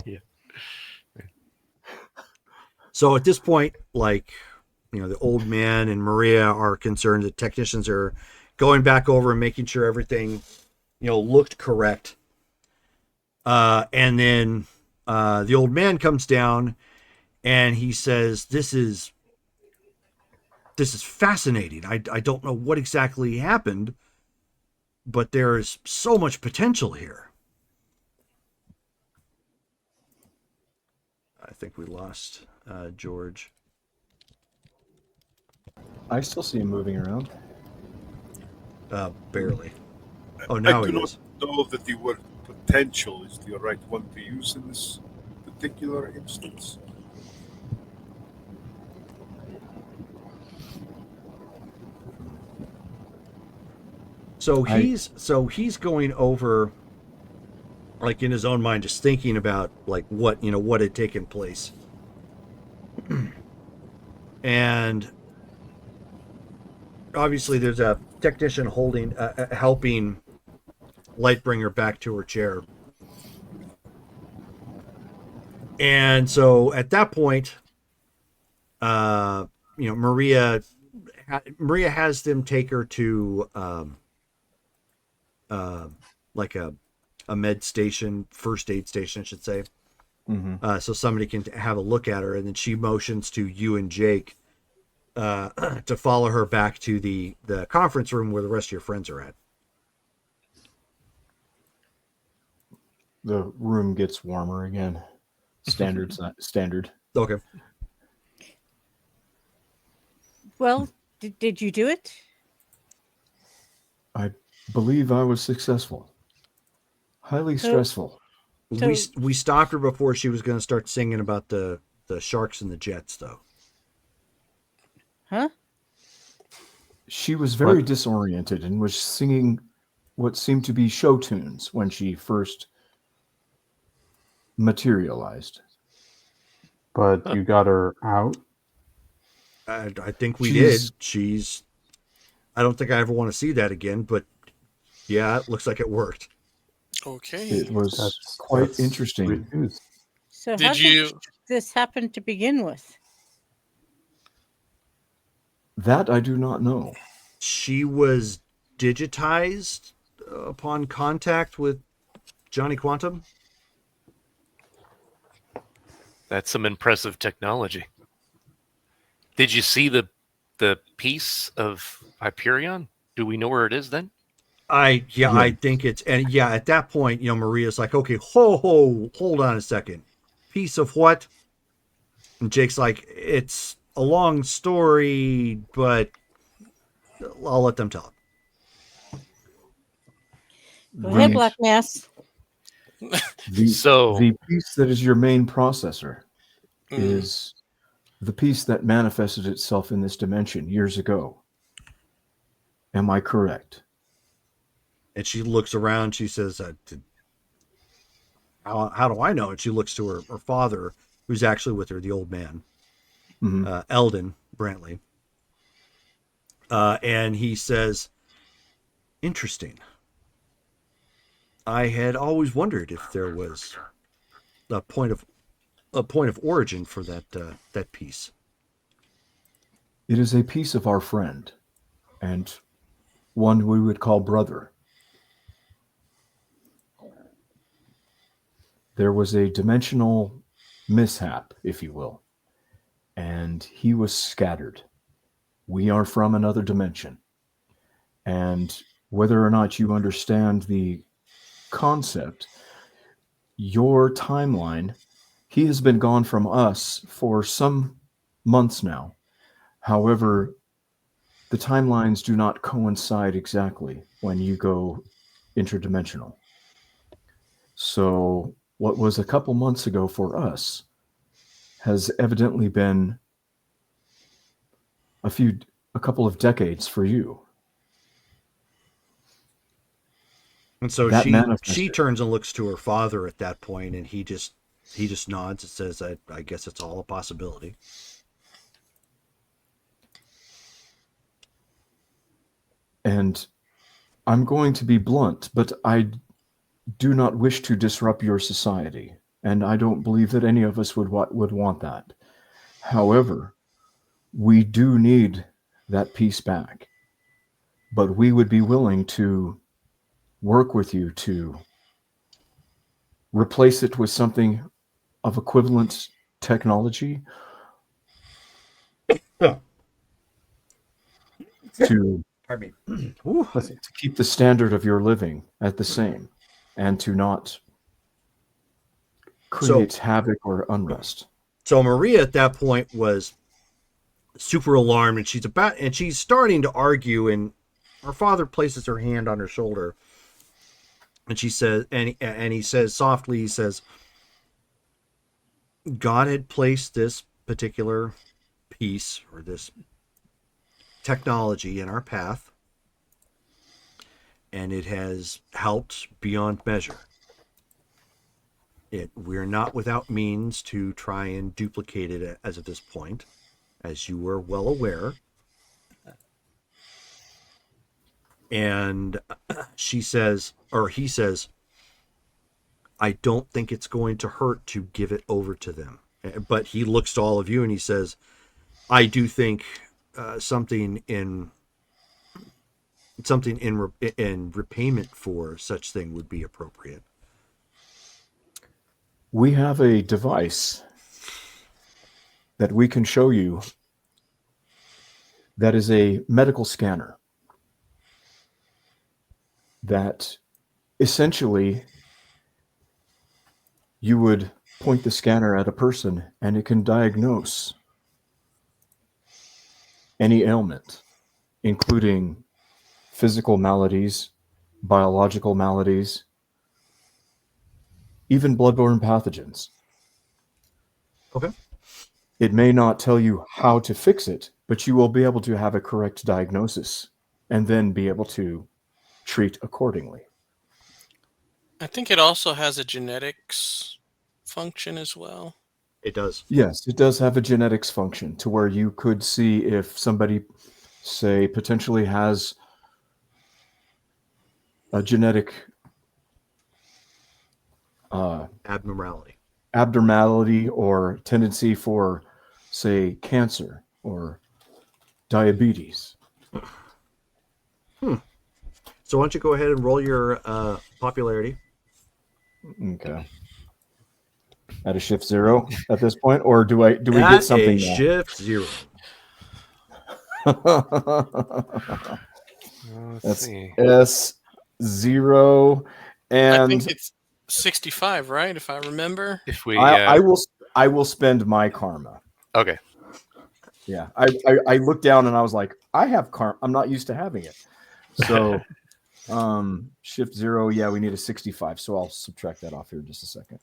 Yeah. So at this point, like, you know, the old man and Maria are concerned. The technicians are going back over and making sure everything, you know, looked correct. And then the old man comes down and he says, this is fascinating. I don't know what exactly happened, but there's so much potential here. I think we lost George. I still see him moving around. Barely. Oh, now I he do is. not know that the word potential is the right one to use in this particular instance. So he's going over, like in his own mind, just thinking about like what had taken place. And obviously there's a technician holding helping Lightbringer back to her chair. And so at that point, Maria has them take her to like a med station, first aid station, I should say. Mm-hmm. So somebody can have a look at her, and then she motions to you and Jake to follow her back to the conference room where the rest of your friends are at. The room gets warmer again. Standard. Okay. Well, did you do it? I believe I was successful. Highly So- stressful. We stopped her before she was going to start singing about the sharks and the jets, though. Huh? She was very What? disoriented and was singing what seemed to be show tunes when she first materialized. But you got her out. I think we She's- did. She's. I don't think I ever want to see that again, but yeah, it looks like it worked. Okay. It was That's quite that's interesting. great news. So how Did you? did this happen to begin with? That I do not know. She was digitized upon contact with Johnny Quantum. That's some impressive technology. Did you see the piece of Hyperion? Do we know where it is then? I Yeah. think it's, and yeah, at that point, Maria's like, okay, hold on a second. Piece of what? And Jake's like, it's a long story, but I'll let them tell it. Go ahead, The- Black Mass. The, So- the piece that is your main processor Mm. is the piece that manifested itself in this dimension years ago. Am I correct? And she looks around. She says, how do I know? And she looks to her father, who's actually with her, the old man, Mhm. Eldon Brantley. And he says, interesting. I had always wondered if there was a point of origin for that piece. It is a piece of our friend, and one we would call brother. There was a dimensional mishap, if you will, and he was scattered. We are from another dimension. And whether or not you understand the concept, your timeline, he has been gone from us for some months now. However, the timelines do not coincide exactly when you go interdimensional. So what was a couple months ago for us has evidently been a couple of decades for you. And so That she manifested. turns and looks to her father at that point, and he just nods and says, I guess it's all a possibility. And I'm going to be blunt, but I do not wish to disrupt your society, and I don't believe that any of us would want that. However, we do need that piece back, but we would be willing to work with you to replace it with something of equivalent technology to Pardon me. Ooh. keep the standard of your living at the same and to not create havoc or unrest. So Maria at that point was super alarmed, and she's starting to argue, and her father places her hand on her shoulder, and she says, and he says softly, he says, God had placed this particular piece or this technology in our path, and it has helped beyond measure. We're not without means to try and duplicate it as of this point. as you were well aware. And she says, or he says, I don't think it's going to hurt to give it over to them. But he looks to all of you and he says, I do think something in repayment for such thing would be appropriate. We have a device that we can show you that is a medical scanner that essentially you would point the scanner at a person and it can diagnose any ailment, including physical maladies, biological maladies, even bloodborne pathogens. Okay. It may not tell you how to fix it, but you will be able to have a correct diagnosis and then be able to treat accordingly. I think it also has a genetics function as well. It does. Yes, it does have a genetics function to where you could see if somebody, say, potentially has a genetic Abnormality. or tendency for, say, cancer or diabetes. So why don't you go ahead and roll your popularity? Okay. At a shift 0 at this point, or do we At get something a now? shift 0. Let's That's see. S0, I and think it's 65, right? If I remember. If we, I will spend my karma. okay. Yeah, I looked down and I was like, I have karma. I'm not used to having it. So, shift 0. Yeah, we need a 65. So I'll subtract that off here in just a second.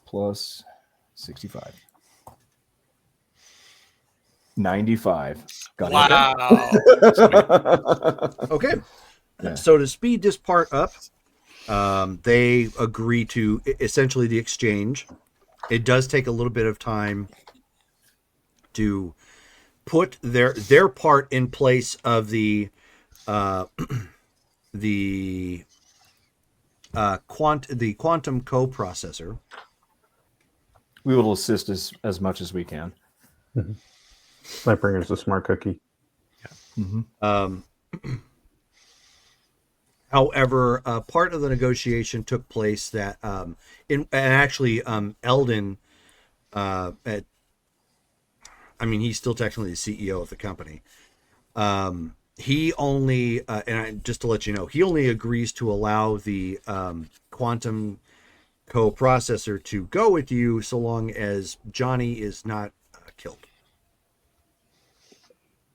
Plus 65. 95. Got Wow. it. Okay. Yeah. So to speed this part up, they agree to essentially the exchange. It does take a little bit of time to put their part in place of the quantum coprocessor. We will assist as much as we can. Lightbringer's a smart cookie. However, part of the negotiation took place that, Eldon, he's still technically the CEO of the company. He only, just to let you know, he only agrees to allow the quantum coprocessor to go with you so long as Johnny is not killed.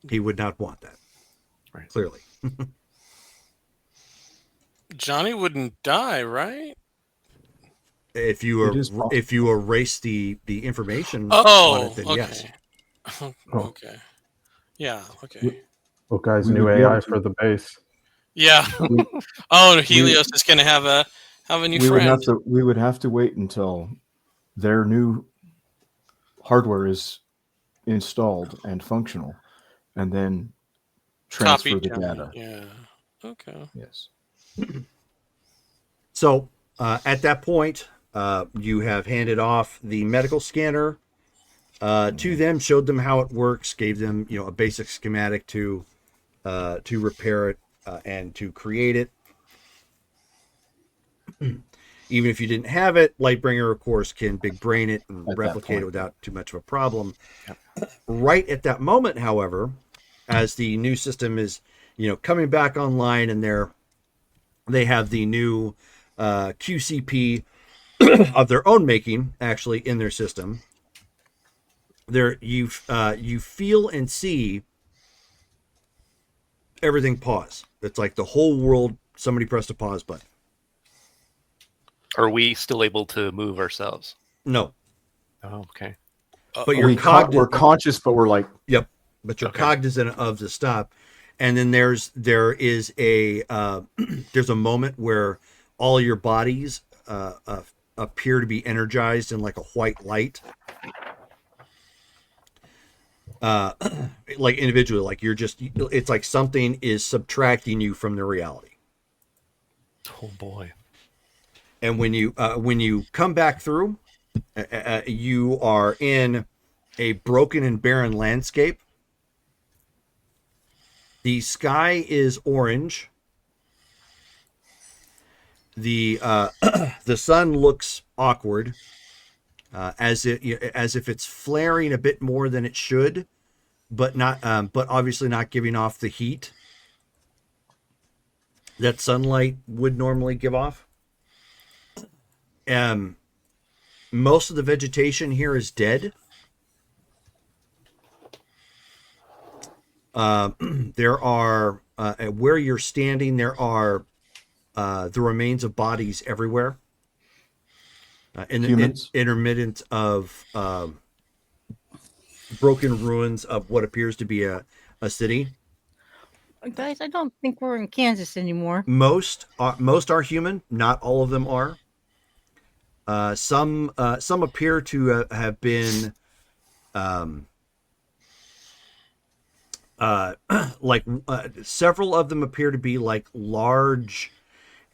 He would not want that. Right. Clearly. Johnny wouldn't die, right? If you erase the information on it, then okay. yes. Okay. Yeah, okay. Well, guys, We new would be AI able to- for the base. Yeah. Oh, Helios is going to have a new friend. We would have to wait until their new hardware is installed and functional, and then transfer Copy the Johnny. data. Yeah. Okay. Yes. So at that point, you have handed off the medical scanner to them, showed them how it works, gave them a basic schematic to repair it and to create it. Even if you didn't have it, Lightbringer, of course, can big brain it and At that replicate it point. without too much of a problem. Right at that moment, however, as the new system is coming back online and they have the new QCP of their own making actually in their system. There you feel and see everything pause. It's like the whole world, somebody pressed a pause button. Are we still able to move ourselves? No, Oh, okay. but you're We're conscious, but we're like, but you're Okay. cognizant of the stop. And then there is a there's a moment where all your bodies appear to be energized in like a white light. like individually, like it's like something is subtracting you from the reality. Oh boy. And when you come back through, you are in a broken and barren landscape. The sky is orange. The the sun looks awkward, as if it's flaring a bit more than it should, but not but obviously not giving off the heat that sunlight would normally give off. Most of the vegetation here is dead. There are where you're standing, there are the remains of bodies everywhere. Humans? Intermittent of broken ruins of what appears to be a city. Guys, I don't think we're in Kansas anymore. Most are human. Not all of them are. Some appear to have been several of them appear to be like large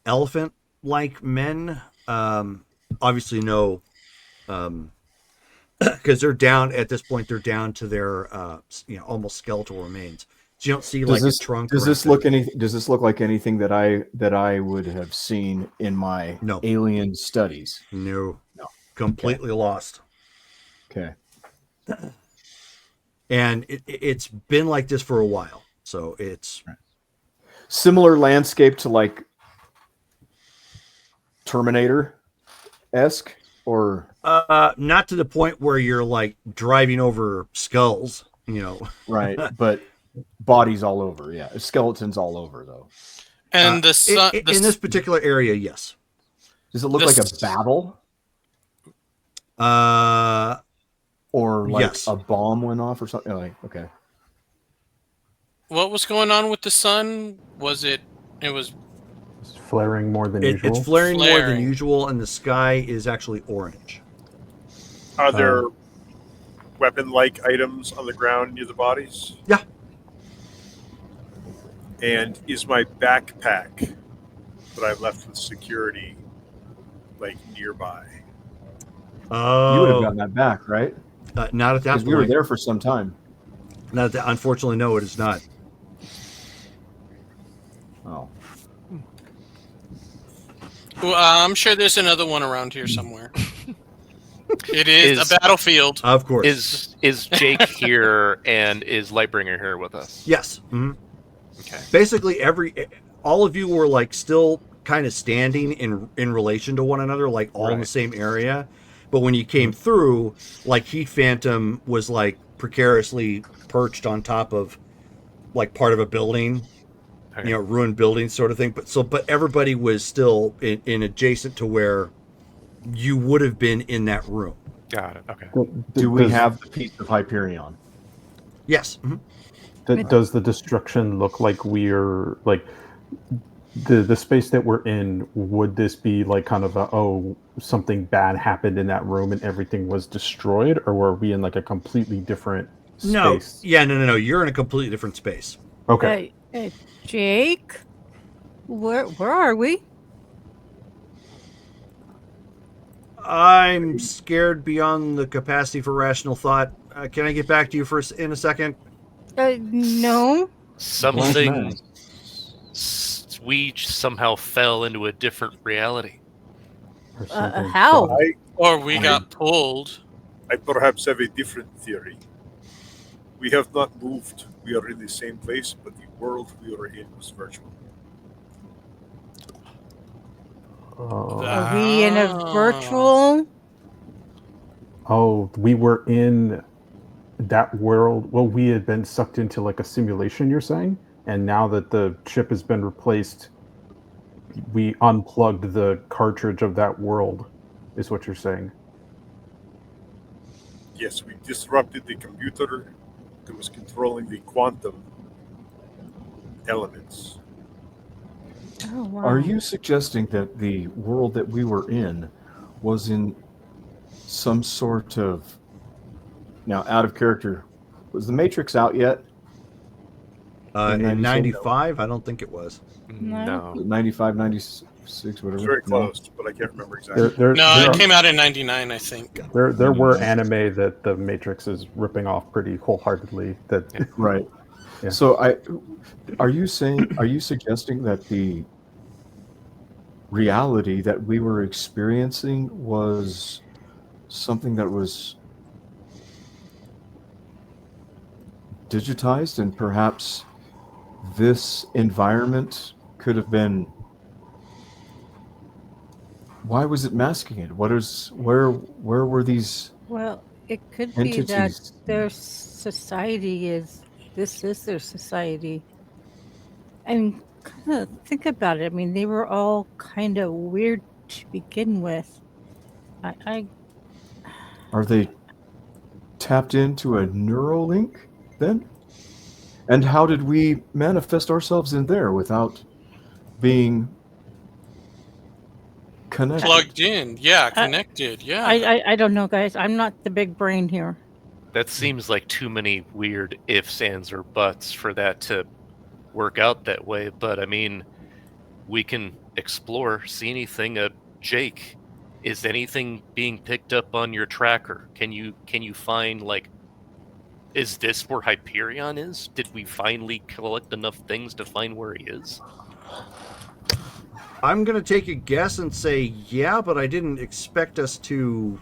elephant-like men. Obviously no, because they're down at this point. They're down to their almost skeletal remains. So you don't see like a trunk. Does this look like anything that I would have seen in my No. alien studies? No. No. Completely lost. Okay. And it's been like this for a while. So it's Similar landscape to like Terminator-esque, or not to the point where you're like driving over skulls, right, but bodies all over. Yeah, skeletons all over though. And the sun in this particular area, yes. Does it look The like a s- battle, or like yes. a bomb went off or something? Like, okay. what was going on with the sun? It was It's flaring more than usual. It's flaring more than Flaring. usual, and the sky is actually orange. Are there weapon-like items on the ground near the bodies? Yeah. And is my backpack that I left with security like nearby? You would have Oh, gotten that back, right? not at that Because we were point. there for some time. Not that, unfortunately, no, it is not. Oh, Well, I'm sure there's another one around here somewhere. It is Is- a battlefield. Of course. Is Jake here and is Lightbringer here with us? Yes. Mhm. Okay. Basically, all of you were like still kind of standing in relation to one another, like all in the Right. same area. But when you came through, like Heat Phantom was like precariously perched on top of like part of a building, Okay. ruined building sort of thing. But everybody was still in adjacent to where you would have been in that room. Got it. Okay. do we Does- have the piece of Hyperion? Yes. Mhm. Does the destruction look like we're like the space that we're in? Would this be like kind of something bad happened in that room and everything was destroyed, or were we in like a completely different No. space? Yeah. No. You're in a completely different space. Okay. Jake, where are we? I'm scared beyond the capacity for rational thought. Can I get back to you in a second? No. Something. We somehow fell into a different reality. Or something. How? Or we got pulled. I perhaps have a different theory. We have not moved. We are in the same place, but the world we are in was virtual. Are we in a Ah. virtual? We were in that world. Well, we had been sucked into like a simulation, you're saying? And now that the chip has been replaced, we unplugged the cartridge of that world, is what you're saying. Yes, we disrupted the computer that was controlling the quantum elements. Oh, wow. Are you suggesting that the world that we were in was in some sort of, now out of character Was the Matrix out yet? In In 95, I don't think it was. No. 95, 96, whatever. It's very No? close, but I can't remember exactly. No, there it came out in '99, I think. there were anime that the Matrix is ripping off pretty wholeheartedly. That Right. Yeah. So are you suggesting that the reality that we were experiencing was something that was digitized, and perhaps this environment could have been, why was it masking it? Where were these Well, it could be that entities? their society is this is their society. I mean, kind of think about it. I mean, they were all kind of weird to begin with. I Are they tapped into a Neuralink then? And how did we manifest ourselves in there without being connected? Plugged in, yeah, connected, yeah. I don't know, guys. I'm not the big brain here. That seems like too many weird ifs, ands, or buts for that to work out that way. But I mean, we can explore, see anything. Jake, is anything being picked up on your tracker? Can you find, like, is this where Hyperion is? Did we finally collect enough things to find where he is? I'm going to take a guess and say yeah, but I didn't expect us to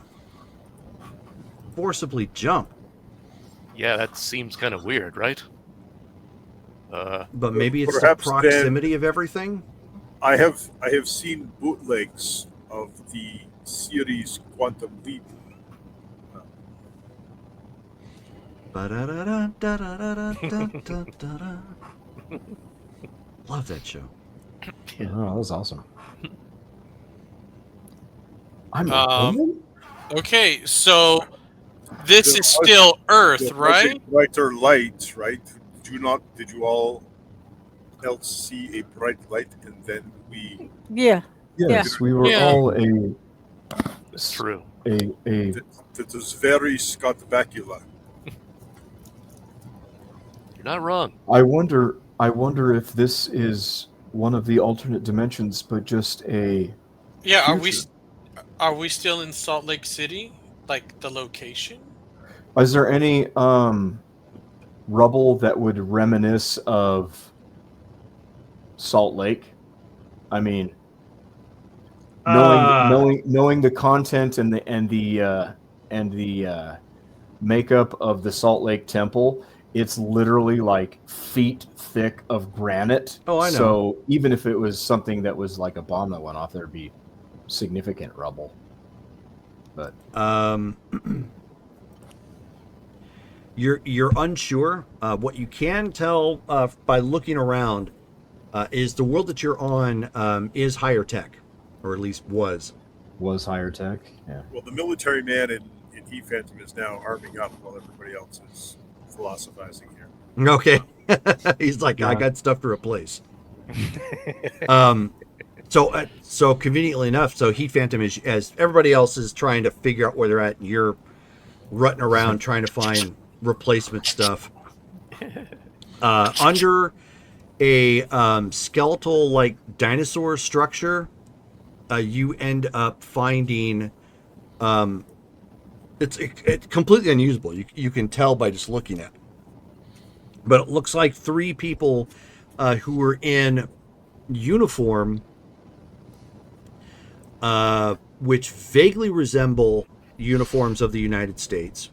forcibly jump. Yeah, that seems kind of weird, right? But maybe it's the Perhaps proximity of everything. I have seen bootlegs of the series Quantum Leap. Love that show. Oh, that was awesome. I'm a Um, woman? Okay, so this There is was- still Earth, There was a right? brighter light, right? Did you all else see a bright light, and then we Yeah. Yes, we were Yeah. all True. a that is very Scott Bakula. You're not wrong. I wonder if this is one of the alternate dimensions, but just a Yeah, future. are we still in Salt Lake City? Like the location? Is there any rubble that would reminisce of Salt Lake? I mean, knowing the content and the makeup of the Salt Lake Temple, it's literally like feet thick of granite. Oh, I know. So even if it was something that was like a bomb that went off, there'd be significant rubble. But You're unsure. What you can tell by looking around is the world that you're on is higher tech, or at least was. was higher tech. Yeah. Well, the military man in Heat Phantom is now arming up while everybody else is philosophizing here. Okay. He's like, I Yeah. got stuff to replace. So conveniently enough, so Heat Phantom is, as everybody else is trying to figure out where they're at, and you're rutting around trying to find replacement stuff. Under a skeletal like dinosaur structure, you end up finding it's completely unusable. You can tell by just looking at it. But it looks like three people who were in uniform, which vaguely resemble uniforms of the United States.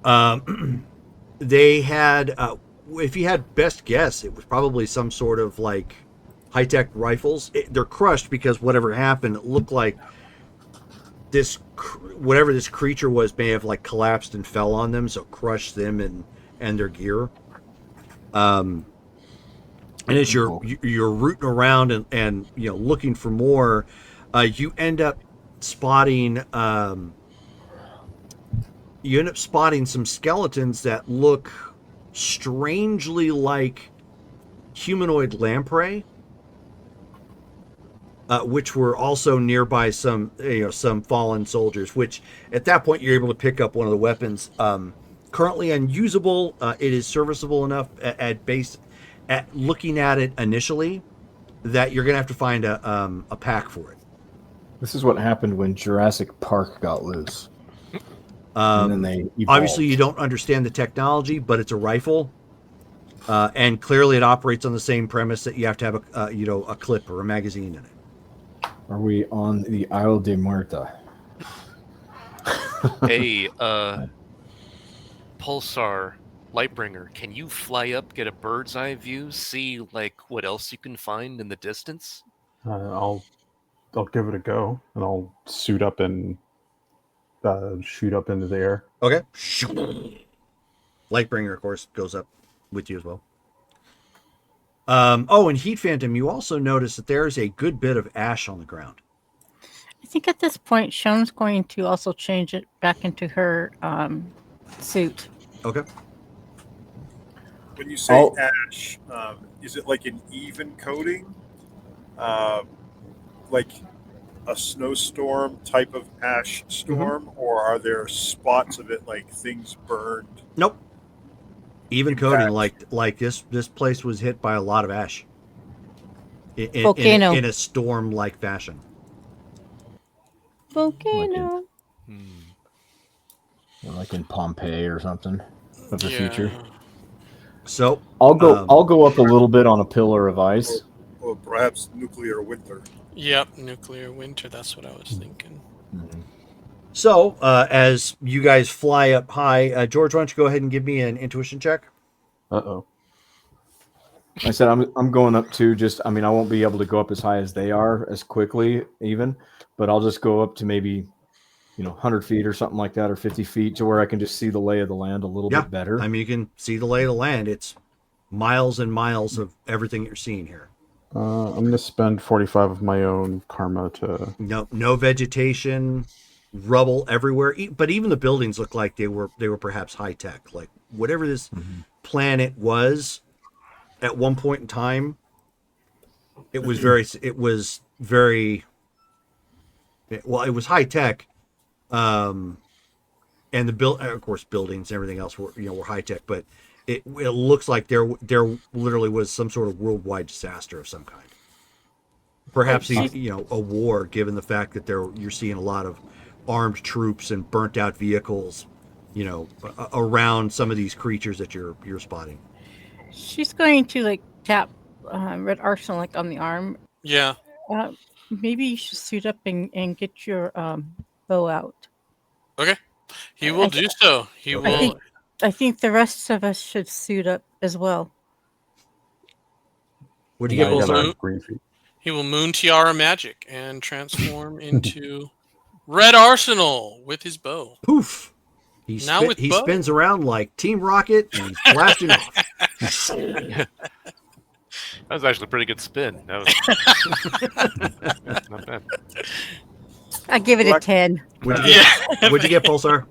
They had, if you had best guess, it was probably some sort of like high-tech rifles. They're crushed because whatever happened, it looked like this, whatever this creature was, may have like collapsed and fell on them, so crushed them and their gear. And as you're rooting around and you know looking for more, you end up spotting some skeletons that look strangely like humanoid lamprey. which were also nearby some fallen soldiers. Which at that point you're able to pick up one of the weapons. Currently unusable. It is serviceable enough at looking at it initially that you're gonna have to find a pack for it. This is what happened when Jurassic Park got loose. And then they evolved. Obviously, you don't understand the technology, but it's a rifle, and clearly it operates on the same premise that you have to have a clip or a magazine in it. Are we on the Isle de Muerta? Hey, Pulsar Lightbringer, can you fly up, get a bird's eye view, see like what else you can find in the distance? I'll give it a go, and I'll suit up and shoot up into the air. Okay. Lightbringer, of course, goes up with you as well. And Heat Phantom, you also notice that there is a good bit of ash on the ground. I think at this point, Shon's going to also change it back into her suit. Okay. When you say ash, is it like an even coating? Like a snowstorm type of ash storm, or are there spots of it like things burned? Nope. Even coating, Impact. like this place was hit by a lot of ash. Volcano. In a storm-like fashion. Volcano. Like in Pompeii or something of the future. So I'll go up a little bit on a pillar of ice. Or perhaps nuclear winter. Yep, nuclear winter. That's what I was thinking. Mm-hmm. So, as you guys fly up high, George, why don't you go ahead and give me an intuition check? Uh-oh. I said I'm going up to I won't be able to go up as high as they are as quickly even, but I'll just go up to maybe 100 feet or something like that, or 50 feet, to where I can just see the lay of the land a little bit better. I mean, you can see the lay of the land. It's miles and miles of everything you're seeing here. I'm going to spend 45 of my own karma to... No vegetation, rubble everywhere. But even the buildings look like they were perhaps high tech. Like whatever this planet was at one point in time, it was very well, it was high tech. And of course, buildings and everything else were high tech, but it looks like there literally was some sort of worldwide disaster of some kind. Perhaps a war, given the fact that you're seeing a lot of armed troops and burnt out vehicles, around some of these creatures that you're spotting. She's going to tap Red Arsenal on the arm. Yeah. Maybe you should suit up and get your bow out. Okay. He will do so. He will. I think the rest of us should suit up as well. What do you get, Pulsar? Green feet. He will moon tiara magic and transform into Red Arsenal with his bow. Poof! He spins around like Team Rocket and he's blasting off. That was actually a pretty good spin. That was not bad. I give it a 10. What'd you get, Pulsar?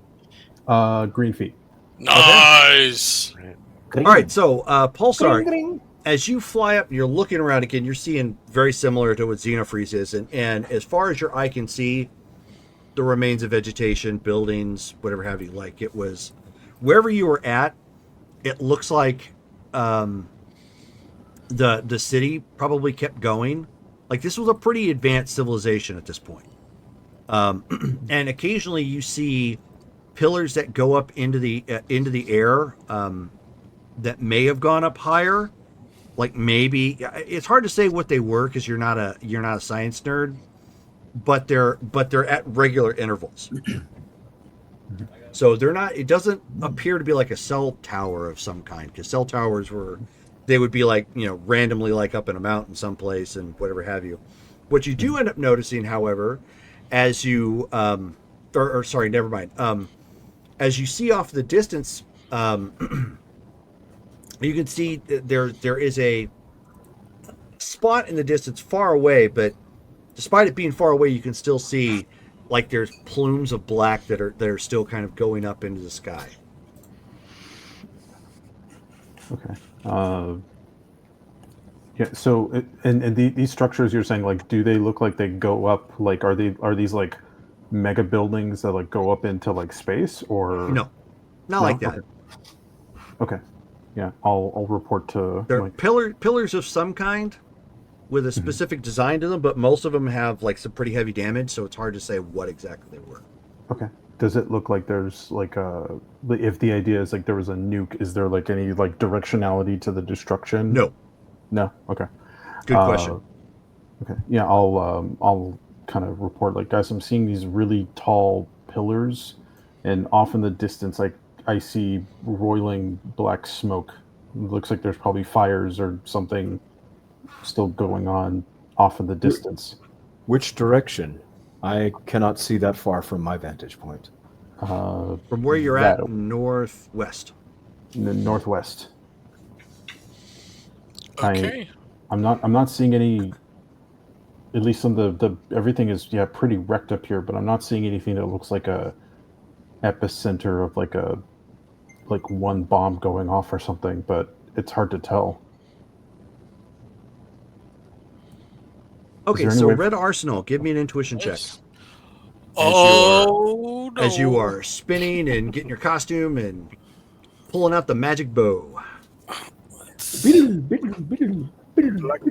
Green feet. Nice. Right. All right, so Pulsar, as you fly up, you're looking around again. You're seeing very similar to what Xenofreeze is, and as far as your eye can see, the remains of vegetation, buildings, whatever have you. Like it was wherever you were at. It looks like the city probably kept going. Like this was a pretty advanced civilization at this point. And occasionally you see pillars that go up into the air that may have gone up higher. Like maybe it's hard to say what they were because you're not a science nerd, but they're at regular intervals. So they're not. It doesn't appear to be like a cell tower of some kind, because cell towers they would be randomly up in a mountain someplace and whatever have you. What you do end up noticing, however, as you sorry, never mind. As you see off the distance, you can see there is a spot in the distance far away, but despite it being far away, you can still see there's plumes of black that are still kind of going up into the sky. Okay. Yeah. So, these structures you're saying, like, do they look like they go up? Like, are these like mega buildings that like go up into like space, or No, not no? like that. Okay. Okay. Yeah, I'll report to They're Mike. pillars of some kind with a specific design to them, but most of them have like some pretty heavy damage, so it's hard to say what exactly they were. Okay. Does it look like there's like a, if the idea is like there was a nuke, is there like any like directionality to the destruction? No. No. Okay. Good question. Okay. Yeah, I'll kind of report, like, guys, I'm seeing these really tall pillars, and off in the distance, like, I see roiling black smoke. It looks like there's probably fires or something still going on off in the distance. Which direction? I cannot see that far from my vantage point. From where you're that- at, northwest. in the northwest. I- Okay. I'm not seeing any. At least on the everything is pretty wrecked up here, but I'm not seeing anything that looks like a epicenter of like one bomb going off or something. But it's hard to tell. Okay, there any so way- Red Arsenal, give me an intuition check. Oh no! As you are spinning and getting your costume and pulling out the magic bow. Black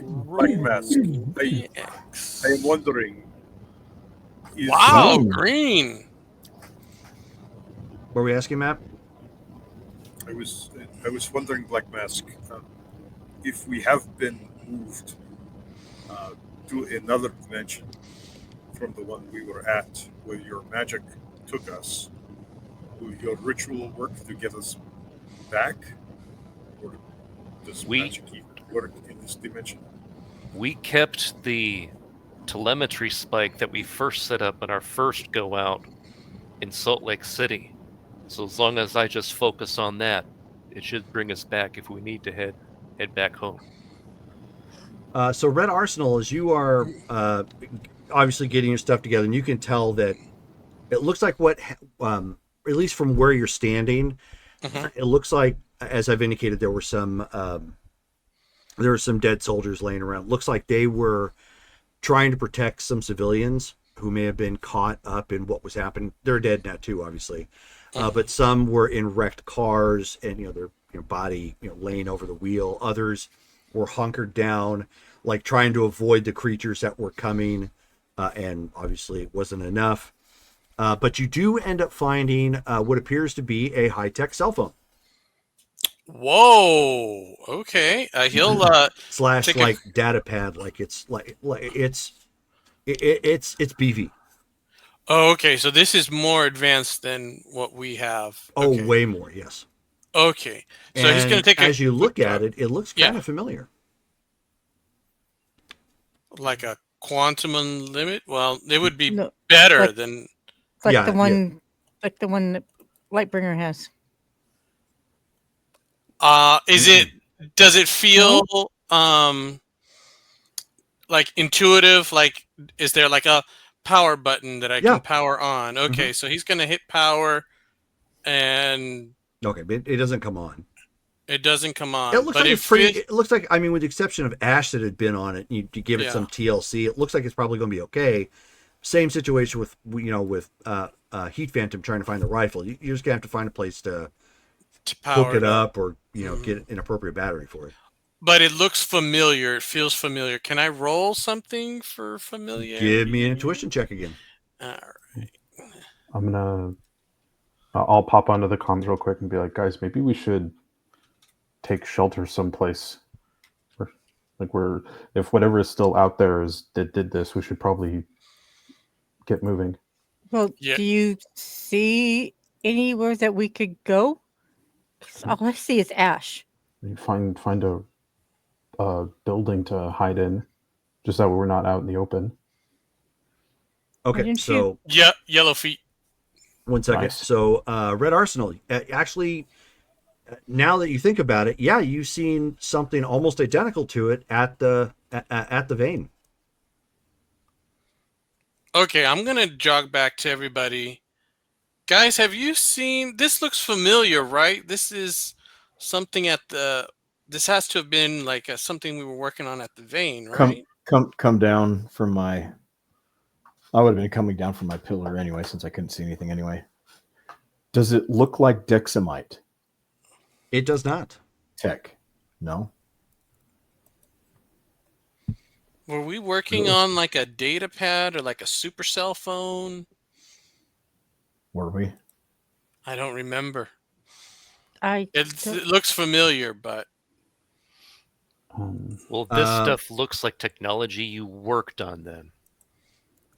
Mask. I am wondering. Is, Wow, green. What were we asking, Matt? I was wondering, Black Mask, if we have been moved to another dimension from the one we were at, where your magic took us. Will your ritual work to get us back, or does magic even work in this dimension? We kept the telemetry spike that we first set up in our first go out in Salt Lake City. So as long as I just focus on that, it should bring us back if we need to head back home. So Red Arsenal, as you are obviously getting your stuff together, and you can tell that it looks like what, at least from where you're standing, it looks like, as I've indicated, there were some dead soldiers laying around. Looks like they were trying to protect some civilians who may have been caught up in what was happening. They're dead now too, obviously, but some were in wrecked cars and their body laying over the wheel. Others were hunkered down, like trying to avoid the creatures that were coming, and obviously it wasn't enough. But you do end up finding what appears to be a high-tech cell phone. Whoa. Okay. He'll Slash take like data pad, like it's BV. Oh, okay. So this is more advanced than what we have. Oh, Okay. way more, yes. Okay. So he's going to take as you look at it, it looks kind of familiar. like a quantum unlimited. Well, it would be No, better like- than It's like Yeah, the one, like the one that Lightbringer has. is it does it feel like intuitive? Like is there like a power button that I Yeah. can power on? Okay, so he's gonna hit power and Okay, but it doesn't come on. it doesn't come on. It looks but like it it's pretty. feels- It looks like, I mean, with the exception of Ash that had been on it, you give it Yeah. some TLC. It looks like it's probably going to be okay. Same situation with with Heat Phantom trying to find the rifle. You're just gonna have to find a place to power hook it up or get an appropriate battery for it. But it looks familiar. It feels familiar. Can I roll something for familiar? Give me an intuition check again. All right. I'm gonna. I'll pop onto the comms real quick and be like, guys, maybe we should take shelter someplace. If whatever is still out there that did this, we should probably get moving. Well, Yeah. do you see anywhere that we could go? 'Cause all I see is ash. You find a building to hide in, just that we're not out in the open. Okay, didn't so Yeah, yellow feet. 1 second. Nice. So Red Arsenal, actually, now that you think about it, yeah, you've seen something almost identical to it at the vein. Okay, I'm gonna jog back to everybody. Guys, have you seen this? Looks familiar, right? This is something at the this has to have been like something we were working on at the vein, Come right? come down from my. I would have been coming down from my pillar anyway, since I couldn't see anything anyway. Does it look like Dexamite It does not. tech? No. Were we working on like a data pad or like a super cell phone? Were we? I don't remember. I It looks familiar, but Well, this Uh, stuff looks like technology you worked on then.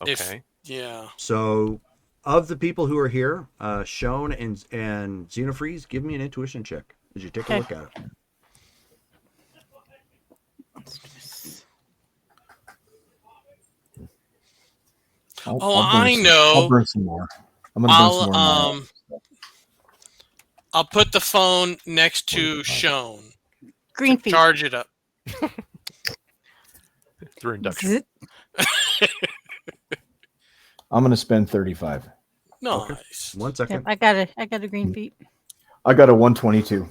If- Okay. yeah. So, of the people who are here, Shone and Xenofreeze, give me an intuition check as you take a Okay. look at it. I some- know. I'll bring some more. I'm gonna bring some more. I'll I'll put the phone next to Shone. green feet. Charge it up. Through induction. Zit. I'm gonna spend 35. Nice. 1 Yep, second. I got a green feet. I got a 122.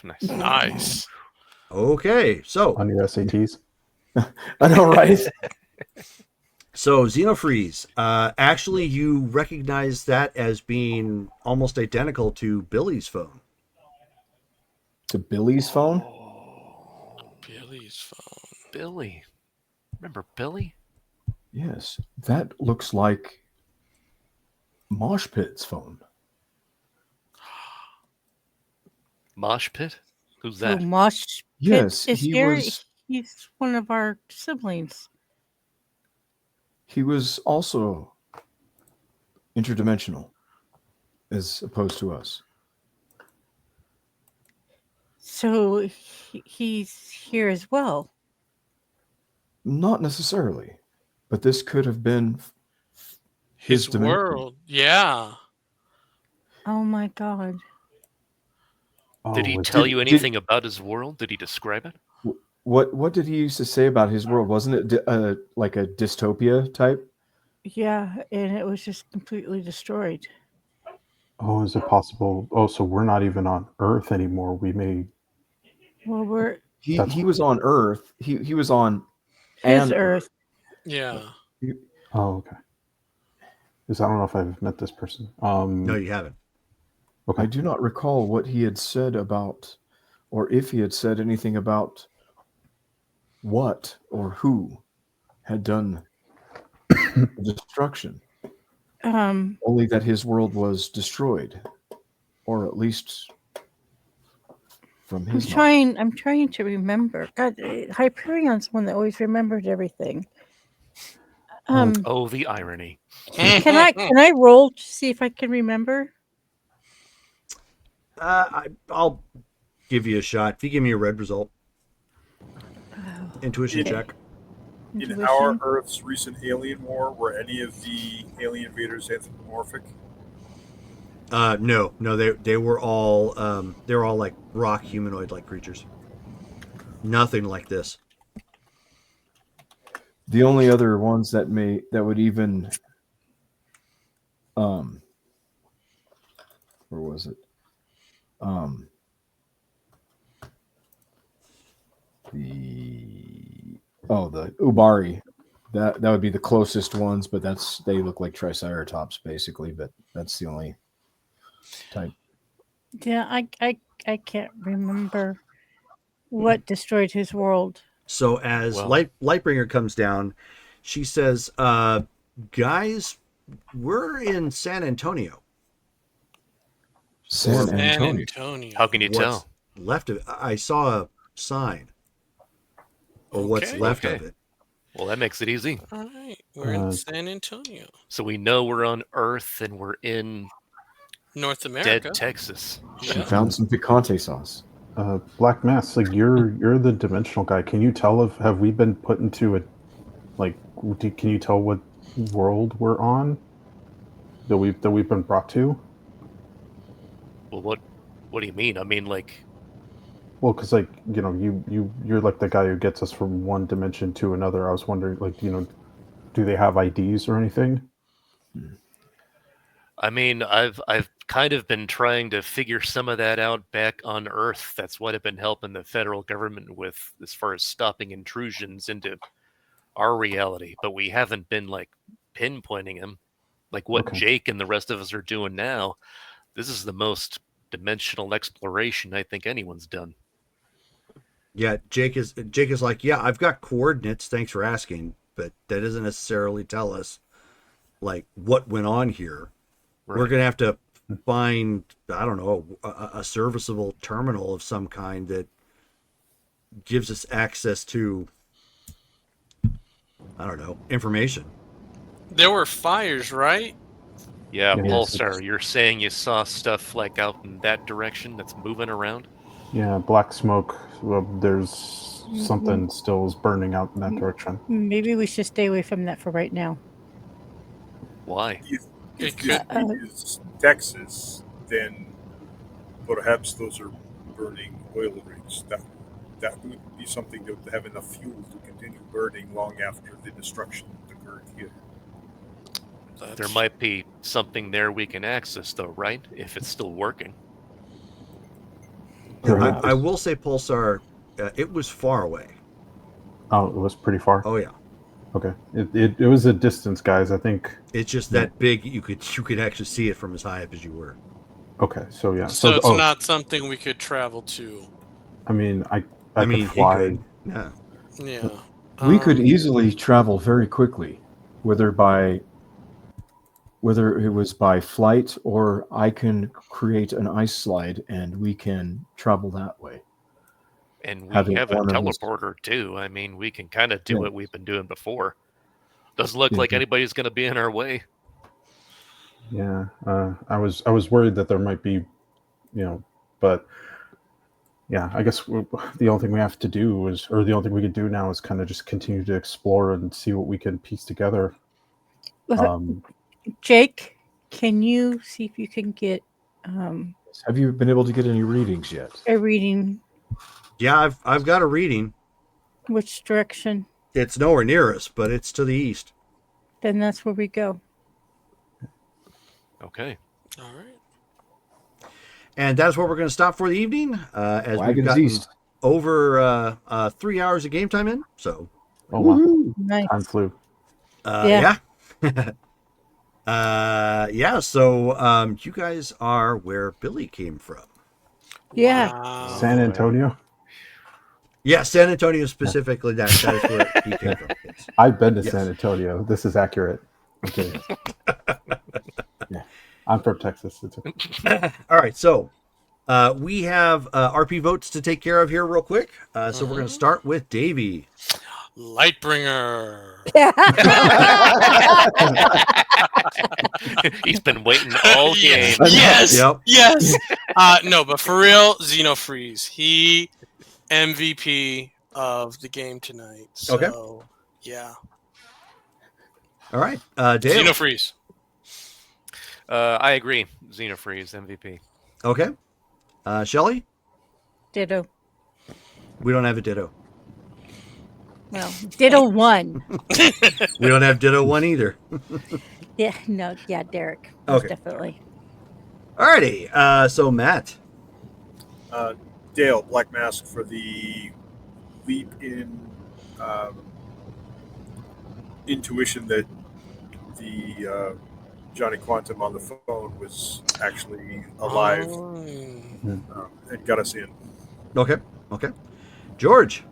Nice. Nice. Okay, so On your SATs. I know, right? Xenofreeze, actually, you recognize that as being almost identical to Billy's phone. To Billy's phone. Billy's phone. Billy. Remember Billy? Yes, that looks like Mosh Pit's phone. Mosh Pit? Who's So that? Mosh Pit Yes, is he here. was. He's one of our siblings. He was also interdimensional, as opposed to us. So he's here as well. Not necessarily, but this could have been His dimension. world. Yeah. Oh my god. Did he was tell it- you did- anything about his world? Did he describe it? What did he used to say about his world? Wasn't it like a dystopia type? Yeah, and it was just completely destroyed. Oh, is it possible? Oh, so we're not even on Earth anymore. We may. Well, we're He That's- was on Earth. He was on his an Earth. Yeah. Oh, okay. Because I don't know if I've met this person. No, you haven't. I do not recall what he had said about, or if he had said anything about what or who had done the destruction. Only that his world was destroyed, or at least from his. I'm trying to remember. God, Hyperion's one that always remembered everything. Oh, the irony. Can I roll to see if I can remember? I'll give you a shot. If you give me a red result, intuition Okay. check. In Intuition? our Earth's recent alien war, were any of the alien invaders anthropomorphic? No, they were all like rock humanoid like creatures. Nothing like this. The only other ones that would even where was it? The Ubari. That would be the closest ones, but they look like Triceratops basically, but that's the only type. Yeah, I can't remember what destroyed his world. So as Well- Lightbringer comes down, she says, "Guys, we're in San Antonio. San San Antonio. Antonio. How can you What's tell? left of it? I saw a sign, or what's Okay. left Okay. of it. Well, that makes it easy. All right. We're in Uh, San Antonio, So we know we're on Earth and we're in North America. dead Texas. She Yeah. found some picante sauce. Black Mass, like you're the dimensional guy. Can you tell if have we been put into a like? Can you tell what world we're on that we've been brought to? Well, what do you mean? I mean, like, Well, because like you're like the guy who gets us from one dimension to another. I was wondering, like, do they have IDs or anything? I mean, I've kind of been trying to figure some of that out back on Earth. That's what I've been helping the federal government with as far as stopping intrusions into our reality. But we haven't been like pinpointing them like what Okay. Jake and the rest of us are doing now. This is the most dimensional exploration I think anyone's done. Yeah, Jake is like, yeah, I've got coordinates. Thanks for asking, but that doesn't necessarily tell us like what went on here. Right. We're gonna have to find, I don't know, a serviceable terminal of some kind that gives us access to, I don't know, information. There were fires, right? Yeah, Yeah, Pulsar, you're saying you saw stuff like out in that direction that's moving around? Yeah, black smoke. Well, there's something still is burning out in that direction. Maybe we should stay away from that for right now. Why? If It this could- is Texas, then perhaps those are burning oil rigs. That would be something that would have enough fuel to continue burning long after the destruction occurred here. There That's- might be something there we can access, though, right? If it's still working. Perhaps. I will say, Pulsar, it was far away. Oh, it was pretty far. Oh yeah, Okay, it was a distance, guys. I think. it's just that big. You could actually see it from as high up as you were. Okay, so yeah. So it's oh, not something we could travel to. I mean, I I mean, could fly. he could. Yeah. Yeah. We could Um, easily travel very quickly, whether it was by flight or I can create an ice slide and we can travel that way. And we Having have a one of those- teleporter, too. I mean, we can kind of do Yeah. what we've been doing before. Doesn't look Yeah. like anybody's going to be in our way. Yeah, I was worried that there might be, but yeah, I guess the only thing we have to do is, or the only thing we could do now is kind of just continue to explore and see what we can piece together. Jake, can you see if you can get Have you been able to get any readings yet? a reading? Yeah, I've got a reading. Which direction? It's nowhere near us, but it's to the east. Then that's where we go. Okay. All right. And that's where we're going to stop for the evening. As we've Wagons gotten east. over 3 hours of game time in. So, Oh wow, Woohoo! Nice. time flew. Yeah. Yeah. So, you guys are where Billy came from. Yeah. Wow. San Antonio. Yeah, San Antonio specifically. That is where he came from. Yes. I've been to Yes. San Antonio. This is accurate. Okay. Yeah, I'm from Texas. It's okay. All right, so we have RP votes to take care of here real quick. So we're going to start with Davey. Lightbringer. He's been waiting all game. Yes. Yep. Yes. No, but for real, Xenofreeze. He MVP of the game tonight. So, Okay. yeah. All right, Dale. Xenofreeze. I agree. Xenofreeze MVP. Okay. Shelly? Ditto. We don't have a Ditto. Well, Ditto one. We don't have Ditto 1 either. Yeah, no, yeah, Derek. Most Okay. definitely. All righty. So, Matt. Dale, Black Mask for the leap in intuition that the Johnny Quantum on the phone was actually alive Oh. and got us in. Okay. George.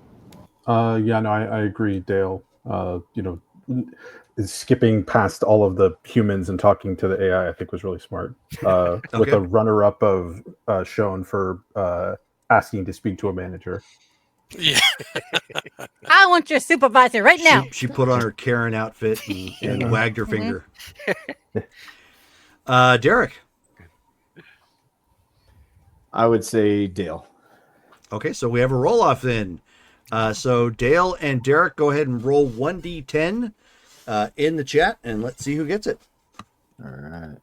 Yeah, no, I agree, Dale. Skipping past all of the humans and talking to the AI, I think was really smart. With Okay. a runner-up of shown for asking to speak to a manager. Yeah. I want your supervisor right now. She put on her Karen outfit and Yeah. wagged her Mhm. finger. Derek. I would say Dale. Okay, so we have a roll off then. So Dale and Derek, go ahead and roll 1d10 in the chat, and let's see who gets it. All right.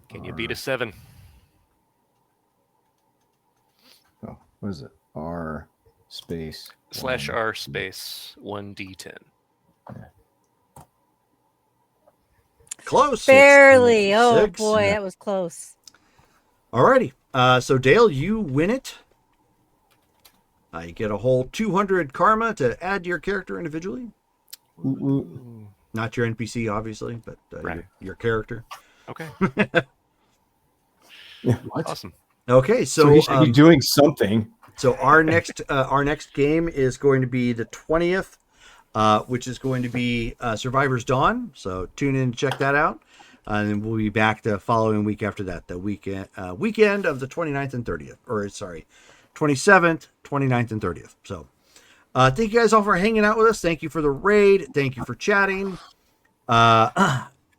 Can you beat a 7? Oh, what is it? R space / one. R space 1d10. Close. Barely. Oh 6. boy, that was close. Alrighty. So Dale, you win it. You get a whole 200 karma to add to your character individually. Not your NPC, obviously, but Right. your character. Okay. What? Awesome. Okay, So so he should be doing something. so our next game is going to be the 20th, which is going to be Survivor's Dawn. So tune in to check that out. And then we'll be back the following week after that, the weekend of the 29th and 30th. Or, sorry, 27th, 29th, and 30th. So thank you guys all for hanging out with us. Thank you for the raid. Thank you for chatting.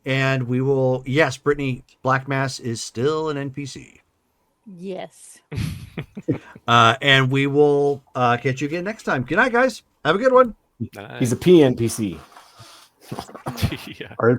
And we will, yes, Brittany, Black Mass is still an NPC. Yes. And we will catch you again next time. Good night, guys. Have a good one. He's a PNPC. Yeah. Our